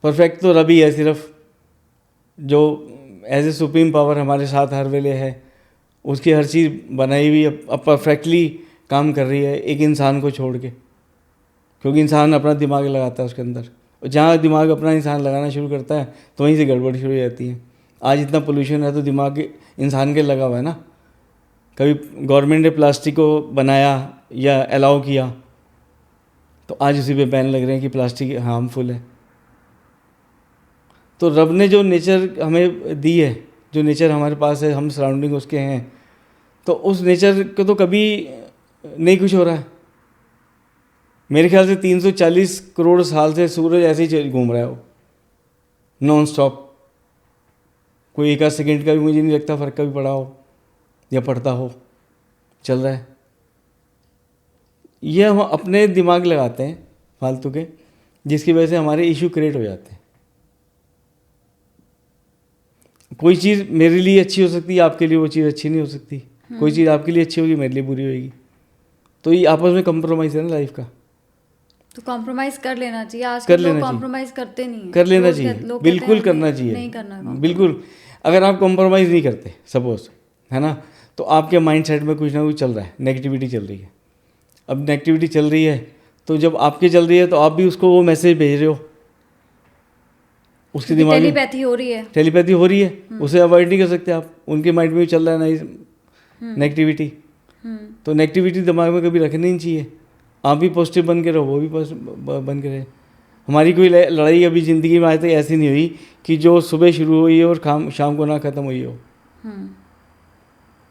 परफेक्ट तो रब ही है सिर्फ, जो एज ए सुप्रीम पावर हमारे साथ हर वेले है। उसकी हर चीज़ बनाई हुई अब परफेक्टली काम कर रही है, एक इंसान को छोड़ के, क्योंकि इंसान अपना दिमाग लगाता है उसके अंदर, और जहाँ दिमाग अपना इंसान लगाना शुरू करता है तो वहीं से गड़बड़ी शुरू हो जाती है। आज इतना पोल्यूशन है तो दिमाग इंसान के लगा हुआ है ना। कभी गवर्नमेंट ने प्लास्टिक को बनाया या अलाउ किया तो आज उसी पे बैन लग रहे हैं कि प्लास्टिक हार्मफुल है। तो रब ने जो नेचर हमें दी है, जो नेचर हमारे पास है, हम सराउंडिंग उसके हैं, तो उस नेचर को तो कभी नहीं कुछ हो रहा है। मेरे ख्याल से 340 करोड़ साल से सूरज ऐसे ही घूम रहा है, वो नॉन स्टॉप। कोई एक आध सेकेंड का भी मुझे नहीं लगता फ़र्क कभी पड़ा हो या पड़ता हो, चल रहा है। ये हम अपने दिमाग लगाते हैं फालतू के, जिसकी वजह से हमारे इशू क्रिएट हो जाते हैं। कोई चीज़ मेरे लिए अच्छी हो सकती है, आपके लिए वो चीज़ अच्छी नहीं हो सकती। कोई चीज़ आपके लिए अच्छी होगी, मेरे लिए बुरी होगी। तो ये आपस में कंप्रोमाइज़ है ना लाइफ का। तो कॉम्प्रोमाइज़ कर लेना चाहिए। कर आजकल लोग लेना चाहिए। कॉम्प्रोमाइज़ करते नहीं हैं। कर लेना लोग चाहिए, कहते बिल्कुल हैं करना नहीं चाहिए, करना compromise। बिल्कुल। अगर आप कॉम्प्रोमाइज़ नहीं करते सपोज, है ना, तो आपके माइंड सेट में कुछ ना कुछ चल रहा है, नेगेटिविटी चल रही है। अब नेगेटिविटी चल रही है तो जब आपकी चल रही है तो आप भी उसको वो मैसेज भेज रहे हो, उसके दिमाग में टेलीपैथी हो रही है। टेलीपैथी हो रही है, उसे अवॉइड नहीं कर सकते आप। उनके माइंड में भी चल रहा है ना नेगेटिविटी, तो नेगेटिविटी दिमाग में कभी रखनी नहीं चाहिए। आप भी पॉजिटिव बन के रहो, वो भी बन के रहे। हमारी कोई लड़ाई अभी ज़िंदगी में आज तक ऐसी नहीं हुई कि जो सुबह शुरू हुई है और शाम को ना ख़त्म हुई हो।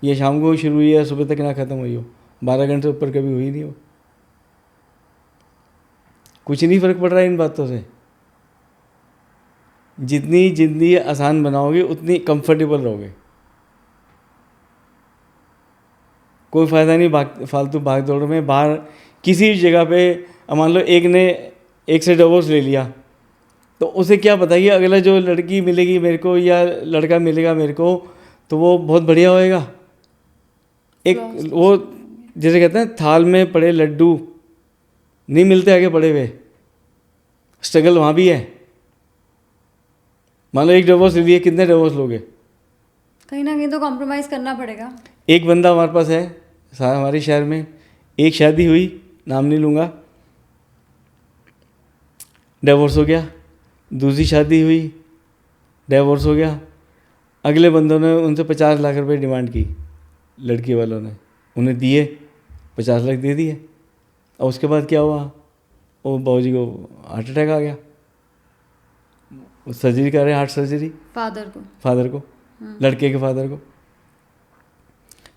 ये शाम को शुरू हुई है, सुबह तक ना ख़त्म हुई हो। 12 घंटे ऊपर कभी हुई नहीं हो। कुछ नहीं फ़र्क पड़ रहा है इन बातों से। जितनी ज़िंदगी आसान बनाओगे उतनी कंफर्टेबल रहोगे। कोई फ़ायदा नहीं फालतू भाग दौड़ में। बाहर किसी भी जगह पे मान लो एक ने एक से डिवोर्स ले लिया, तो उसे क्या पता कि अगला जो लड़की मिलेगी मेरे को या लड़का मिलेगा मेरे को तो वो बहुत बढ़िया होएगा। एक वो जैसे कहते हैं थाल में पड़े लड्डू नहीं मिलते आगे पड़े हुए, स्ट्रगल वहाँ भी है। मान लो एक डिवोर्स ले लिए, कितने डिवोर्स लोगे? कहीं ना कहीं तो कॉम्प्रोमाइज़ करना पड़ेगा। एक बंदा हमारे पास है हमारे शहर में, एक शादी हुई, नाम नहीं लूँगा, डिवोर्स हो गया। दूसरी शादी हुई, डिवोर्स हो गया। अगले बंदों ने उनसे 50 लाख रुपए डिमांड की, लड़की वालों ने उन्हें दिए, 50 लाख दे दिए। और उसके बाद क्या हुआ, वो बाबूजी को हार्ट अटैक आ गया। सर्जरी कर रहे हैं, हार्ट सर्जरी, फादर को लड़के के फादर को।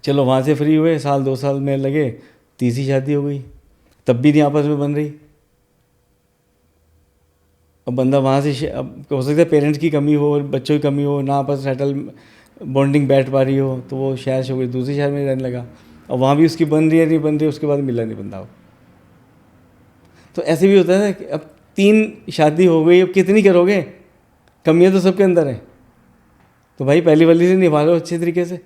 चलो वहाँ से फ्री हुए, साल 2 साल में लगे, तीसरी शादी हो गई, तब भी नहीं आपस में बन रही। अब बंदा वहाँ से अब हो सकता है पेरेंट्स की कमी हो, बच्चों की कमी हो, ना आपस सेटल बॉन्डिंग बैठ पा रही हो, तो वो शहर से हो गई, दूसरे शहर में रहने लगा। और वहाँ भी उसकी बन रही है नहीं बन रही, उसके बाद मिला नहीं बंदा वो। तो ऐसे भी होता है ना कि अब 3 शादी हो गई, अब कितनी करोगे? कमियाँ तो सबके अंदर है। तो भाई पहली वाली से निभा लो अच्छे तरीके से।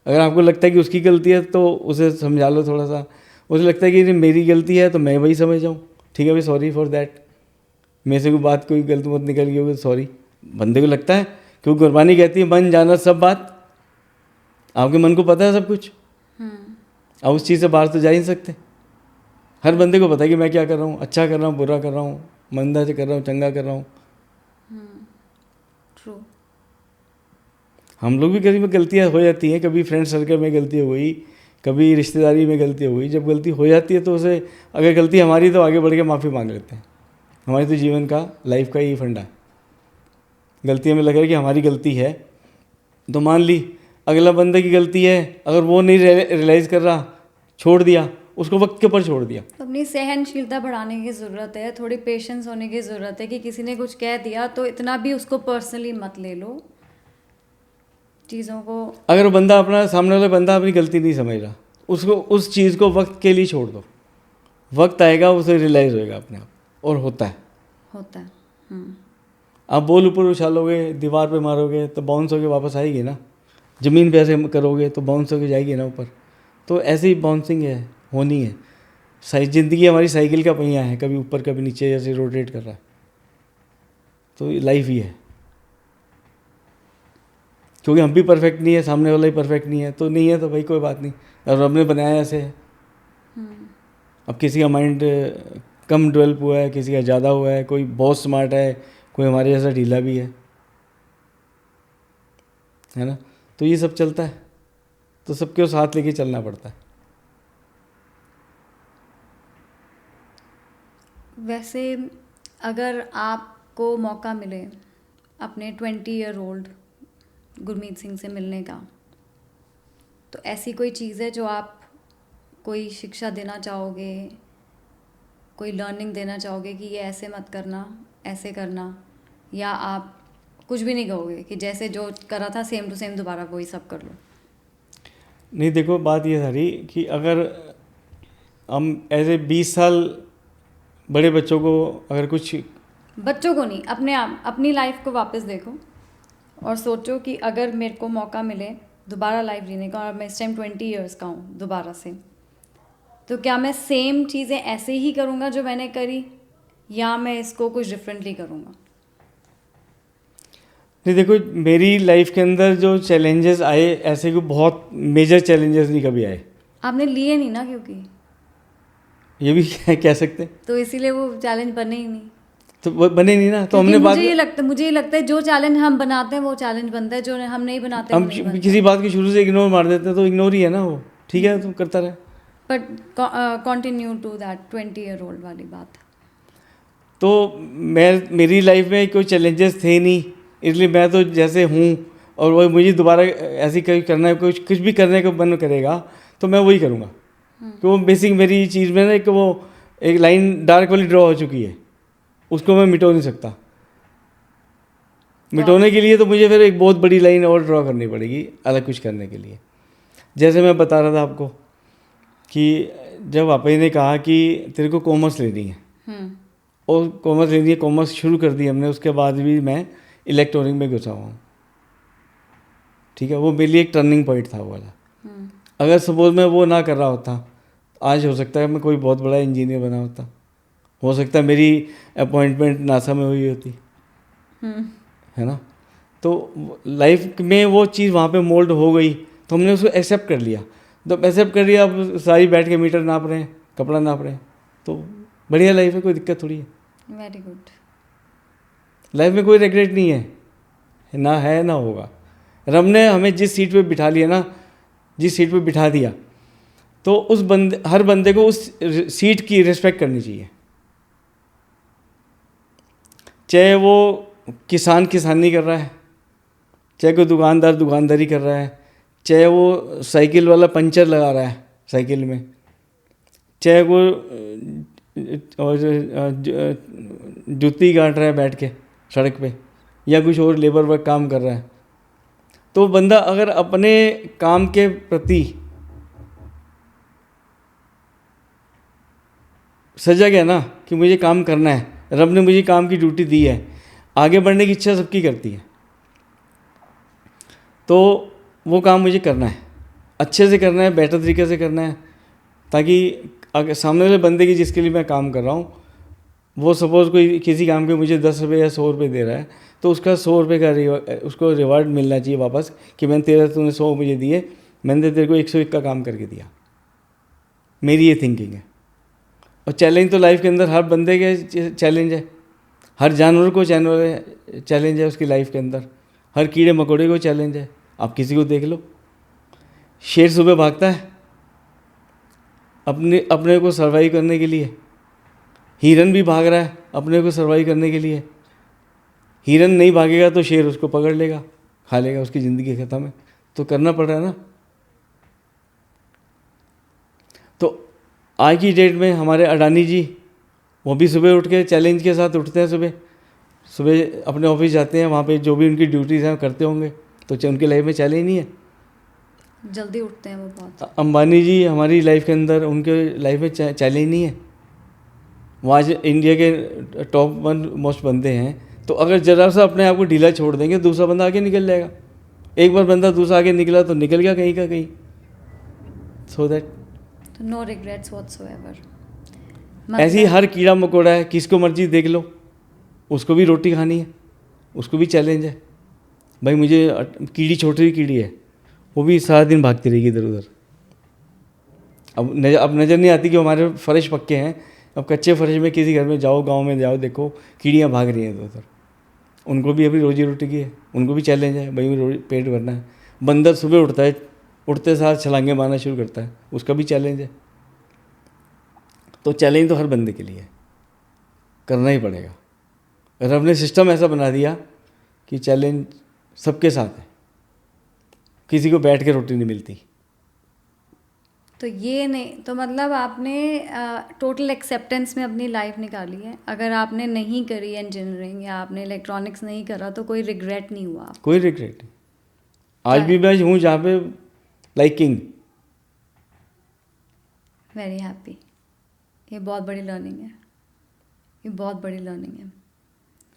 अगर आपको लगता है कि उसकी गलती है तो उसे समझा लो थोड़ा सा। उसे लगता है कि मेरी गलती है तो मैं वही समझ जाऊँ, ठीक है भाई सॉरी फॉर दैट, मेरे से कोई बात कोई गलत मत निकल गई होगी, सॉरी। बंदे को लगता है, क्योंकि गुरबानी कहती है मन जाना सब बात। आपके मन को पता है सब कुछ, आप उस चीज़ से बाहर तो जा ही नहीं सकते। हर बंदे को पता है कि मैं क्या कर रहा हूँ, अच्छा कर रहा हूँ, बुरा कर रहा हूँ, मंदा से कर रहा हूँ, चंगा कर रहा हूँ। ट्रू। हम लोग भी कभी गलतियाँ हो जाती हैं, कभी फ्रेंड सर्कल में गलती हो गई, कभी रिश्तेदारी में गलती हो गई। जब गलती हो जाती है तो उसे, अगर गलती हमारी तो आगे बढ़ के माफ़ी मांग लेते हैं। हमारी तो जीवन का, लाइफ का यही फंडा है। गलती हमें लग रहा है कि हमारी गलती है तो मान ली, अगला बंदे की गलती है, अगर वो नहीं रियलाइज़ कर रहा, छोड़ दिया, उसको वक्त के ऊपर छोड़ दिया। तो अपनी सहनशीलता बढ़ाने की ज़रूरत है, थोड़ी पेशेंस होने की ज़रूरत है कि किसी ने कुछ कह दिया तो इतना भी उसको पर्सनली मत ले लो चीज़ों को। अगर बंदा अपना, सामने वाला बंदा अपनी गलती नहीं समझ रहा, उसको उस चीज़ को वक्त के लिए छोड़ दो। वक्त आएगा, उसे रियलाइज़ होएगा अपने आप, और होता है। आप बॉल ऊपर उछालोगे, दीवार पे मारोगे तो बाउंस होके वापस आएगी ना। ज़मीन पे ऐसे करोगे तो बाउंस होके जाएगी ना ऊपर। तो ऐसे ही बाउंसिंग है, होनी है। ज़िंदगी हमारी साइकिल का पहिया है, कभी ऊपर कभी नीचे ऐसे रोटेट कर रहा है। तो लाइफ ही है, क्योंकि हम भी परफेक्ट नहीं है, सामने वाला ही परफेक्ट नहीं है, तो नहीं है तो भाई कोई बात नहीं, और रब ने बनाया ऐसे है। अब किसी का माइंड कम डेवलप हुआ है, किसी का ज़्यादा हुआ है, कोई बहुत स्मार्ट है, कोई हमारे जैसा ढीला भी है ना। तो ये सब चलता है, तो सबके साथ लेके चलना पड़ता है। वैसे अगर आपको मौका मिले अपने 20-year-old गुरमीत सिंह से मिलने का, तो ऐसी कोई चीज़ है जो आप कोई शिक्षा देना चाहोगे, कोई लर्निंग देना चाहोगे कि ये ऐसे मत करना, ऐसे करना, या आप कुछ भी नहीं कहोगे कि जैसे जो करा था सेम टू सेम दोबारा वही सब कर लो? नहीं, देखो बात ये सारी कि अगर हम ऐसे 20 साल बड़े बच्चों को अगर कुछ, बच्चों को नहीं, अपने आप अपनी लाइफ को वापस देखो और सोचो कि अगर मेरे को मौका मिले दोबारा लाइफ जीने का, और मैं इस टाइम 20 ईयर्स का हूँ दोबारा से, तो क्या मैं सेम चीज़ें ऐसे ही करूँगा जो मैंने करी, या मैं इसको कुछ डिफरेंटली करूँगा? नहीं देखो, मेरी लाइफ के अंदर जो चैलेंजेस आए, ऐसे कोई बहुत मेजर चैलेंजेस नहीं कभी आए। आपने लिए नहीं ना, क्योंकि ये भी कह सकते हैं, तो इसीलिए वो चैलेंज बने ही नहीं। तो वो बने नहीं ना, तो क्योंकि हमने मुझे ये लगता है जो चैलेंज हम बनाते हैं वो चैलेंज बनता है, जो हम नहीं बनाते वो हम नहीं बनता। किसी बात की शुरू से इग्नोर मार देते हैं, तो इग्नोर ही है ना वो, ठीक है, तुम करता रहे। But continue to that 20-year-old वाली बात। तो मेरी लाइफ में कोई चैलेंजेस थे नहीं, इसलिए मैं तो जैसे हूँ, और वो मुझे दोबारा ऐसी कहीं करना है, कुछ भी करने का मन करेगा तो मैं वही करूँगा। कि वो बेसिक मेरी चीज़ में ना, कि वो एक लाइन डार्क वाली ड्रॉ हो चुकी है, उसको मैं मिटो नहीं सकता। मिटोने के लिए तो मुझे फिर एक बहुत बड़ी लाइन और ड्रॉ करनी पड़ेगी अलग कुछ करने के लिए। जैसे मैं बता रहा था आपको कि जब पापा जी ने कहा कि तेरे को कॉमर्स लेनी है, और कॉमर्स लेनी है, कॉमर्स शुरू कर दी हमने, उसके बाद भी मैं इलेक्ट्रॉनिक में घुसा हुआ हूँ, ठीक है। वो मेरे लिए एक टर्निंग पॉइंट था वो वाला। अगर सपोज मैं वो ना कर रहा होता, आज हो सकता है मैं कोई बहुत बड़ा इंजीनियर बना होता, हो सकता है मेरी अपॉइंटमेंट नासा में हुई होती, है ना। तो लाइफ में वो चीज़ वहाँ पे मोल्ड हो गई, तो हमने उसको एक्सेप्ट कर लिया। तो एक्सेप्ट कर लिया, अब सारी बैठ के मीटर नाप रहे हैं, कपड़ा नाप रहे हैं, तो बढ़िया लाइफ है, कोई दिक्कत थोड़ी है। Very good. लाइफ में कोई रिग्रेट नहीं है, ना है ना होगा। रब ने हमें जिस सीट पे बिठा लिया ना, जिस सीट पे बिठा दिया, तो उस हर बंदे को उस सीट की रिस्पेक्ट करनी चाहिए। चाहे वो किसान किसानी कर रहा है, चाहे कोई दुकानदार दुकानदारी कर रहा है, चाहे वो साइकिल वाला पंचर लगा रहा है साइकिल में, चाहे वो जूती काट रहा है बैठ के सड़क पे, या कुछ और लेबर वर्क काम कर रहा है, तो बंदा अगर अपने काम के प्रति सजग है ना, कि मुझे काम करना है, रब ने मुझे काम की ड्यूटी दी है, आगे बढ़ने की इच्छा सबकी करती है, तो वो काम मुझे करना है, अच्छे से करना है, बेटर तरीके से करना है, ताकि अगर सामने वाले बंदे की जिसके लिए मैं काम कर रहा हूँ, वो सपोज़ कोई किसी काम के मुझे 10 रुपये या 100 रुपये दे रहा है, तो उसका 100 रुपये का उसको रिवार्ड मिलना चाहिए वापस, कि तूने 100 मुझे दिए, मैंने तेरे को 101 का काम करके दिया। मेरी ये थिंकिंग है। और चैलेंज तो लाइफ के अंदर हर बंदे के चैलेंज है, हर जानवर को चैलेंज है उसकी लाइफ के अंदर, हर कीड़े मकोड़े को चैलेंज है। आप किसी को देख लो, शेर सुबह भागता है अपने को सर्वाइव करने के लिए, हिरन भी भाग रहा है अपने को सर्वाइव करने के लिए। हिरन नहीं भागेगा तो शेर उसको पकड़ लेगा, खा लेगा, उसकी ज़िंदगी ख़त्म है। तो करना पड़ रहा है ना। तो आज की डेट में हमारे अडानी जी, वो भी सुबह उठ के चैलेंज के साथ उठते हैं, सुबह अपने ऑफिस जाते हैं, वहाँ पे जो भी उनकी ड्यूटीज़ हैं करते होंगे, तो उनकी लाइफ में चैलेंज नहीं है, जल्दी उठते हैं वो बहुत। अंबानी जी हमारी लाइफ के अंदर, उनके लाइफ में चैलेंज नहीं है, वो आज इंडिया के टॉप 1 मोस्ट बंदे हैं। तो अगर ज़रा सा अपने आप को ढीला छोड़ देंगे, दूसरा बंदा आगे निकल जाएगा। एक बार बंदा दूसरा आगे निकला तो निकल गया कहीं का कहीं। So that no regrets whatsoever. ऐसे ही हर कीड़ा मकोड़ा है, किसको मर्जी देख लो, उसको भी रोटी खानी है, उसको भी चैलेंज है। भाई मुझे कीड़ी, छोटी कीड़ी है, वो भी सारा दिन भागती रहेगी इधर उधर। अब नज़र नहीं आती कि हमारे फर्श पक्के हैं। अब कच्चे फर्श में किसी घर में जाओ, गांव में जाओ, देखो कीड़ियाँ भाग रही हैं इधर उधर। उनको भी अभी रोजी रोटी की है, उनको भी चैलेंज है, भाई पेट भरना है। बंदर सुबह उठता है, उठते साथ छलांगे मारना शुरू करता है, उसका भी चैलेंज है। तो चैलेंज तो हर बंदे के लिए है, करना ही पड़ेगा। रब ने सिस्टम ऐसा बना दिया कि चैलेंज सबके साथ है, किसी को बैठ के रोटी नहीं मिलती। तो ये नहीं, तो मतलब आपने टोटल एक्सेप्टेंस में अपनी लाइफ निकाली है। अगर आपने नहीं करी इंजीनियरिंग या आपने इलेक्ट्रॉनिक्स नहीं करा तो कोई रिग्रेट नहीं हुआ? कोई रिग्रेट नहीं। आज भी मैं हूँ जहाँ पे लाइक किंग। Very happy. ये बहुत बड़ी लर्निंग है। ये बहुत बड़ी लर्निंग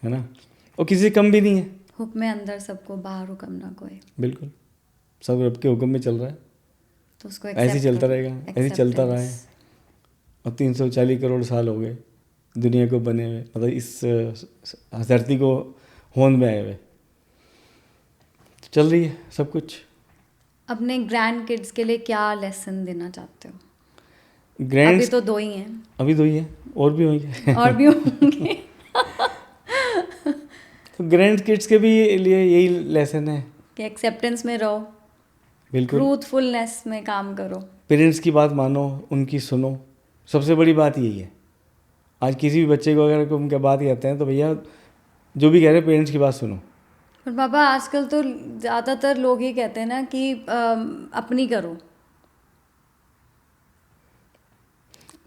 है ना। और किसी से कम भी नहीं है। हुक्म में अंदर सबको, बाहर हुक्म ना कोई। बिल्कुल, सब रब के हुक्म में चल रहा है, तो उसको ऐसे ही accept चलता करो, रहेगा, ऐसे ही चलता रहा है। acceptance। और 340 करोड़ साल हो गए दुनिया को बने हुए, मतलब इस धरती को होंद में आए हुए, चल रही है सब कुछ। अपने ग्रैंड किड्स के लिए क्या लेसन देना चाहते हो? ग्रैंड अभी तो 2 ही हैं। अभी 2 ही है, और भी होंगे। और भी होंगे। तो ग्रैंड किड्स के भी लिए यही लेसन है। कि एक्सेप्टेंस में रहो, बिल्कुल, ट्रूथफुलनेस में काम करो। पेरेंट्स की बात मानो, उनकी सुनो, सबसे बड़ी बात यही है। आज किसी भी बच्चे को अगर उनके बात कहते हैं तो भैया जो भी कह रहे हैं पेरेंट्स की बात सुनो। पर पापा आजकल तो ज़्यादातर लोग ये कहते हैं ना कि अपनी करो,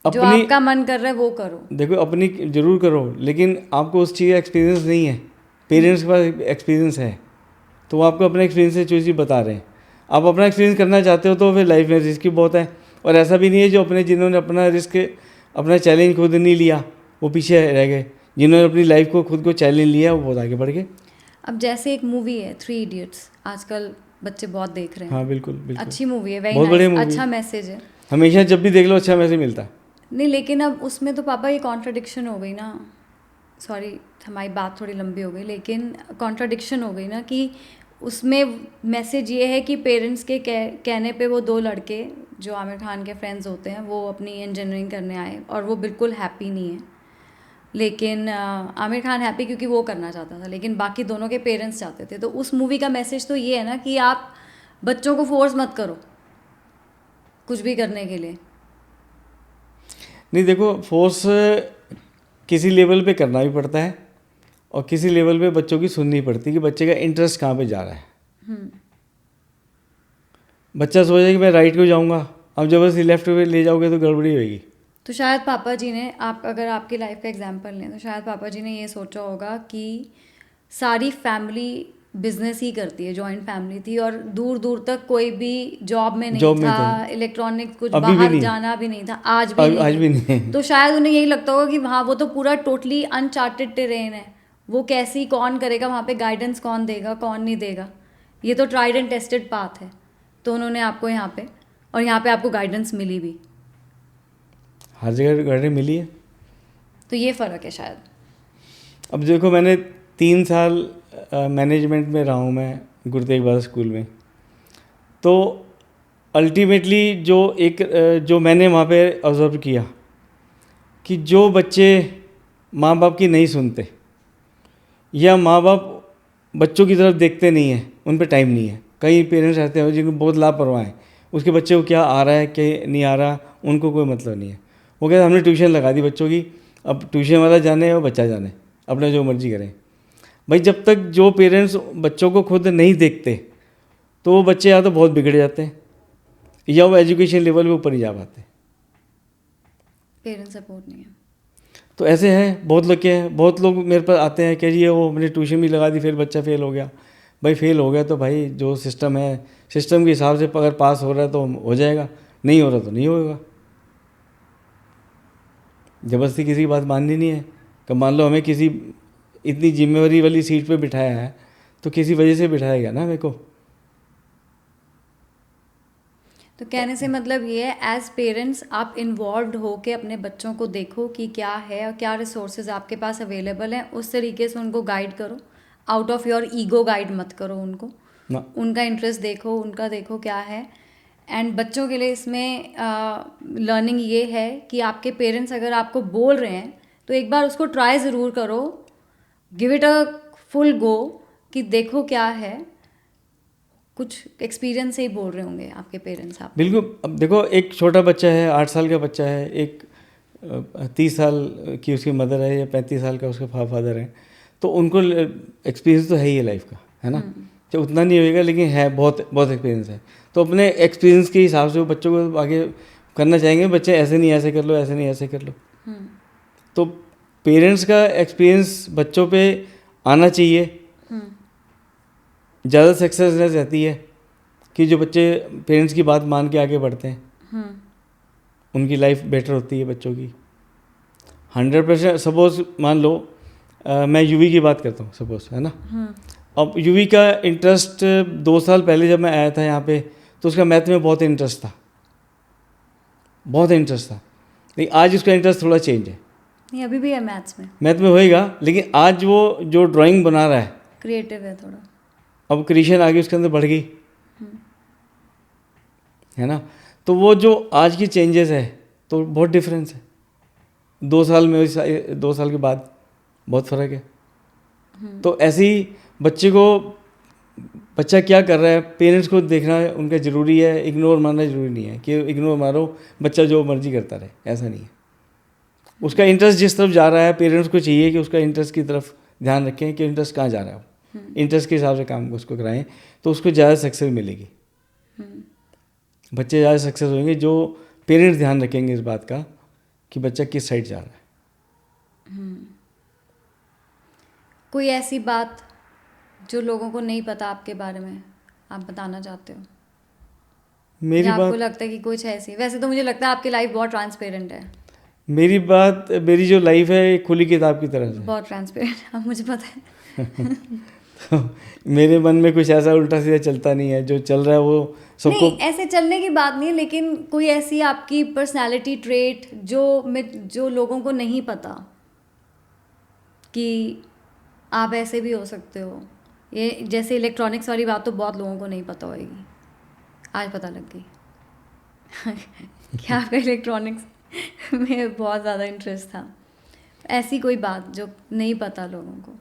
जो अपनी आपका मन कर रहा है वो करो। देखो, अपनी जरूर करो, लेकिन आपको उस चीज़ का एक्सपीरियंस नहीं है। पेरेंट्स के पास एक्सपीरियंस है, तो वो आपको अपने एक्सपीरियंस से जो चीज़ बता रहे हैं। आप अपना एक्सपीरियंस करना चाहते हो तो फिर लाइफ में रिस्क भी बहुत है। और ऐसा भी नहीं है जो जिन्होंने अपना रिस्क, अपना चैलेंज खुद नहीं लिया वो पीछे रह गए। जिन्होंने अपनी लाइफ को खुद को चैलेंज लिया वो बहुत आगे बढ़ गए। अब जैसे एक मूवी है 3 इडियट्स, आजकल बच्चे बहुत देख रहे हैं। हाँ बिल्कुल बिल्कुल, अच्छी मूवी है, वेरी बहुत बढ़िया नाइस, मूवी अच्छा है। मैसेज है। हमेशा जब भी देख लो अच्छा मैसेज मिलता है। नहीं, लेकिन अब उसमें तो पापा ये कॉन्ट्रडिक्शन हो गई ना, सॉरी हमारी बात थोड़ी लंबी हो गई, लेकिन कॉन्ट्रडिक्शन हो गई ना कि उसमें मैसेज ये है कि पेरेंट्स के कहने पे वो 2 लड़के जो आमिर खान के फ्रेंड्स होते हैं वो अपनी इंजीनियरिंग करने आए और वो बिल्कुल हैप्पी नहीं है। लेकिन आमिर खान हैप्पी क्योंकि वो करना चाहता था, लेकिन बाकी दोनों के पेरेंट्स चाहते थे। तो उस मूवी का मैसेज तो ये है ना कि आप बच्चों को फोर्स मत करो कुछ भी करने के लिए। नहीं देखो, फोर्स किसी लेवल पे करना भी पड़ता है और किसी लेवल पे बच्चों की सुननी पड़ती है कि बच्चे का इंटरेस्ट कहाँ पे जा रहा है। बच्चा सोचे कि मैं राइट को जाऊँगा, अब जबरदस्ती लेफ्ट पे ले जाओगे तो गड़बड़ी होगी। तो शायद पापा जी ने, आप अगर आपकी लाइफ का एग्जांपल लें तो शायद पापा जी ने ये सोचा होगा कि सारी फैमिली बिजनेस ही करती है, जॉइंट फैमिली थी और दूर दूर तक कोई भी जॉब में नहीं था, इलेक्ट्रॉनिक कुछ बाहर जाना भी नहीं था, आज भी नहीं है। तो शायद उन्हें यही लगता होगा कि वहाँ वो तो पूरा टोटली अनचार्टेड टेरेन है, वो कैसी, कौन करेगा वहाँ पे, गाइडेंस कौन देगा, कौन नहीं देगा, ये तो ट्राइड एंड टेस्टेड पाथ है। तो उन्होंने आपको यहाँ पे, और यहाँ पे आपको गाइडेंस मिली भी, हर जगह गाइडेंस मिली है। तो ये फ़र्क है शायद। अब देखो, मैंने 3 साल मैनेजमेंट में रहा हूँ मैं गुरु तेग बहादुर स्कूल में। तो अल्टीमेटली जो मैंने वहाँ पे ऑब्जर्व किया कि जो बच्चे माँ बाप की नहीं सुनते या माँ बाप बच्चों की तरफ देखते नहीं हैं, उन पे टाइम नहीं है। कई पेरेंट्स रहते हैं जिनको बहुत लापरवाह हैं, उसके बच्चे को क्या आ रहा है क्या नहीं आ रहा उनको कोई मतलब नहीं है। वो कहते हमने ट्यूशन लगा दी बच्चों की, अब ट्यूशन वाला जाने और बच्चा जाने, अपना जो मर्जी करें। भाई जब तक जो पेरेंट्स बच्चों को खुद नहीं देखते तो वो बच्चे या तो बहुत बिगड़ जाते हैं या वो एजुकेशन लेवल पे ऊपर ही जा पाते हैं। पेरेंट्स सपोर्ट नहीं है। तो ऐसे हैं बहुत लोग के, बहुत लोग मेरे पास आते हैं कि जी वो हमने ट्यूशन भी लगा दी फिर बच्चा फेल हो गया। भाई फेल हो गया तो भाई जो सिस्टम है, सिस्टम के हिसाब से अगर पास हो रहा है तो हो जाएगा, नहीं हो रहा तो नहीं होगा। ज़बरदस्ती किसी की बात माननी नहीं है। कि मान लो हमें किसी इतनी जिम्मेवारी वाली सीट पे बिठाया है तो किसी वजह से बिठाया गया ना मेरे को। तो कहने से मतलब ये है, एज पेरेंट्स आप इन्वॉल्व हो के अपने बच्चों को देखो कि क्या है और क्या रिसोर्सेज आपके पास अवेलेबल हैं, उस तरीके से उनको गाइड करो। Out of your ego guide मत करो उनको, उनका इंटरेस्ट देखो, उनका देखो क्या है। एंड बच्चों के लिए इसमें लर्निंग ये है कि आपके पेरेंट्स अगर आपको बोल रहे हैं तो एक बार उसको ट्राई ज़रूर करो, गिव इट अ फुल गो कि देखो क्या है। कुछ एक्सपीरियंस से ही बोल रहे होंगे आपके पेरेंट्स आप। बिल्कुल। अब देखो, एक छोटा बच्चा है, 8 साल का बच्चा है, एक 30 साल की उसकी मदर है या 35 साल का उसका फादर है, तो उनको एक्सपीरियंस तो है ही है लाइफ का, है ना। तो उतना नहीं होएगा लेकिन है, बहुत बहुत एक्सपीरियंस है। तो अपने एक्सपीरियंस के हिसाब से वो बच्चों को आगे करना चाहेंगे, बच्चे ऐसे नहीं ऐसे कर लो, ऐसे नहीं ऐसे कर लो। तो पेरेंट्स का एक्सपीरियंस बच्चों पे आना चाहिए, ज़्यादा सक्सेसनेस रहती है कि जो बच्चे पेरेंट्स की बात मान के आगे बढ़ते हैं, उनकी लाइफ बेटर होती है बच्चों की। 100%। सपोज मान लो मैं यूवी की बात करता हूँ सपोज, है ना। अब यूवी का इंटरेस्ट 2 साल पहले जब मैं आया था यहाँ पे, तो उसका मैथ में बहुत इंटरेस्ट था, बहुत इंटरेस्ट था। लेकिन आज उसका इंटरेस्ट थोड़ा चेंज है। नहीं, अभी भी है मैथ्स में, मैथ में होएगा, लेकिन आज वो जो ड्राइंग बना रहा है, क्रिएटिव है थोड़ा। अब क्रिएशन आगे उसके अंदर बढ़ गई, है ना। तो वो जो आज की चेंजेस है तो बहुत डिफरेंस है 2 साल में, 2 साल के बाद बहुत फ़र्क है। तो ऐसे ही बच्चे को, बच्चा क्या कर रहा है, पेरेंट्स को देखना उनका ज़रूरी है, इग्नोर मारना ज़रूरी नहीं है कि इग्नोर मारो, बच्चा जो मर्जी करता रहे, ऐसा नहीं है। उसका इंटरेस्ट जिस तरफ जा रहा है, पेरेंट्स को चाहिए कि उसका इंटरेस्ट की तरफ ध्यान रखें कि इंटरेस्ट कहाँ जा रहा है, इंटरेस्ट के हिसाब से काम उसको कराएं, तो उसको ज़्यादा सक्सेस मिलेगी। बच्चे ज़्यादा सक्सेस होंगे जो पेरेंट्स ध्यान रखेंगे इस बात का कि बच्चा किस साइड जा रहा है। कोई ऐसी बात जो लोगों को नहीं पता आपके बारे में, आप बताना चाहते हो? मेरी या आपको बात, लगता है कि कुछ ऐसी, वैसे तो मुझे लगता है आपकी लाइफ बहुत ट्रांसपेरेंट है। मेरी जो लाइफ है एक खुली किताब की तरह से, बहुत ट्रांसपेरेंट है, मुझे पता है। तो मेरे मन में कुछ ऐसा उल्टा सीधा चलता नहीं है, जो चल रहा है वो सबको। नहीं, ऐसे चलने की बात नहीं है, लेकिन कोई ऐसी आपकी पर्सनालिटी ट्रेट जो लोगों को नहीं पता कि आप ऐसे भी हो सकते हो। ये जैसे इलेक्ट्रॉनिक्स वाली बात तो बहुत लोगों को नहीं पता होगी, आज पता लग गई। क्या आपका इलेक्ट्रॉनिक्स में बहुत ज़्यादा इंटरेस्ट था? ऐसी कोई बात जो नहीं पता लोगों को,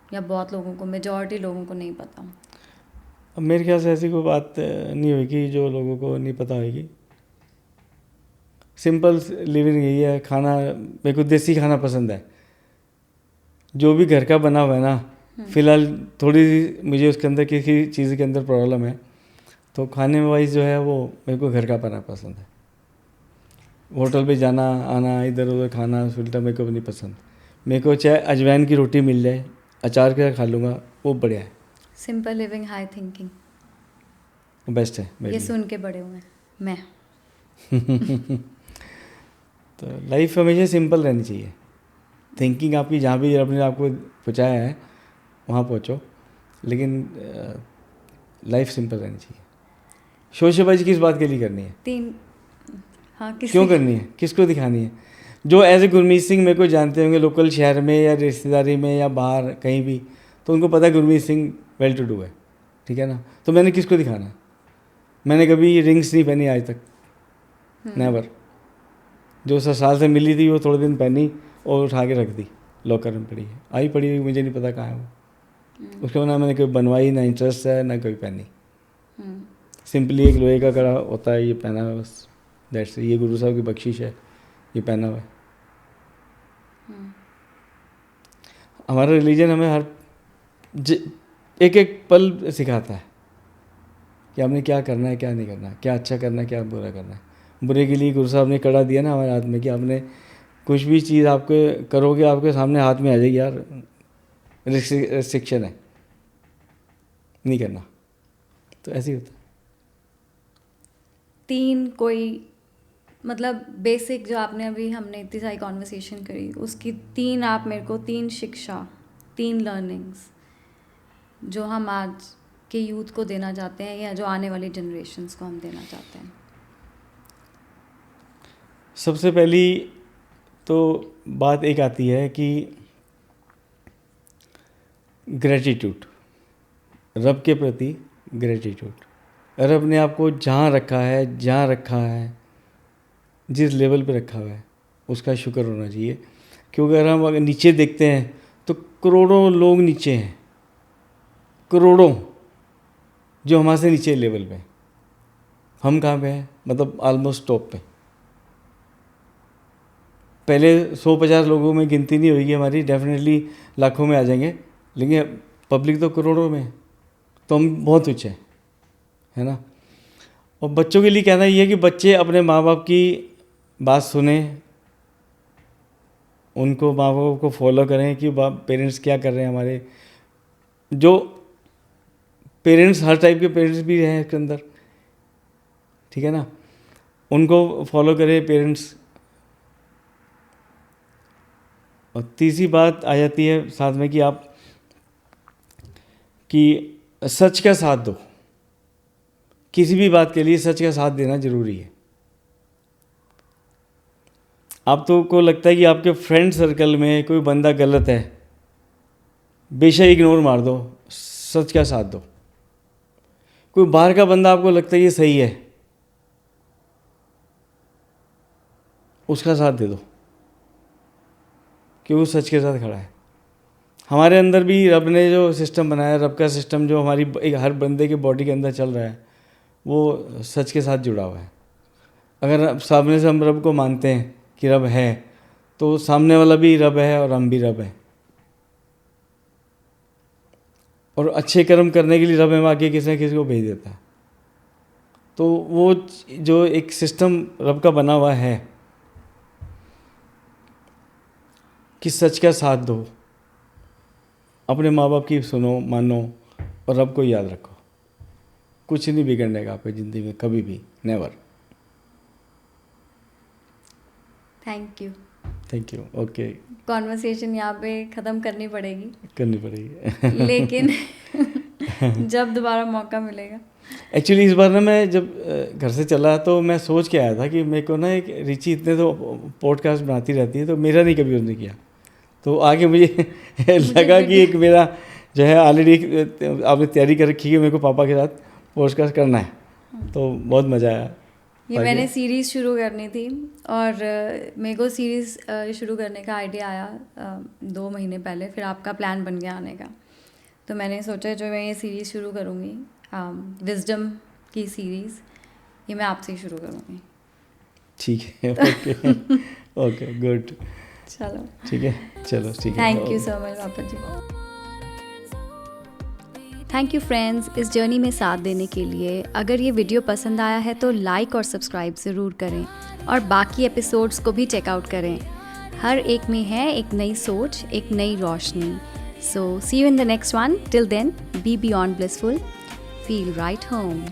या बहुत लोगों को, मेजॉरिटी लोगों को नहीं पता। अब मेरे ख्याल से ऐसी कोई बात नहीं होगी जो लोगों को नहीं पता होगी। सिंपल लिविंग यही है। खाना, मेरे को देसी खाना पसंद है, जो भी घर का बना हुआ है ना। फ़िलहाल थोड़ी मुझे उसके अंदर किसी चीज़ के अंदर प्रॉब्लम है, तो खाने में वाइज जो है वो मेरे को घर का बना पसंद है। होटल पे जाना आना, इधर उधर खाना उल्टा मेरे को भी नहीं पसंद। मेरे को चाहे अजवाइन की रोटी मिल जाए, अचार के साथ खा लूँगा, वो बढ़िया है। Simple living, high thinking, best है मेरे ये लिए। सुन के बड़े हुए मैं। तो लाइफ हमेशा सिंपल रहनी चाहिए। थिंकिंग आपकी जहाँ भी अपने आपको पहुँचाया है वहाँ पहुँचो, लेकिन लाइफ सिंपल रहनी चाहिए। शोशेबाजी किस बात के लिए करनी है? हाँ, क्यों करनी है, किसको दिखानी है? जो एज ए गुरमीत सिंह मेरे को जानते होंगे लोकल शहर में या रिश्तेदारी में या बाहर कहीं भी, तो उनको पता है Gurmeet Singh well to do है, ठीक है ना। तो मैंने किसको दिखाना है? मैंने कभी रिंग्स नहीं पहनी आज तक, नेवर। जो ससुराल से मिली थी वो थोड़े दिन पहनी और उठा के रख दी, लॉकर में पड़ी है, आई पड़ी हुई, मुझे नहीं पता कहाँ है वो। उसके बाद ना मैंने कभी बनवाई, ना इंटरेस्ट है, ना कभी पहनी। सिंपली एक लोहे का कड़ा होता है, ये पहना हुआ बस, दैट्स, ये गुरु साहब की बख्शिश है, ये पहना हुआ है। हमारा रिलीजन हमें हर एक एक पल सिखाता है कि आपने क्या करना है, क्या नहीं करना, क्या अच्छा करना है, क्या बुरा करना है। बुरे के लिए गुरु साहब ने कड़ा दिया ना हमारे हाथ में कि आपने कुछ भी चीज़ आपके करोगे आपके सामने हाथ में आ जाएगी यार, रिस्ट्रिक्शन है, नहीं करना। तो ऐसे ही होता है। 3 कोई मतलब बेसिक, जो आपने अभी हमने इतनी सारी कॉन्वर्सेशन करी, उसकी 3 आप मेरे को 3 शिक्षा, 3 लर्निंग्स जो हम आज के यूथ को देना चाहते हैं या जो आने वाली जनरेशन्स को हम देना चाहते हैं। सबसे पहली तो बात एक आती है कि ग्रेटिट्यूड, रब के प्रति ग्रेटिट्यूड। रब ने आपको जहाँ रखा है, जिस लेवल पे रखा हुआ है, उसका शुक्र होना चाहिए। क्योंकि अगर नीचे देखते हैं तो करोड़ों लोग नीचे हैं, करोड़ों, जो हमारे से नीचे लेवल पे। हम कहाँ पे हैं? मतलब ऑलमोस्ट टॉप पे। पहले 150 लोगों में गिनती नहीं होगी हमारी, डेफिनेटली लाखों में आ जाएंगे, लेकिन पब्लिक तो करोड़ों में है, तो हम बहुत ऊँचे हैं, है ना। और बच्चों के लिए कहना ये है कि बच्चे अपने माँ बाप की बात सुने, उनको माँ बाप को फॉलो करें कि पेरेंट्स क्या कर रहे हैं हमारे। जो पेरेंट्स, हर टाइप के पेरेंट्स भी हैं इसके अंदर, ठीक है ना, उनको फॉलो करें पेरेंट्स। और तीसरी बात आ जाती है साथ में कि आप कि सच का साथ दो। किसी भी बात के लिए सच का साथ देना ज़रूरी है। आप तो को लगता है कि आपके फ्रेंड सर्कल में कोई बंदा गलत है, बेशक इग्नोर मार दो, सच का साथ दो। कोई बाहर का बंदा आपको लगता है ये सही है, उसका साथ दे दो कि वो सच के साथ खड़ा है। हमारे अंदर भी रब ने जो सिस्टम बनाया, रब का सिस्टम जो हमारी एक हर बंदे के बॉडी के अंदर चल रहा है, वो सच के साथ जुड़ा हुआ है। अगर सामने से हम रब को मानते हैं कि रब है, तो सामने वाला भी रब है और हम भी रब हैं। और अच्छे कर्म करने के लिए रब में आके किसी न किसी को भेज देता है। तो वो जो एक सिस्टम रब का बना हुआ है कि सच का साथ दो, अपने माँ बाप की सुनो, मानो और रब को याद रखो। कुछ नहीं बिगड़ने का आपकी ज़िंदगी में कभी भी, never. Thank you. Thank you. Okay, conversation यहाँ पे ख़त्म करनी पड़ेगी लेकिन जब दोबारा मौका मिलेगा। एक्चुअली इस बार ना मैं जब घर से चला तो मैं सोच के आया था कि मेरे को ना एक रिची इतने तो पॉडकास्ट बनाती रहती है, तो मेरा नहीं कभी उसने किया। तो आगे मुझे लगा कि एक मेरा जो है ऑलरेडी आपने तैयारी कर रखी है, मेरे को पापा के साथ पॉडकास्ट करना है। तो बहुत मज़ा आया। ये मैंने सीरीज़ शुरू करनी थी और मेरे को सीरीज़ शुरू करने का आइडिया आया 2 महीने पहले, फिर आपका प्लान बन गया आने का। तो मैंने सोचा जो मैं ये सीरीज़ शुरू करूँगी, विजडम की सीरीज़, ये मैं आपसे ही शुरू करूँगी। ठीक है, ओके ओके, गुड, चलो ठीक है, चलो ठीक है। थैंक यू सो मच पापा जी। थैंक यू फ्रेंड्स, इस जर्नी में साथ देने के लिए। अगर ये वीडियो पसंद आया है तो लाइक और सब्सक्राइब ज़रूर करें और बाकी एपिसोड्स को भी चेकआउट करें। हर एक में है एक नई सोच, एक नई रोशनी। So see you in the next one. Till then, be beyond blissful, feel right home.